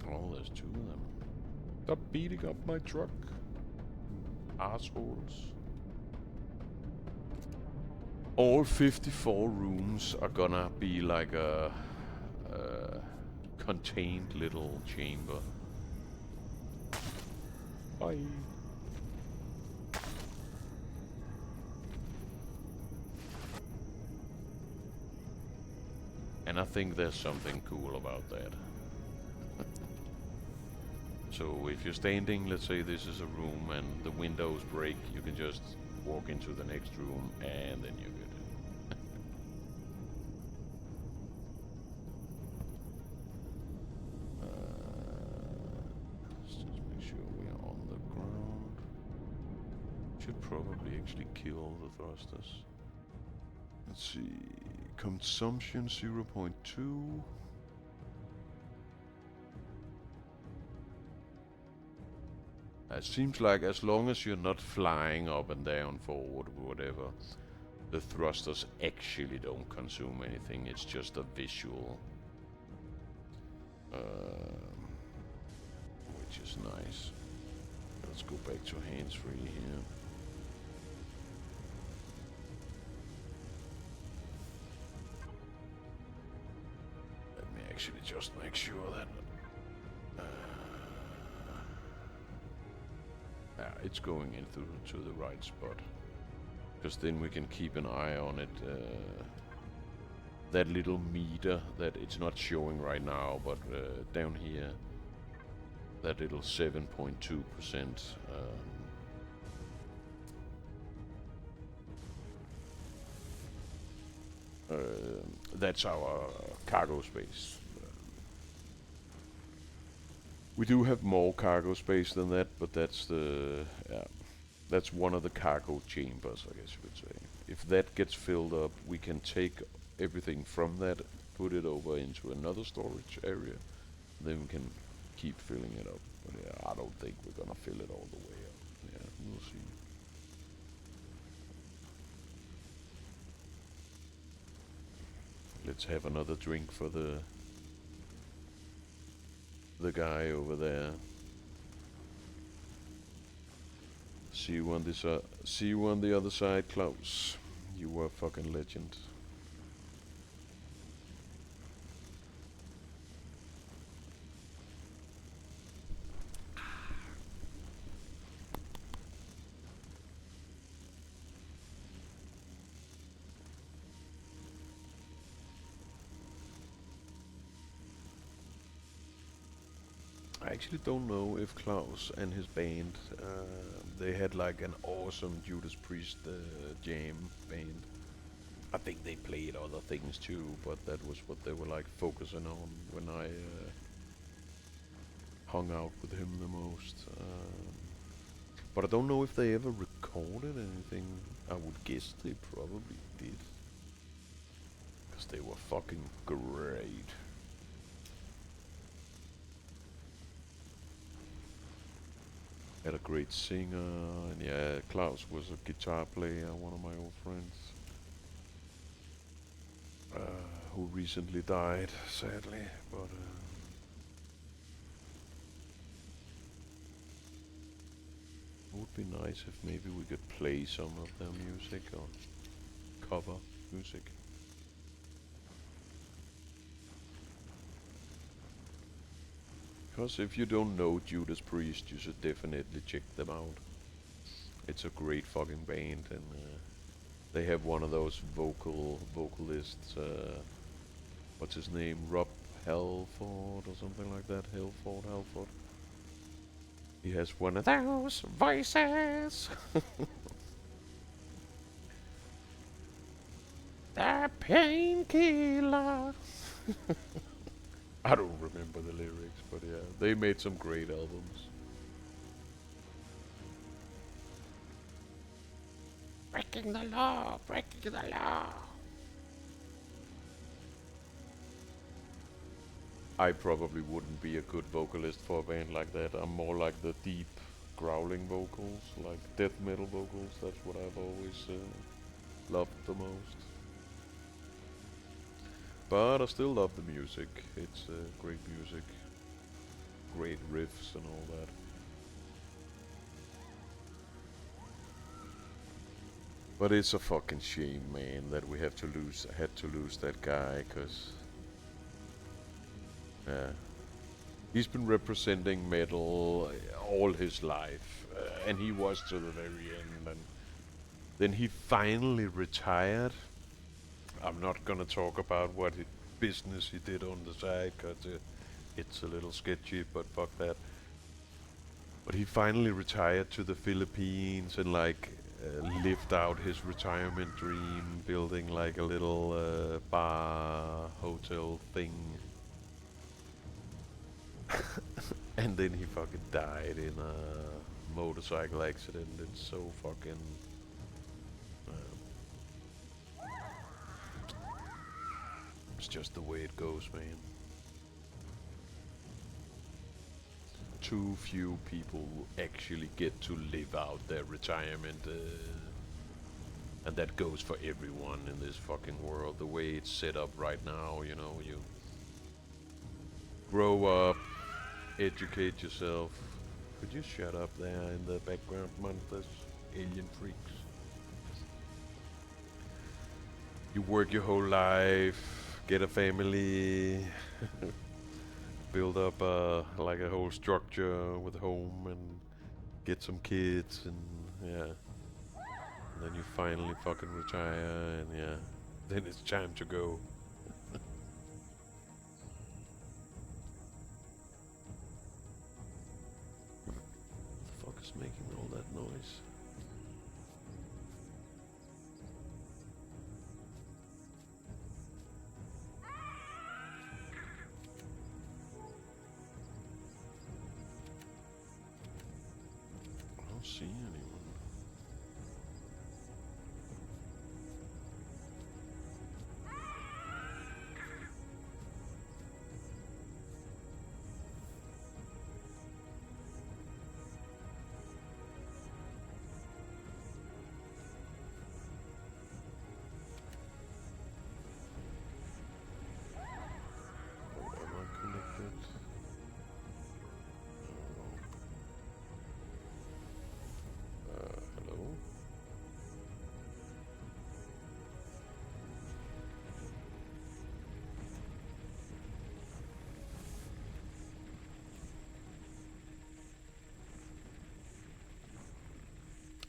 oh, there's 2 of them. Stop beating up my truck, assholes. All 54 rooms are gonna be like a contained little chamber. Bye. And I think there's something cool about that. So if you're standing, let's say this is a room and the windows break, you can just walk into the next room and then you're good. Let's just make sure we are on the ground. Should probably actually kill the thrusters. Let's see. Consumption 0.2. It seems like as long as you're not flying up and down, forward, or whatever, the thrusters actually don't consume anything. It's just a visual. Which is nice. Let's go back to hands-free here. Actually just make sure that it's going into to the right spot, because then we can keep an eye on it. That little meter that it's not showing right now, but down here, that little 7.2%. That's our cargo space. We do have more cargo space than that, but that's that's one of the cargo chambers, I guess you could say. If that gets filled up, we can take everything from that, put it over into another storage area, then we can keep filling it up. But yeah, I don't think we're gonna fill it all the way up. Yeah, we'll see. Let's have another drink for the guy over there. See you on this. See you on the other side, Claus. You were a fucking legend. I actually don't know if Claus and his band, they had like an awesome Judas Priest jam band. I think they played other things too, but that was what they were like focusing on when I hung out with him the most. But I don't know if they ever recorded anything. I would guess they probably did. Because they were fucking great. Had a great singer, and yeah, Claus was a guitar player, one of my old friends. Who recently died, sadly, but it would be nice if maybe we could play some of their music or cover music. Because if you don't know Judas Priest, you should definitely check them out. It's a great fucking band, and they have one of those vocalists. What's his name? Rob Halford or something like that. Halford. He has one of those voices. The painkiller. I don't remember the lyrics, but yeah, they made some great albums. Breaking the law, breaking the law. I probably wouldn't be a good vocalist for a band like that. I'm more like the deep, growling vocals, like death metal vocals. That's what I've always loved the most. But I still love the music. It's great music, great riffs and all that. But it's a fucking shame, man, that we had to lose that guy, 'cause he's been representing metal all his life, and he was to the very end. And then he finally retired. I'm not gonna talk about what business he did on the side, 'cause it's a little sketchy, but fuck that. But he finally retired to the Philippines and like lived out his retirement dream, building like a little bar hotel thing. And then he fucking died in a motorcycle accident. It's so fucking... it's just the way it goes, man. Too few people actually get to live out their retirement, and that goes for everyone in this fucking world. The way it's set up right now, you know, you grow up, educate yourself. Could you shut up there in the background, monsters, alien freaks? You work your whole life, get a family, build up like a whole structure with a home and get some kids, and yeah. And then you finally fucking retire, and yeah. Then it's time to go. Just making all that noise. I don't see anyone.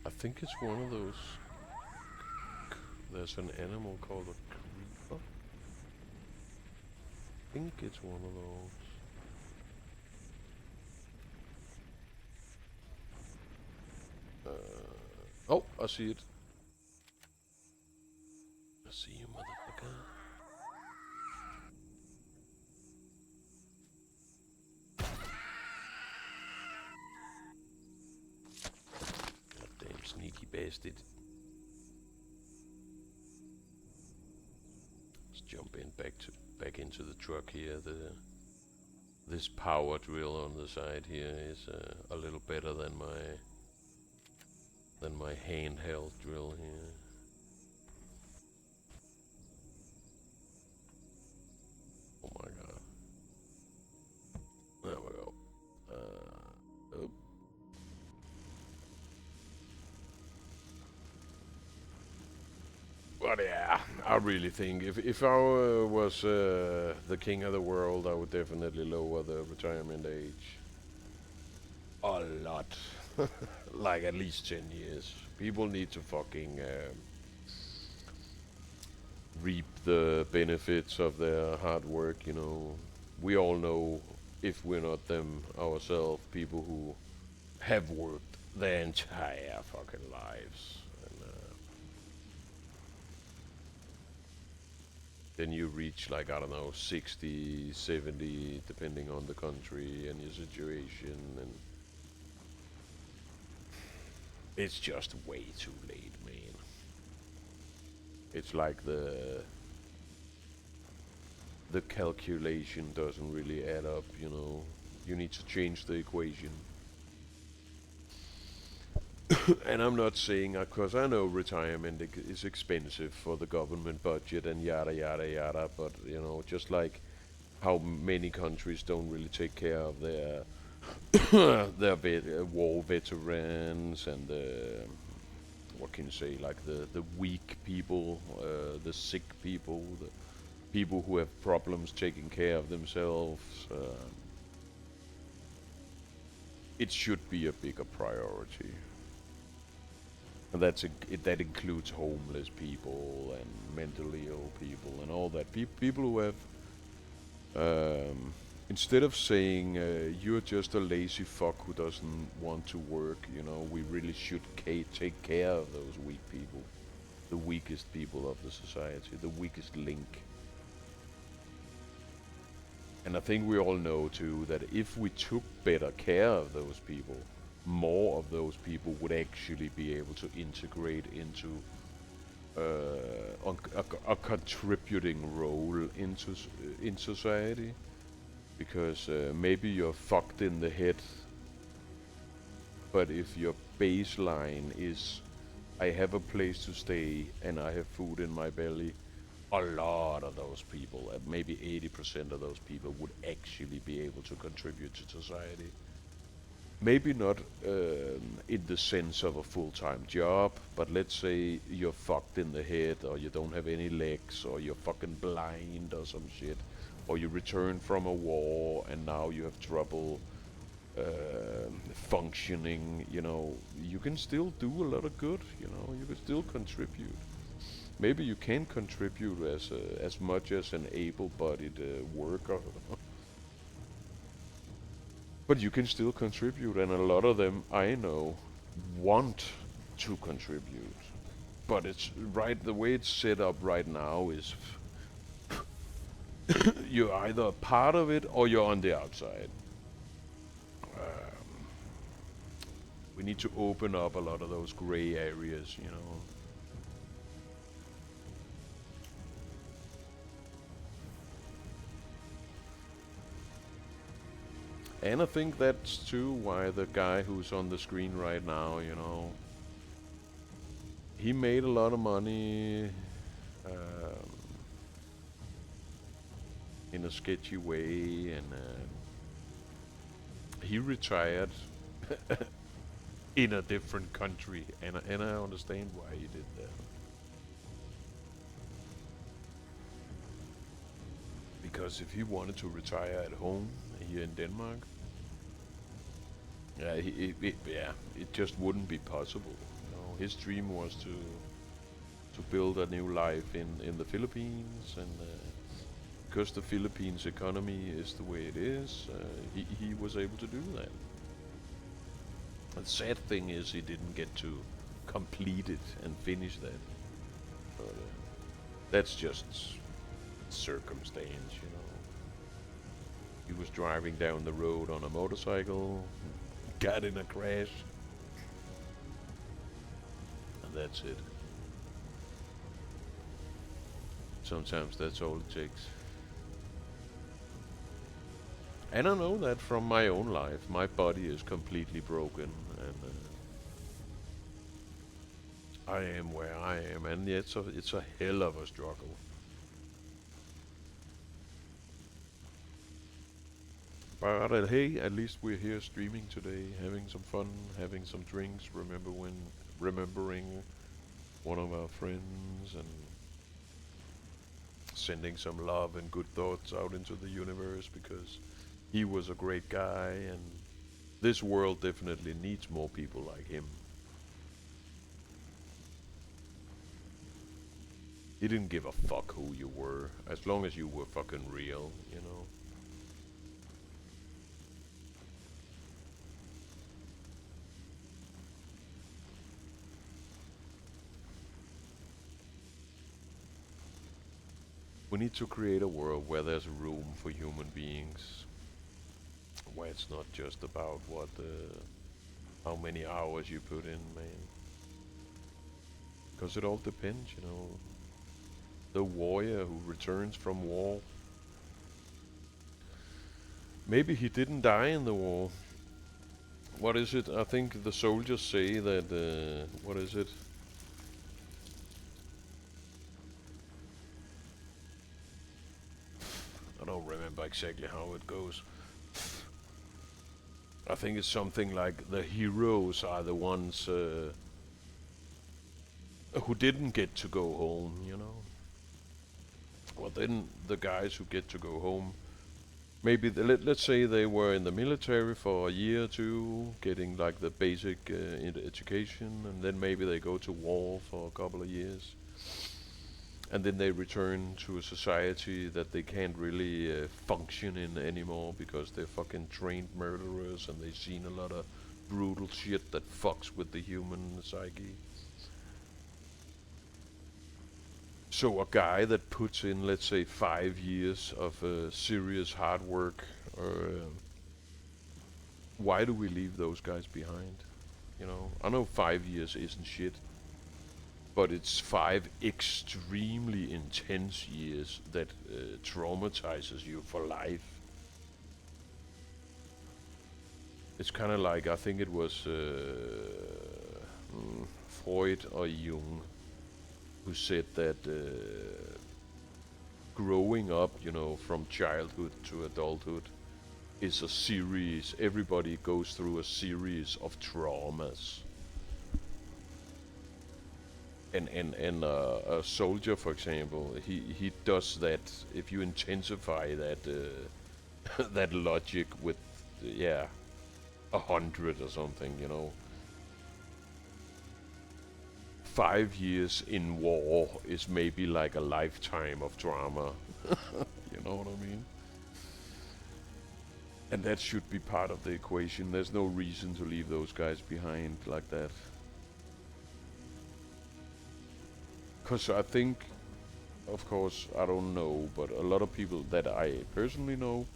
I think it's one of those. There's an animal called a creeper. I think it's one of those. Oh, I see it. I see you, motherfucker. Goddamn sneaky bastard. Let's jump in back into the truck here. This power drill on the side here is a little better than my handheld drill here. Oh my god. There we go. Oh. But yeah, I really think if I was the king of the world, I would definitely lower the retirement age a lot. Like at least 10 years. People need to fucking reap the benefits of their hard work, you know. We all know, if we're not them ourselves, people who have worked their entire fucking lives. And then you reach, like, I don't know, 60, 70, depending on the country and your situation, and it's just way too late, man. It's like the calculation doesn't really add up, you know. You need to change the equation. And I'm not saying, because I know retirement is expensive for the government budget and yada yada yada, but you know, just like how many countries don't really take care of their war veterans and what can you say, like the weak people, the sick people, the people who have problems taking care of themselves. It should be a bigger priority. And that includes homeless people and mentally ill people and all that. People who have, instead of saying you're just a lazy fuck who doesn't want to work, you know, we really should take care of those weak people, the weakest people of the society, the weakest link. And I think we all know too that if we took better care of those people, more of those people would actually be able to integrate into a contributing role in society. Because maybe you're fucked in the head, but if your baseline is, I have a place to stay and I have food in my belly, a lot of those people, maybe 80% of those people, would actually be able to contribute to society. Maybe not in the sense of a full-time job, but let's say you're fucked in the head, or you don't have any legs, or you're fucking blind or some shit, or you return from a war and now you have trouble functioning, you know, you can still do a lot of good, you know, you can still contribute. Maybe you can contribute as much as an able-bodied worker. But you can still contribute, and a lot of them I know want to contribute. But it's right, the way it's set up right now is you're either a part of it or you're on the outside. Um, we need to open up a lot of those gray areas, you know. And I think that's too why the guy who's on the screen right now, you know, he made a lot of money in a sketchy way, and he retired in a different country, and I understand why he did that. Because if he wanted to retire at home here in Denmark, yeah, it just wouldn't be possible. You know, his dream was to build a new life in the Philippines, and because the Philippines economy is the way it is, he was able to do that. The sad thing is he didn't get to complete it and finish that. But that's just circumstance, you know. He was driving down the road on a motorcycle, got in a crash, and that's it. Sometimes that's all it takes. And I know that from my own life. My body is completely broken, and I am where I am, and it's a hell of a struggle. But hey, at least we're here streaming today, having some fun, having some drinks, remembering one of our friends, and sending some love and good thoughts out into the universe, because he was a great guy, and this world definitely needs more people like him. He didn't give a fuck who you were, as long as you were fucking real, you know. We need to create a world where there's room for human beings, where it's not just about how many hours you put in, man. Because it all depends, you know. The warrior who returns from war, maybe he didn't die in the war. What is it? I think the soldiers say that, what is it? I don't remember exactly how it goes. I think it's something like the heroes are the ones who didn't get to go home, you know. Well, then the guys who get to go home, maybe let's say they were in the military for a year or two, getting like the basic education, and then maybe they go to war for a couple of years, and then they return to a society that they can't really function in anymore, because they're fucking trained murderers and they've seen a lot of brutal shit that fucks with the human psyche. So a guy that puts in, let's say, 5 years of serious hard work, why do we leave those guys behind? You know, I know 5 years isn't shit, but it's 5 extremely intense years that traumatizes you for life. It's kind of like, I think it was Freud or Jung who said that growing up, you know, from childhood to adulthood is a series. Everybody goes through a series of traumas. And a soldier, for example, he does that. If you intensify that that logic with 100 or something, you know. 5 years in war is maybe like a lifetime of drama. You know what I mean? And that should be part of the equation. There's no reason to leave those guys behind like that. Because I think, of course, I don't know, but a lot of people that I personally know,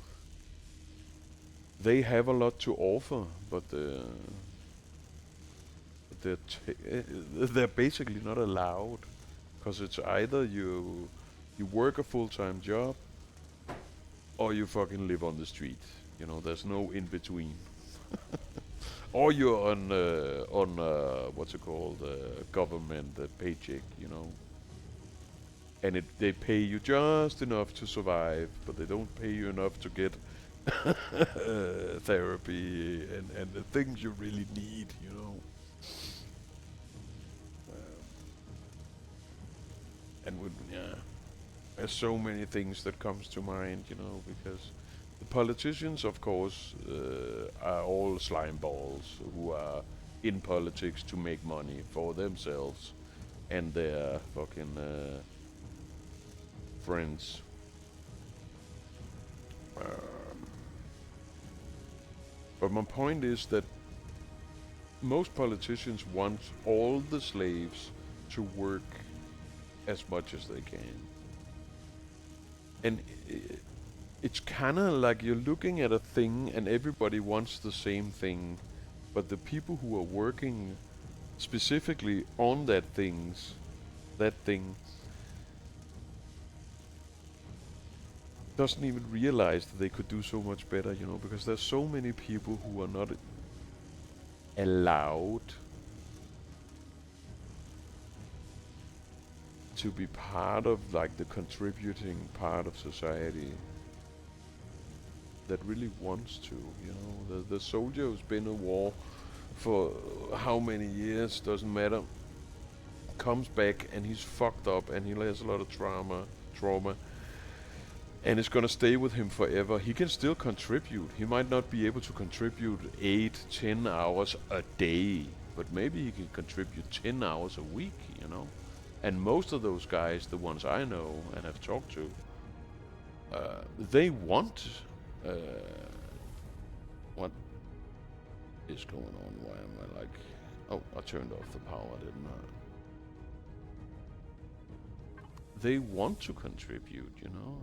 they have a lot to offer, but they're basically not allowed. Because it's either you work a full-time job, or you fucking live on the street. You know, there's no in between. Or you're on what's it called, government paycheck. You know, and they pay you just enough to survive, but they don't pay you enough to get therapy and the things you really need. You know. And with, yeah, there's so many things that comes to mind, you know, because the politicians, of course, are all slime balls who are in politics to make money for themselves and their fucking friends. Um, but my point is that most politicians want all the slaves to work as much as they can. And it's kind of like you're looking at a thing and everybody wants the same thing, but the people who are working specifically on that thing, doesn't even realize that they could do so much better, you know, because there's so many people who are not allowed to be part of like the contributing part of society that really wants to, you know. The soldier who's been in war for how many years, doesn't matter, comes back and he's fucked up and he has a lot of trauma, and it's gonna stay with him forever. He can still contribute. He might not be able to contribute 8-10 hours a day, but maybe he can contribute 10 hours a week, you know. And most of those guys, the ones I know and have talked to, they want. What is going on? Why am I like? Oh, I turned off the power, didn't I? They want to contribute, you know.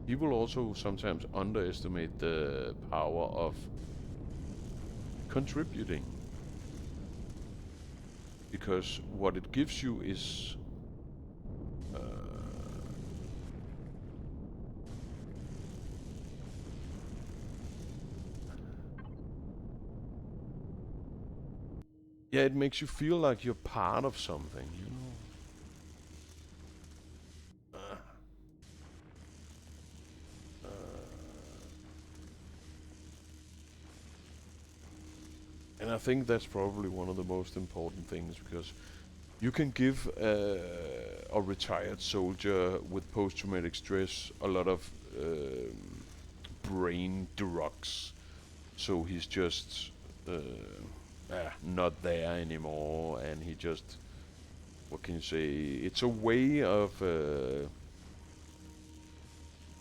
People also sometimes underestimate the power of contributing. Because what it gives you is yeah, it makes you feel like you're part of something, you know. And I think that's probably one of the most important things, because you can give a retired soldier with post-traumatic stress a lot of brain drugs, so he's just not there anymore, and he just, what can you say? It's a way of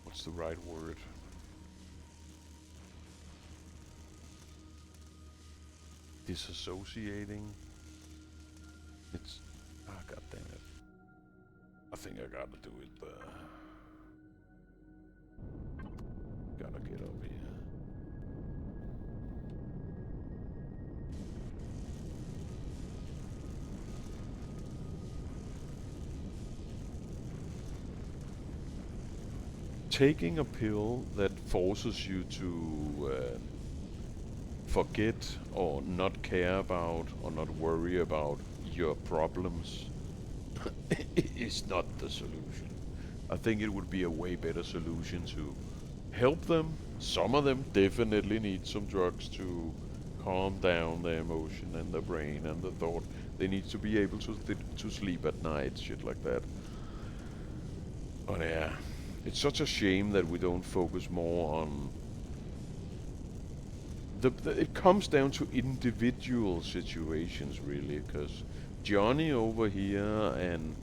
what's the right word? Disassociating. It's god damn it. I think I gotta do it. Gotta get up here. Taking a pill that forces you to forget or not care about or not worry about your problems is not the solution. I think it would be a way better solution to help them. Some of them definitely need some drugs to calm down their emotion and their brain and the thought. They need to be able to sleep at night, shit like that. But yeah, it's such a shame that we don't focus more on it comes down to individual situations, really, because Johnny over here and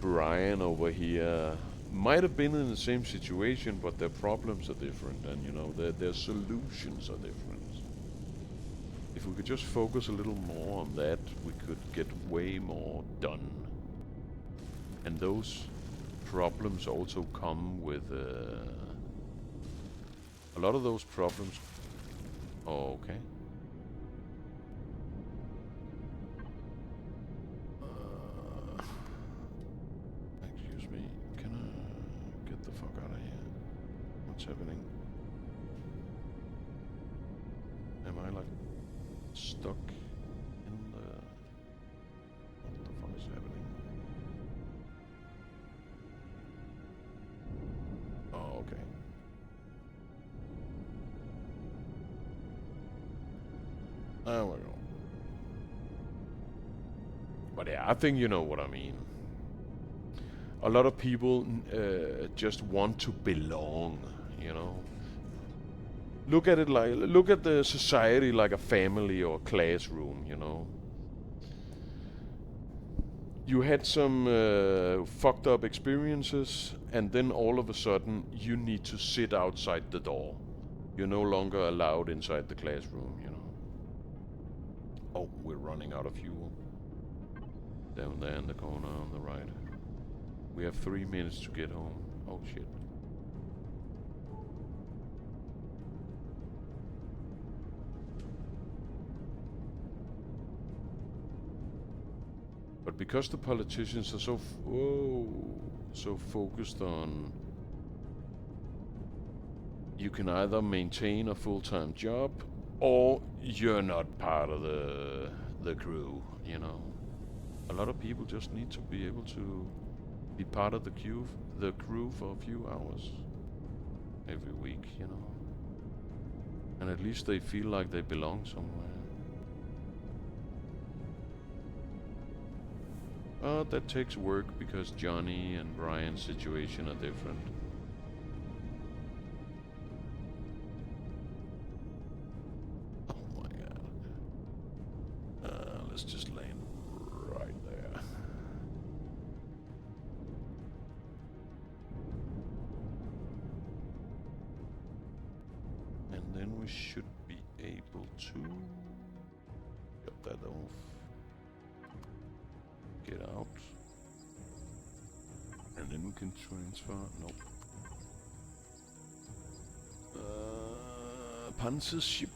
Brian over here, might have been in the same situation, but their problems are different, and you know their solutions are different. If we could just focus a little more on that, we could get way more done. And those problems also come with a lot of those problems. Oh, okay. Excuse me. Can I get the fuck out of here? What's happening? Am I like stuck in the... What the fuck is happening? Oh, okay. There we go. But yeah, I think you know what I mean. A lot of people just want to belong, you know. Look at it like, look at the society like a family or a classroom, you know. You had some fucked up experiences, and then all of a sudden you need to sit outside the door. You're no longer allowed inside the classroom, you know. Oh, we're running out of fuel. Down there in the corner on the right. We have 3 minutes to get home. Oh shit. But because the politicians are so focused on, you can either maintain a full-time job or you're not part of the crew, you know. A lot of people just need to be able to be part of the crew for a few hours every week, you know. And at least they feel like they belong somewhere. That takes work because Johnny and Brian's situation are different. Oh my god. Let's just land right there. And then we should be able to get that off. Get out. And then we can transfer. Nope. Panzer ship.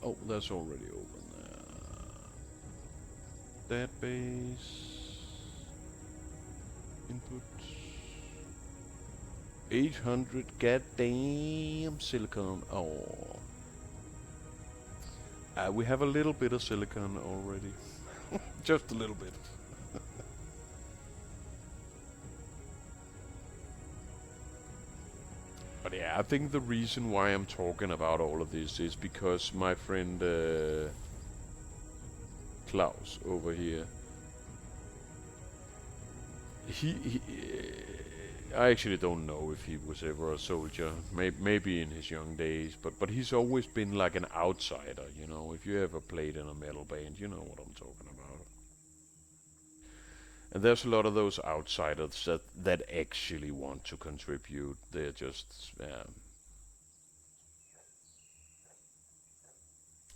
Oh, that's already open there. Database. Input. 800 goddamn silicon. Oh. We have a little bit of silicon already. Just a little bit. But yeah, I think the reason why I'm talking about all of this is because my friend Claus over here, he I actually don't know if he was ever a soldier, maybe in his young days, but he's always been like an outsider, you know. If you ever played in a metal band, you know what I'm talking about. And there's a lot of those outsiders that actually want to contribute. They're just,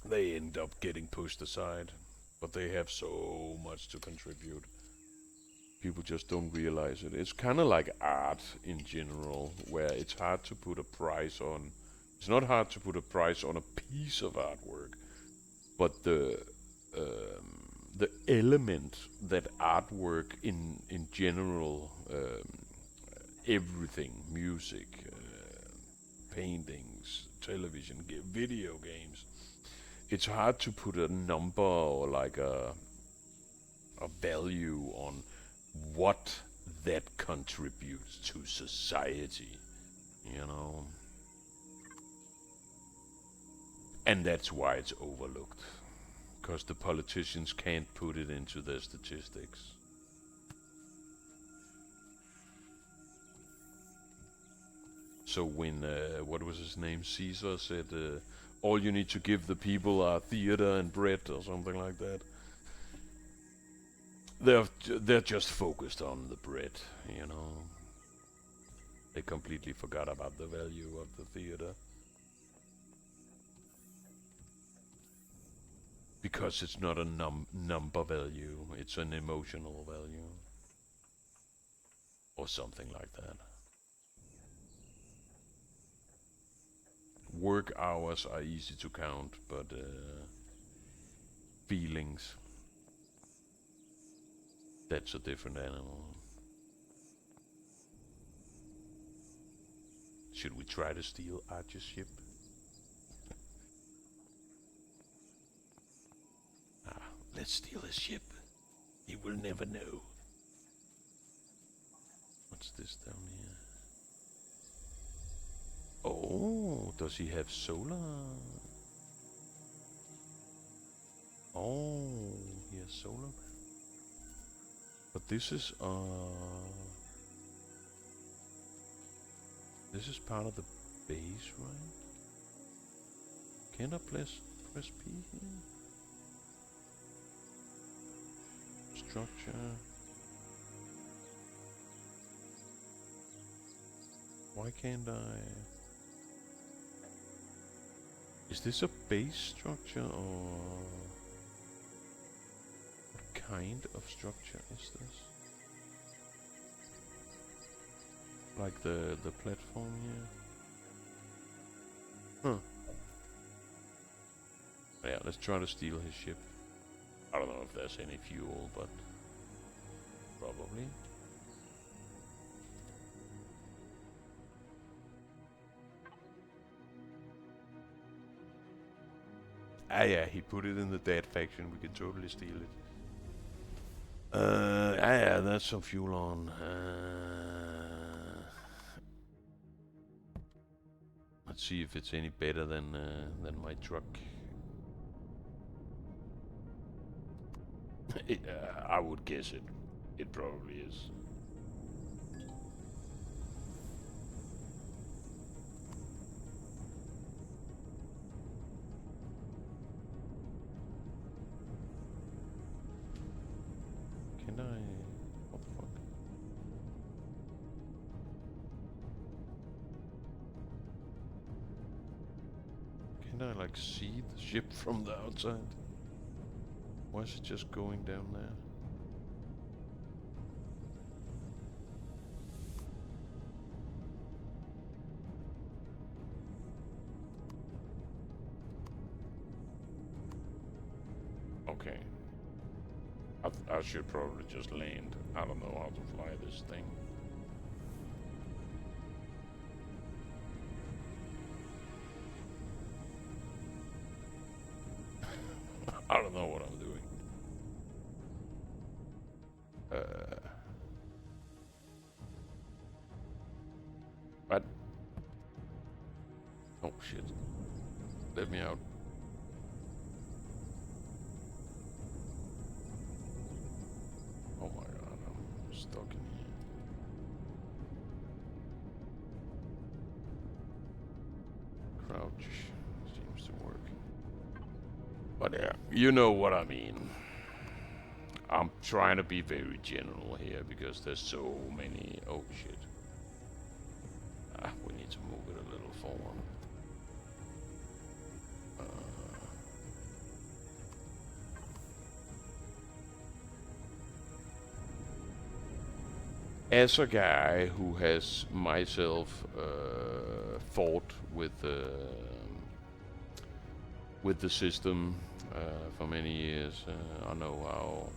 they end up getting pushed aside, but they have so much to contribute. People just don't realize it. It's kind of like art in general, where it's hard to put a price on. It's not hard to put a price on a piece of artwork, but the element that artwork in general, everything, music, paintings, television, video games. It's hard to put a number or like a value on what that contributes to society, you know. And that's why it's overlooked, because the politicians can't put it into their statistics. So when, what was his name, Caesar said, all you need to give the people are theater and bread or something like that. they're just focused on the bread, you know. They completely forgot about the value of the theater. Because it's not a number value, it's an emotional value. Or something like that. Work hours are easy to count, but feelings, that's a different animal. Should we try to steal Archer's ship? Let's steal his ship. He will never know. What's this down here? Oh, does he have solar? Oh, he has solar. But this is part of the base, right? Can I press P here? Structure. Why can't I? Is this a base structure or what kind of structure is this? Like the platform here? Huh. Yeah, let's try to steal his ship. I don't know if there's any fuel, but probably. Ah yeah, he put it in the dead faction, we can totally steal it. Yeah, that's some fuel on. Let's see if it's any better than my truck. I would guess it. It probably is. Can I? What the fuck? Can I like see the ship from the outside? Why is it just going down there? Okay. I should probably just land. I don't know how to fly this thing. I don't know what I'm doing. What? Oh shit. Let me out. Oh my god, I'm stuck in here. Crouch seems to work. But yeah, you know what I mean. I'm trying to be very general here because there's so many. Oh shit. We need to move it a little forward. As a guy who has myself fought with the system for many years, I know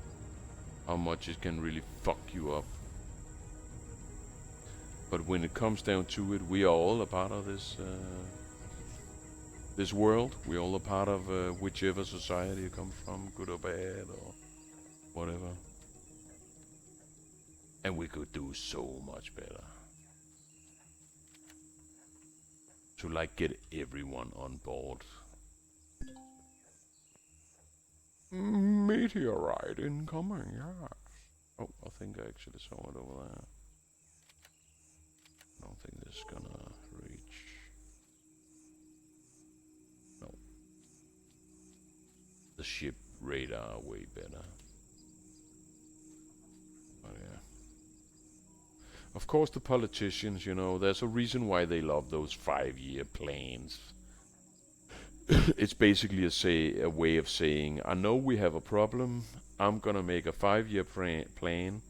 how much it can really fuck you up. But when it comes down to it, we are all a part of this world. We're all a part of whichever society you come from, good or bad or whatever. And we could do so much better. To like get everyone on board. Meteorite incoming, yeah. Oh, I think I actually saw it over there. I don't think this is gonna reach. No. The ship radar way better. Of course, the politicians, there's a reason why they love those 5-year plans. It's basically a way of saying, I know we have a problem. I'm gonna make a 5-year plan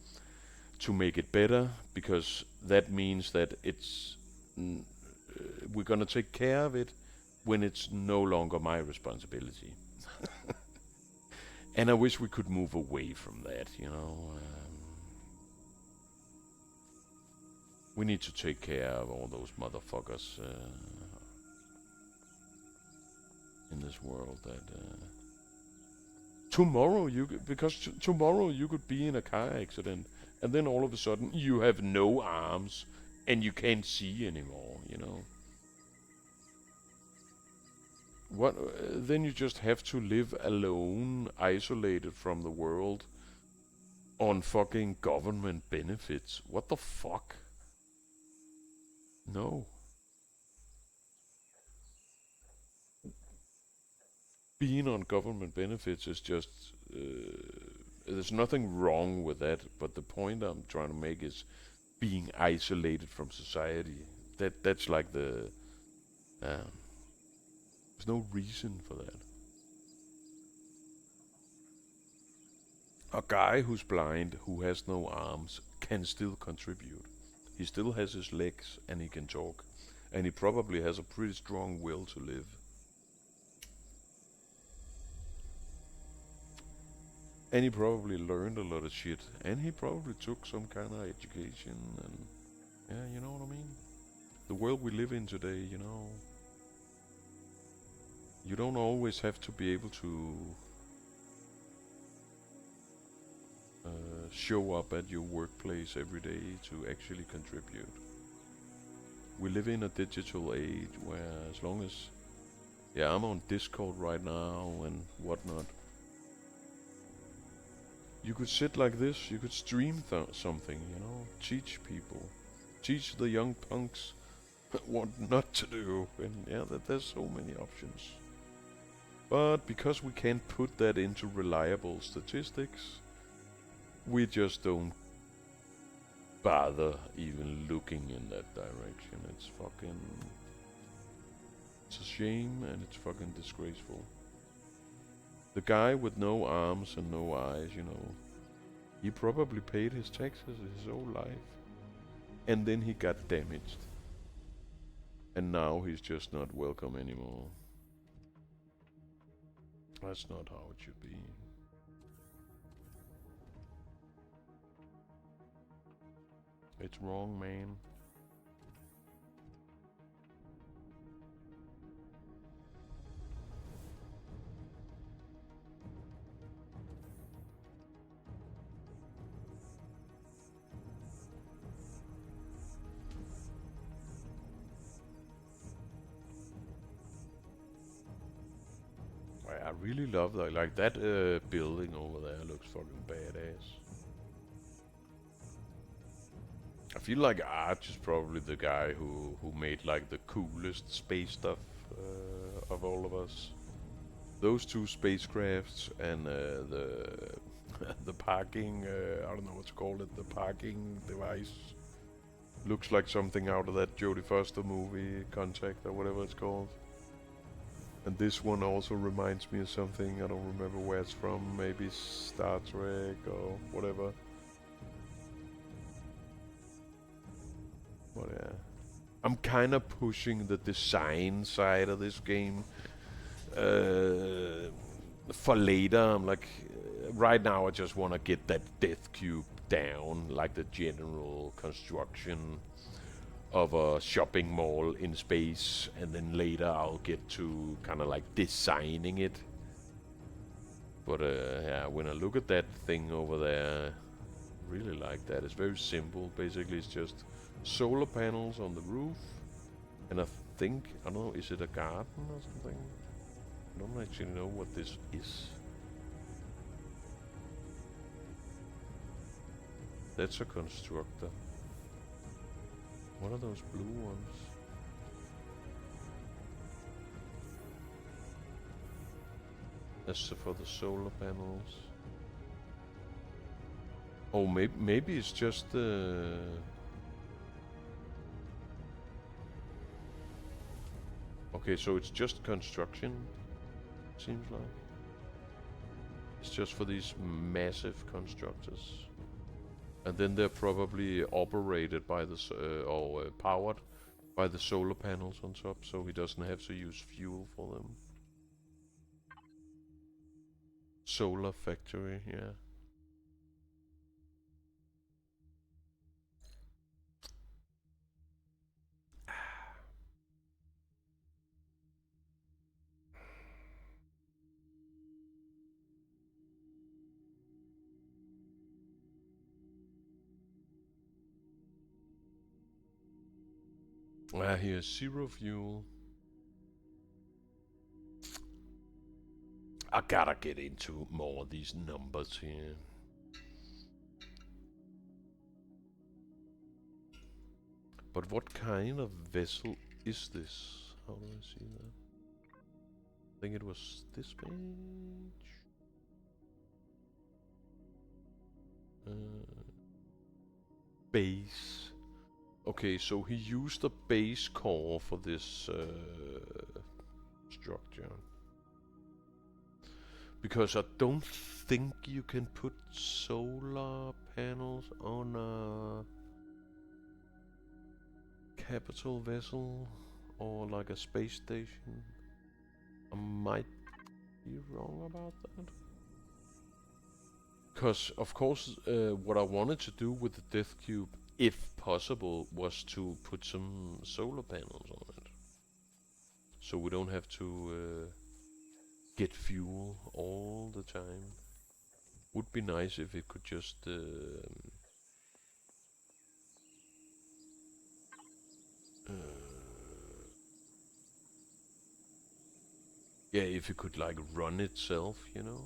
to make it better, because that means that we're gonna take care of it when it's no longer my responsibility. And I wish we could move away from that. We need to take care of all those motherfuckers in this world. Because tomorrow you could be in a car accident, and then all of a sudden you have no arms and you can't see anymore. What? Then you just have to live alone, isolated from the world, on fucking government benefits. What the fuck? No. Being on government benefits is just. There's nothing wrong with that, but the point I'm trying to make is being isolated from society. That's like the. There's no reason for that. A guy who's blind, who has no arms, can still contribute. He still has his legs and he can talk. And he probably has a pretty strong will to live. And he probably learned a lot of shit. And he probably took some kind of education. And yeah, you know what I mean? The world we live in today, you don't always have to be able to show up at your workplace every day to actually contribute. We live in a digital age where, as long as, I'm on Discord right now and whatnot. You could sit like this, you could stream something, teach people, teach the young punks what not to do, and there's so many options. But because we can't put that into reliable statistics, we just don't bother even looking in that direction. It's a shame, and it's fucking disgraceful. The guy with no arms and no eyes, he probably paid his taxes his whole life. And then he got damaged. And now he's just not welcome anymore. That's not how it should be. It's wrong, man. I really love that. Like that building over there looks fucking badass. I feel like Arch is probably the guy who made like the coolest space stuff of all of us. Those two spacecrafts and the the parking, I don't know what to call it, the parking device. Looks like something out of that Jodie Foster movie, Contact or whatever it's called. And this one also reminds me of something, I don't remember where it's from, maybe Star Trek or whatever. But yeah, I'm kind of pushing the design side of this game for later. I'm like, right now I just want to get that death cube down, like the general construction of a shopping mall in space, and then later I'll get to kind of like designing it. But yeah, when I look at that thing over there, I really like that. It's very simple. Basically, it's just solar panels on the roof, and I don't know, is it a garden or something? I don't actually know what this is. That's a constructor. What are those blue ones? That's for the solar panels. Oh, maybe it's just the. Okay, so it's just construction, seems like. It's just for these massive constructors. And then they're probably operated by the or powered by the solar panels on top, so he doesn't have to use fuel for them. Solar factory, yeah. Here's 0 fuel. I gotta get into more of these numbers here. But what kind of vessel is this? How do I see that? I think it was this page. Base. Okay, so he used a base core for this structure. Because I don't think you can put solar panels on a capital vessel or like a space station. I might be wrong about that. Because, of course, what I wanted to do with the Death Cube, if possible, was to put some solar panels on it. So we don't have to get fuel all the time. Would be nice if it could just yeah, if it could like run itself, you know.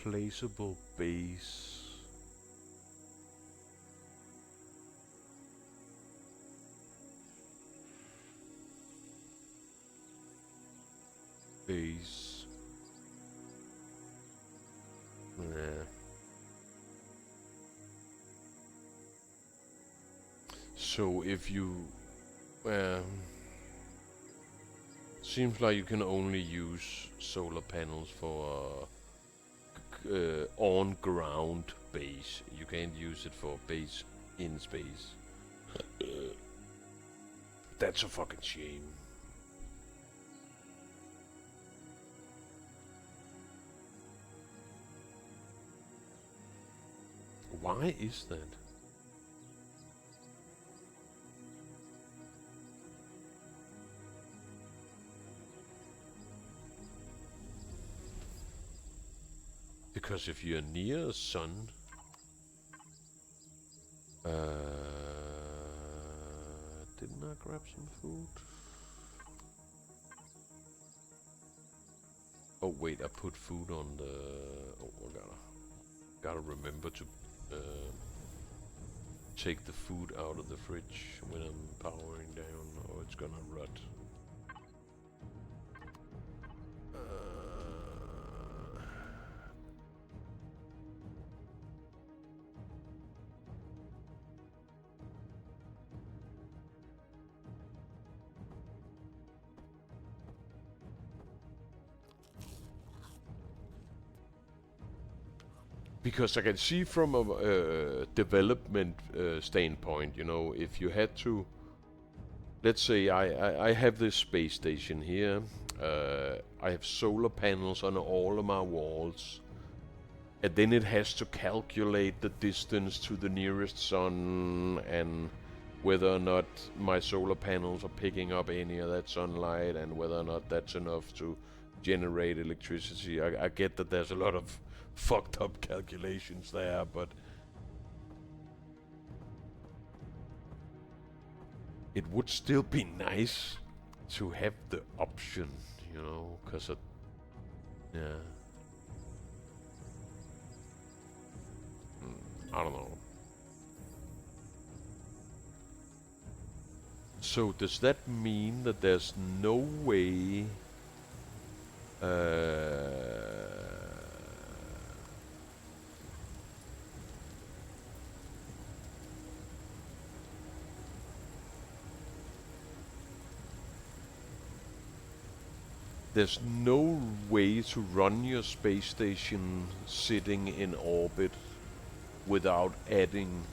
Placeable base. Base. Yeah. So if you seems like you can only use solar panels for on-ground base. You can't use it for base in space. That's a fucking shame. Why is that? Because if you're near a sun, didn't I grab some food? Oh wait, I put food on the. Oh, I gotta remember to take the food out of the fridge when I'm powering down, or it's gonna rot. Because I can see from a development standpoint, you know, if you had to, let's say I have this space station here, I have solar panels on all of my walls, and then it has to calculate the distance to the nearest sun and whether or not my solar panels are picking up any of that sunlight and whether or not that's enough to generate electricity. I get that there's a lot of fucked up calculations there, but it would still be nice to have the option, you know, because yeah. I don't know. So does that mean that there's no way there's no way to run your space station sitting in orbit without adding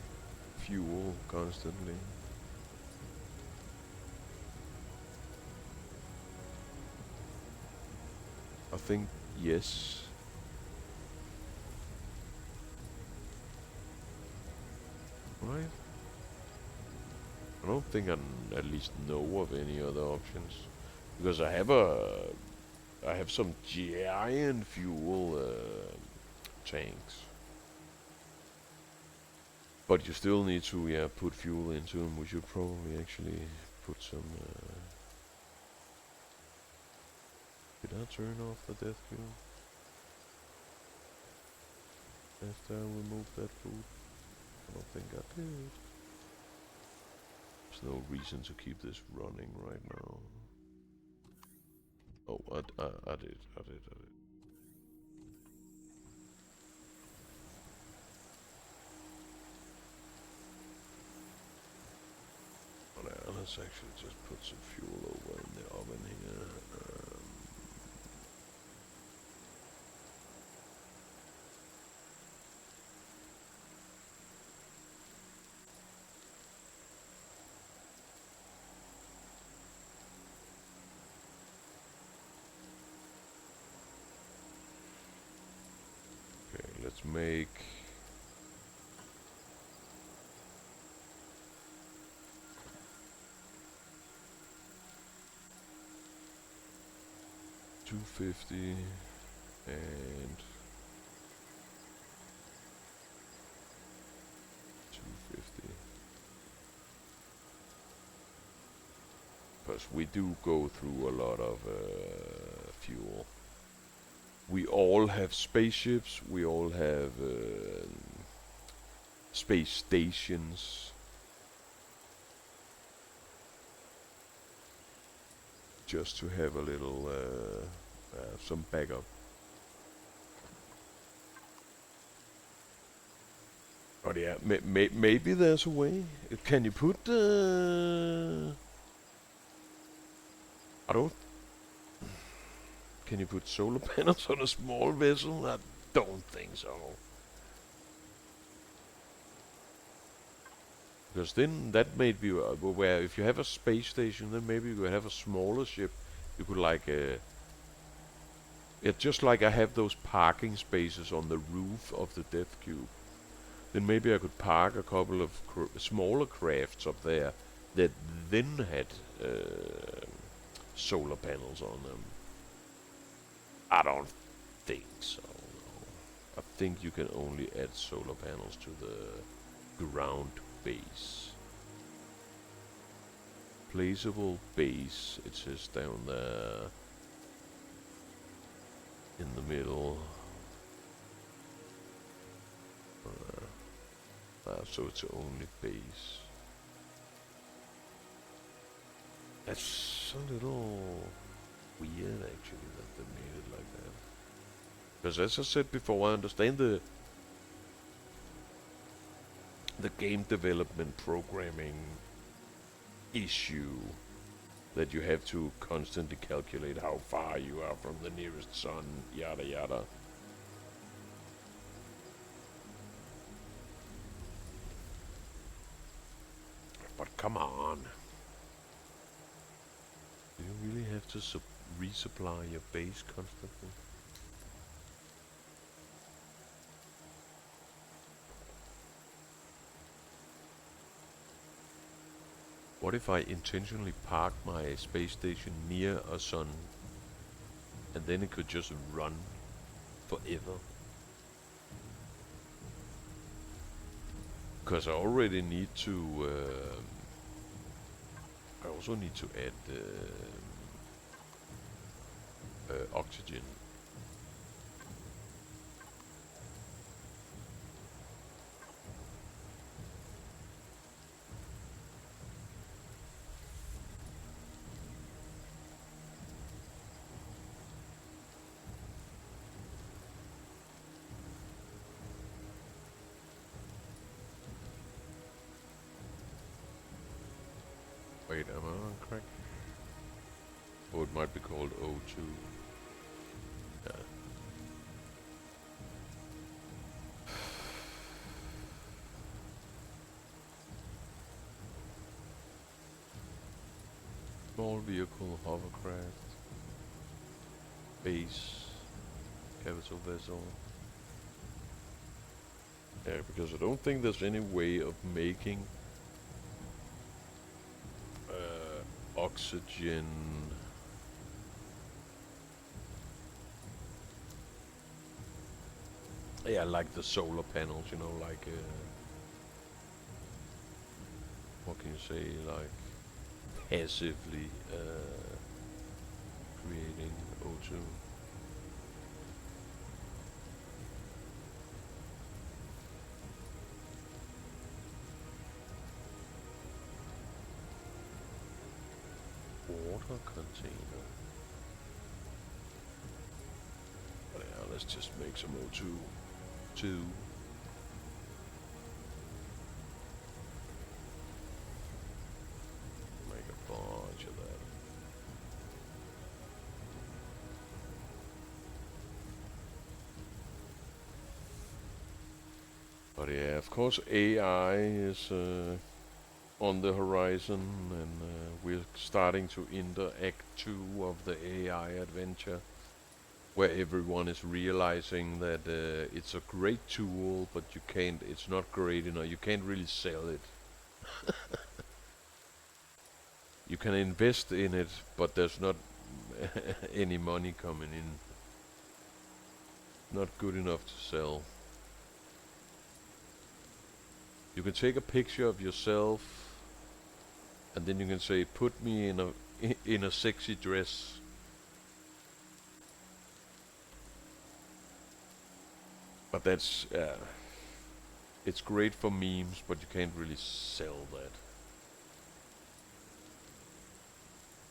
fuel constantly? I think yes. Right? I don't think I at least know of any other options. Because I have some giant fuel tanks. But you still need to, yeah, put fuel into them. We should probably actually put some... did I turn off the death fuel? After I removed that food? I don't think I did. There's no reason to keep this running right now. Oh, I did. Let's actually just put some fuel over in the oven here. Okay, let's make... $250 and 250. Because we do go through a lot of fuel. We all have spaceships, we all have space stations. Just to have a little, some backup. But yeah, maybe there's a way. Can you put, I don't... Can you put solar panels on a small vessel? I don't think so. Because then that may be where if you have a space station, then maybe you could have a smaller ship. You could like, yeah, just like I have those parking spaces on the roof of the Death Cube. Then maybe I could park a couple of smaller crafts up there that then had solar panels on them. I don't think so. No. I think you can only add solar panels to the ground base. Placeable base, it says down there in the middle. So it's only base. That's a little weird actually that they made it like that. Because as I said before, I understand the game development programming issue that you have to constantly calculate how far you are from the nearest sun, yada yada. But come on. Do you really have to resupply your base constantly? What if I intentionally park my space station near a sun and then it could just run forever? Because I already need to I also need to add oxygen. Wait, am I on crack? Or it might be called O2. Yeah. Small vehicle, hovercraft, base, capital vessel. Yeah, because I don't think there's any way of making oxygen. Yeah, like the solar panels, you know, like what can you say, like passively creating O2. Water container. But yeah, let's just make some O2. Two. Make a bunch of that. But yeah, of course AI is on the horizon, and we're starting to enter Act 2 of the AI adventure, where everyone is realizing that it's a great tool, but it's not great enough. You can't really sell it. You can invest in it, but there's not any money coming in. Not good enough to sell. You can take a picture of yourself, and then you can say, "Put me in a sexy dress." But that's it's great for memes, but you can't really sell that.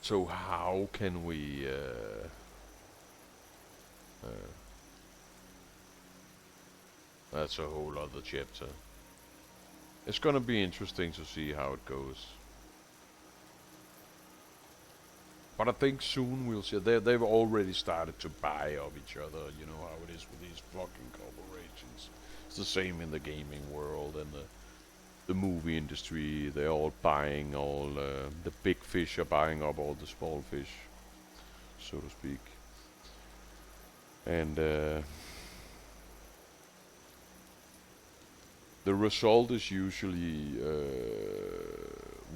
So how can we? That's a whole other chapter. It's gonna be interesting to see how it goes. But I think soon we'll see. They've already started to buy of each other. You know how it is with these fucking corporations. It's the same in the gaming world and the movie industry. They're all buying all the big fish are buying up all the small fish, so to speak. And the result is usually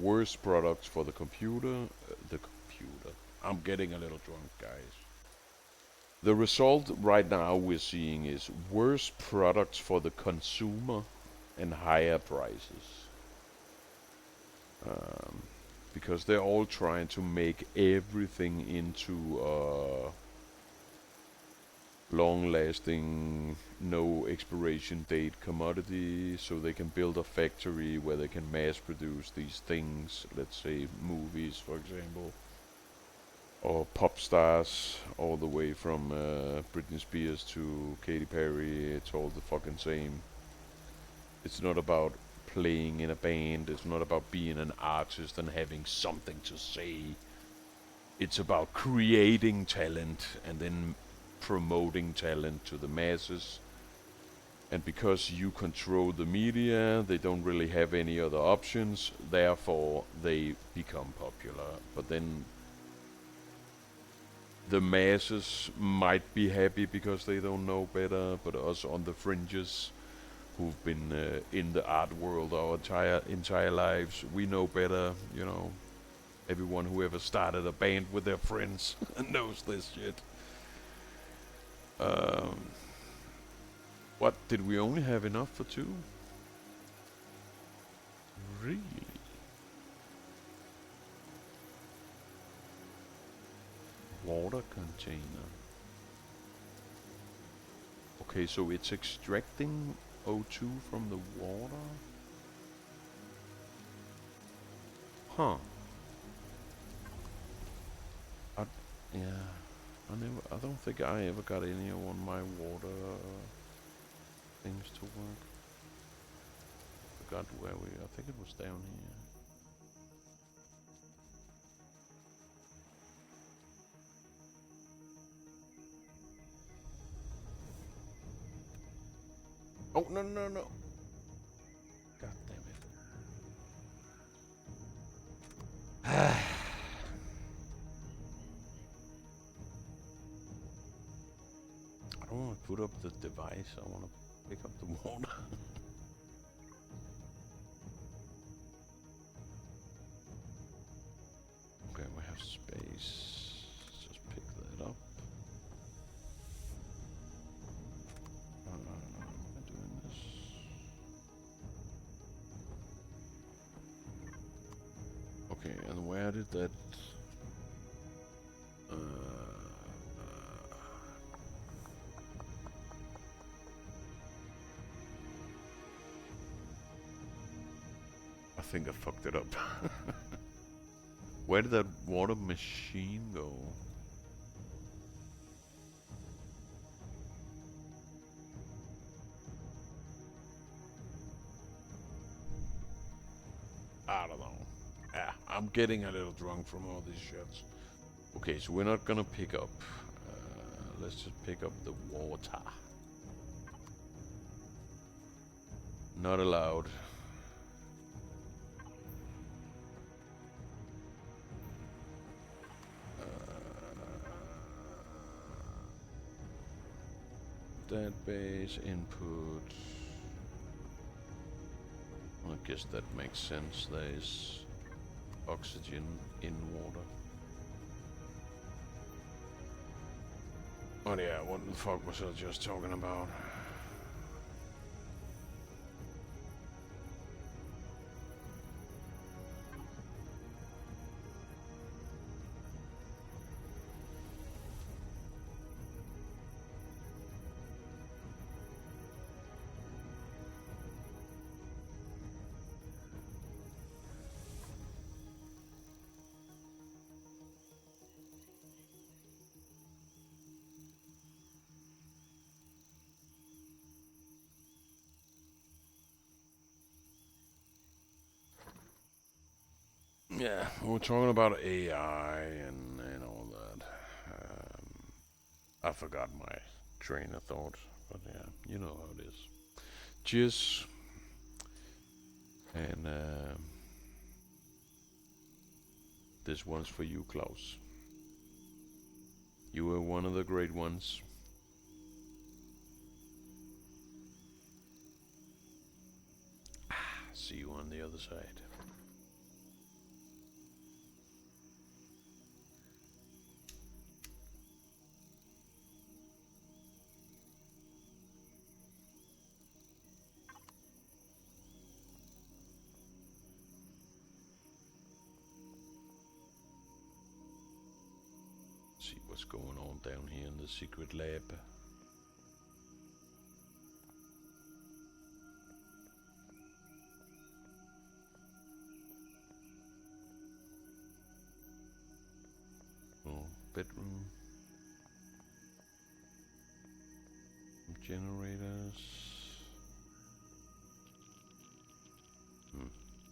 worse products for the computer. The computer. I'm getting a little drunk, guys. The result right now we're seeing is worse products for the consumer and higher prices. Because they're all trying to make everything into long-lasting, no expiration date commodity, so they can build a factory where they can mass produce these things. Let's say movies, for example, or pop stars, all the way from Britney Spears to Katy Perry. It's all the fucking same. It's not about playing in a band. It's not about being an artist and having something to say. It's about creating talent and then promoting talent to the masses. And because you control the media, they don't really have any other options. Therefore, they become popular. But then the masses might be happy because they don't know better. But us on the fringes, who've been in the art world our entire lives, we know better. You know, everyone who ever started a band with their friends knows this shit. What, did we only have enough for two? Really? water container. Okay, so it's extracting O2 from the water? Huh. Yeah. I don't think I ever got any on my water things to work. Forgot where I think it was down here. Oh, no. God damn it. I don't want to put up the device, I want to pick up the water. Okay, we have space. Let's just pick that up. No, am I doing this? Okay, and where did that... I think I fucked it up. Where did that water machine go? I don't know. Yeah, I'm getting a little drunk from all these shots. Okay, so we're not gonna pick up. Let's just pick up the water. Not allowed. Database input. I guess that makes sense. There is oxygen in water. Oh yeah, what the fuck was I just talking about? Yeah, we're talking about AI and all that. I forgot my train of thought, but yeah, you know how it is. Cheers, and this one's for you, Klaus. You were one of the great ones. See you on the other side. See what's going on down here in the secret lab. Oh, bedroom. Generators.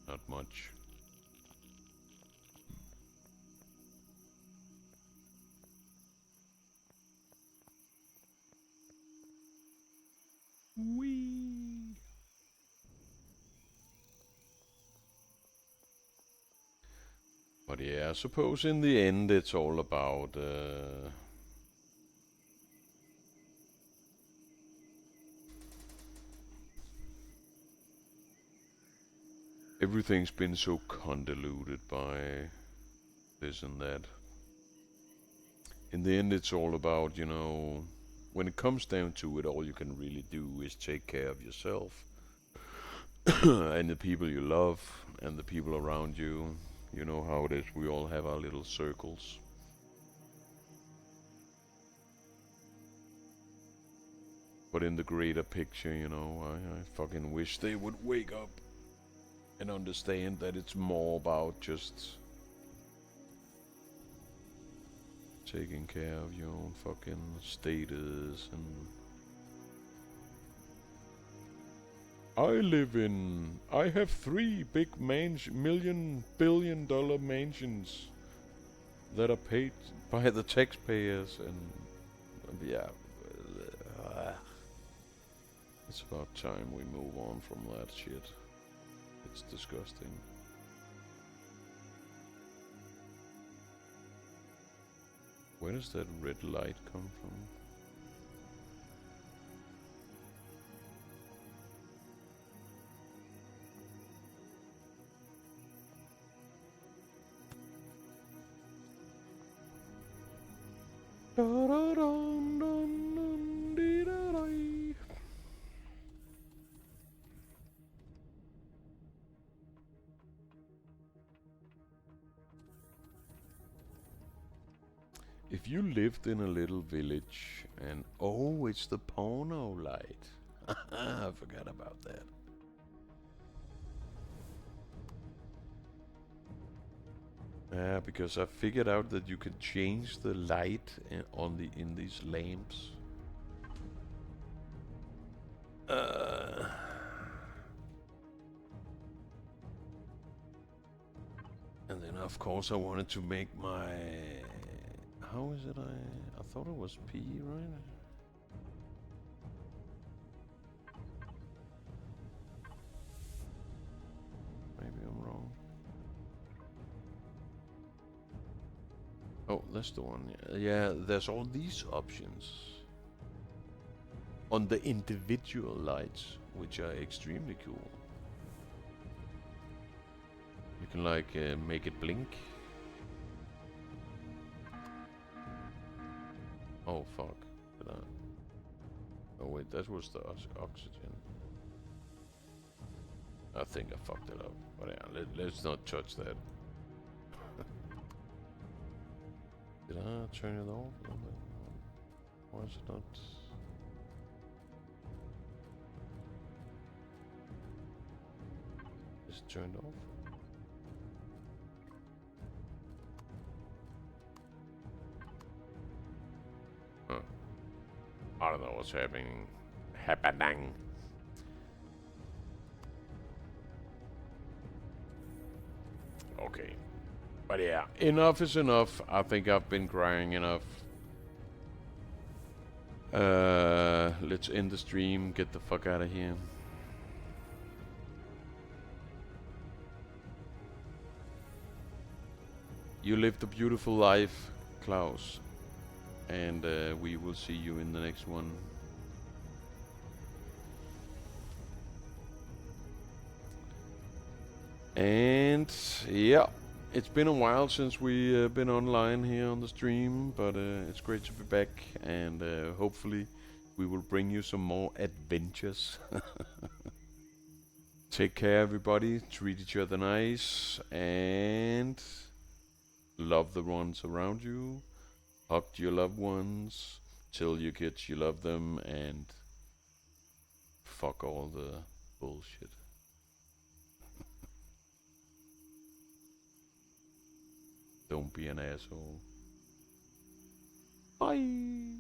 Not much. Whee! But yeah, I suppose in the end it's all about everything's been so convoluted by this and that. In the end it's all about, you know, when it comes down to it, all you can really do is take care of yourself and the people you love and the people around you. You know how it is, we all have our little circles. But in the greater picture, you know, I fucking wish they would wake up and understand that it's more about just taking care of your own fucking status. And I have 3 big $1 million mansions that are paid by the taxpayers, and yeah, it's about time we move on from that shit. It's disgusting. Where does that red light come from? If you lived in a little village and oh, it's the porno light. I forgot about that. Yeah, because I figured out that you can change the light in these lamps. And then of course I wanted to make my... How is it I thought it was P, right? Maybe I'm wrong. Oh, that's the one. Yeah, there's all these options on the individual lights, which are extremely cool. You can like make it blink. Oh fuck. Did I? Oh wait, that was the oxygen. I think I fucked it up. But yeah, let's not touch that. Did I turn it off? Why is it not? Is it turned off? Huh. I don't know what's happening. Okay. But yeah, enough is enough. I think I've been crying enough. Let's end the stream. Get the fuck out of here. You lived a beautiful life, Claus. And we will see you in the next one. And yeah, it's been a while since we been online here on the stream, but it's great to be back, and hopefully we will bring you some more adventures. Take care, everybody. Treat each other nice, and love the ones around you. Hug your loved ones. Tell your kids you love them, and fuck all the bullshit. Don't be an asshole. Bye.